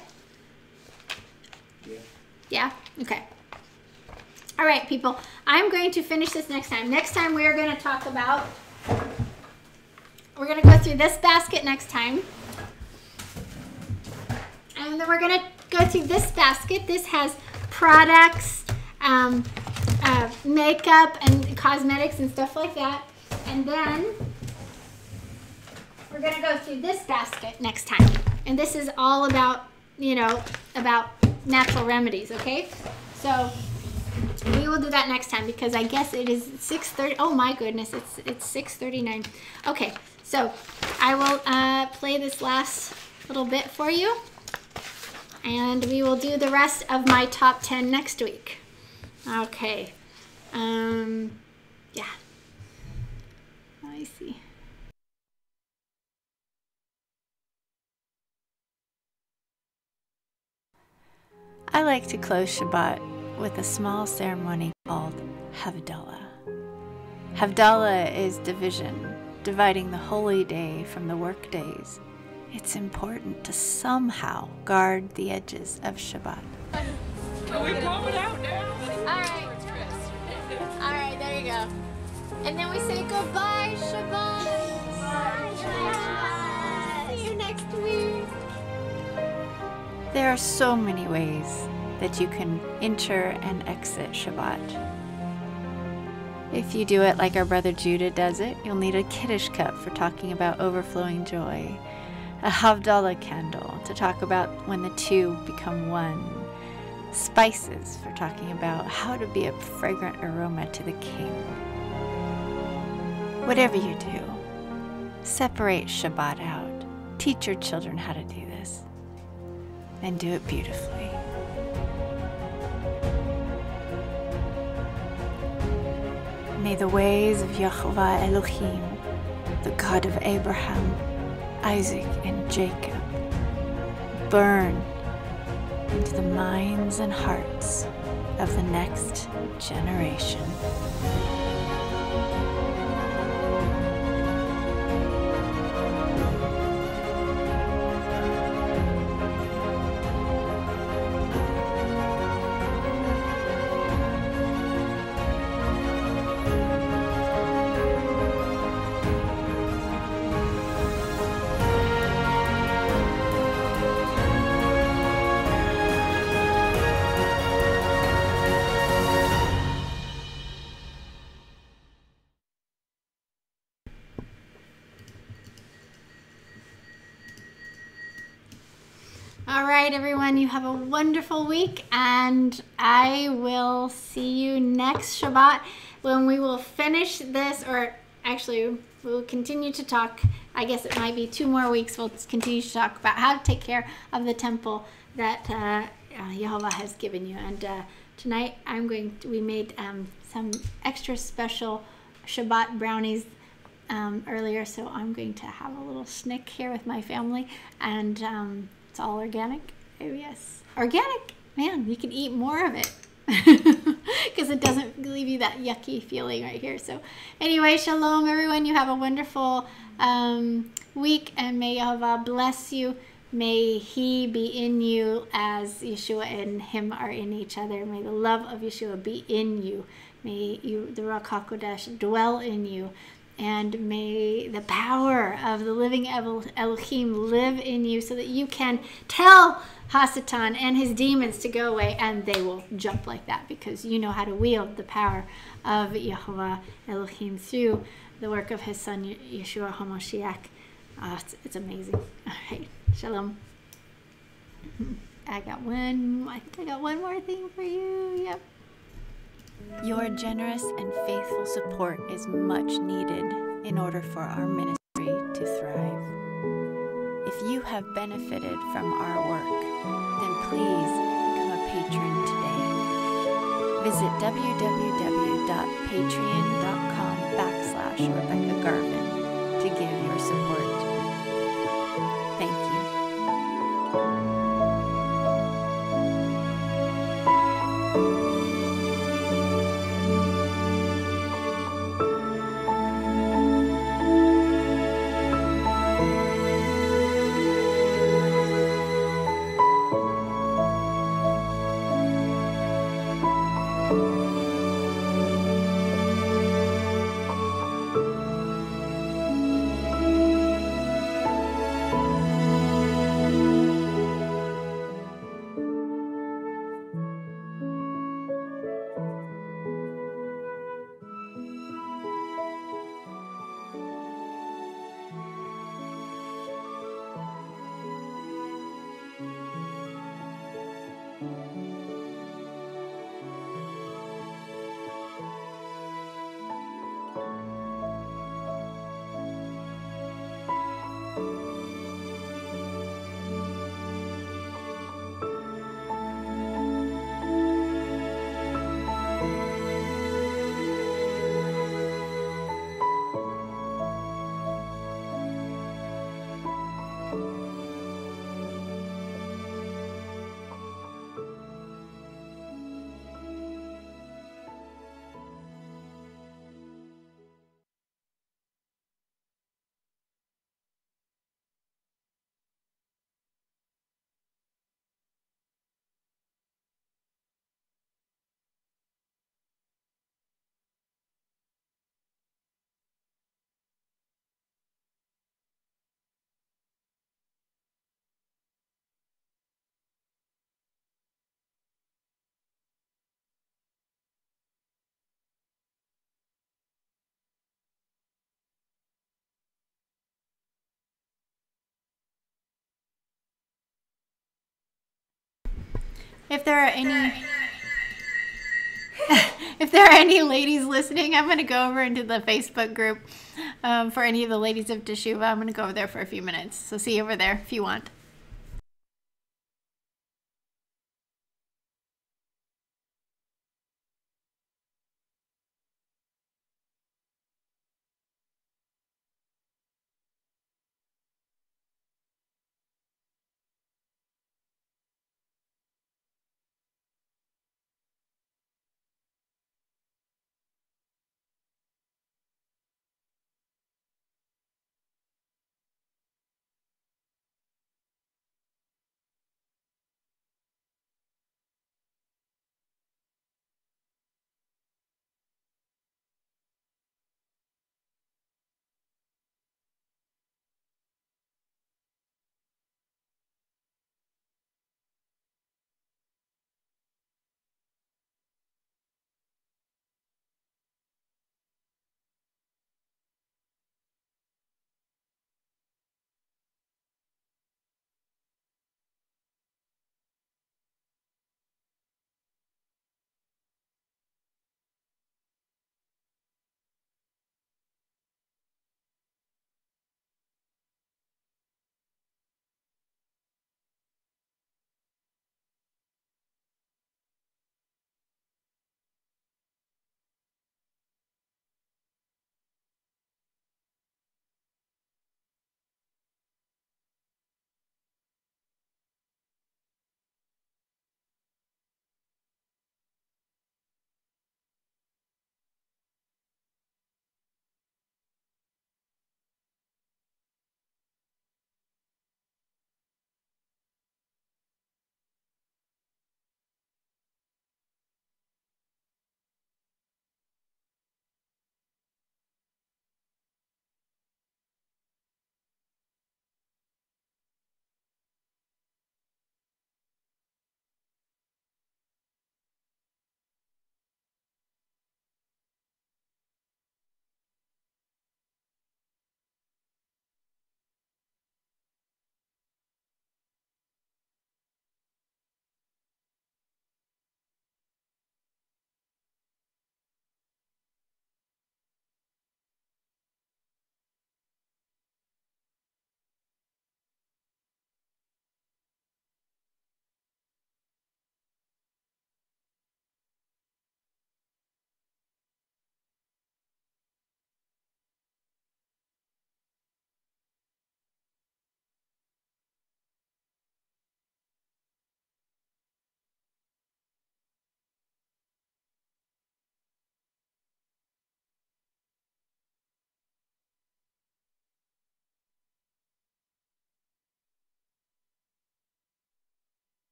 Yeah? Okay. All right, people. I'm going to finish this next time. Next time we are going to talk about... We're going to go through this basket next time. And then we're going to go through this basket. This has products, makeup and cosmetics and stuff like that. And then we're going to go through this basket next time. And this is all about, about natural remedies, okay? So we will do that next time because I guess it is 6:30. Oh my goodness, it's 6:39. Okay, so I will play this last little bit for you. And we will do the rest of my top 10 next week. Okay. Yeah. Let me see. I like to close Shabbat with a small ceremony called Havdalah. Havdalah is division, dividing the holy day from the work days. It's important to somehow guard the edges of Shabbat. Can we blow it out now? All right, there you go. And then we say goodbye, Shabbat. Bye, Shabbat. See you next week. There are so many ways that you can enter and exit Shabbat. If you do it like our brother Judah does it, you'll need a Kiddush cup for talking about overflowing joy, a Havdalah candle to talk about when the two become one, spices for talking about how to be a fragrant aroma to the King. Whatever you do, separate Shabbat out. Teach your children how to do this, and do it beautifully. May the ways of YHVH Elohim the God of Abraham, Isaac, and Jacob, burn into the minds and hearts of the next generation. All right, everyone, you have a wonderful week, and I will see you next Shabbat when we will finish this, or actually we'll continue to talk. I guess it might be 2 more weeks. We'll continue to talk about how to take care of the temple that Yahweh has given you. And tonight we made some extra special Shabbat brownies earlier, so I'm going to have a little snick here with my family, and it's all organic. Oh yes, organic. Man, we can eat more of it because it doesn't leave you that yucky feeling right here. So anyway, shalom everyone. You have a wonderful week, and may Yahweh bless you. May he be in you as Yeshua and him are in each other. May the love of Yeshua be in you. May the Ruach HaKodesh dwell in you. And may the power of the living Elohim live in you, so that you can tell Hasatan and his demons to go away, and they will jump like that, because you know how to wield the power of Yahweh Elohim through the work of his son Yeshua HaMashiach. It's amazing. All right, shalom. I think I got one more thing for you. Yep. Your generous and faithful support is much needed in order for our ministry to thrive. If you have benefited from our work, then please become a patron today. Visit www.patreon.com/Rebekah Garvin to give your support. Thank you. If there are any ladies listening, I'm going to go over into the Facebook group for any of the Ladies of Teshuvah. I'm going to go over there for a few minutes. So see you over there if you want.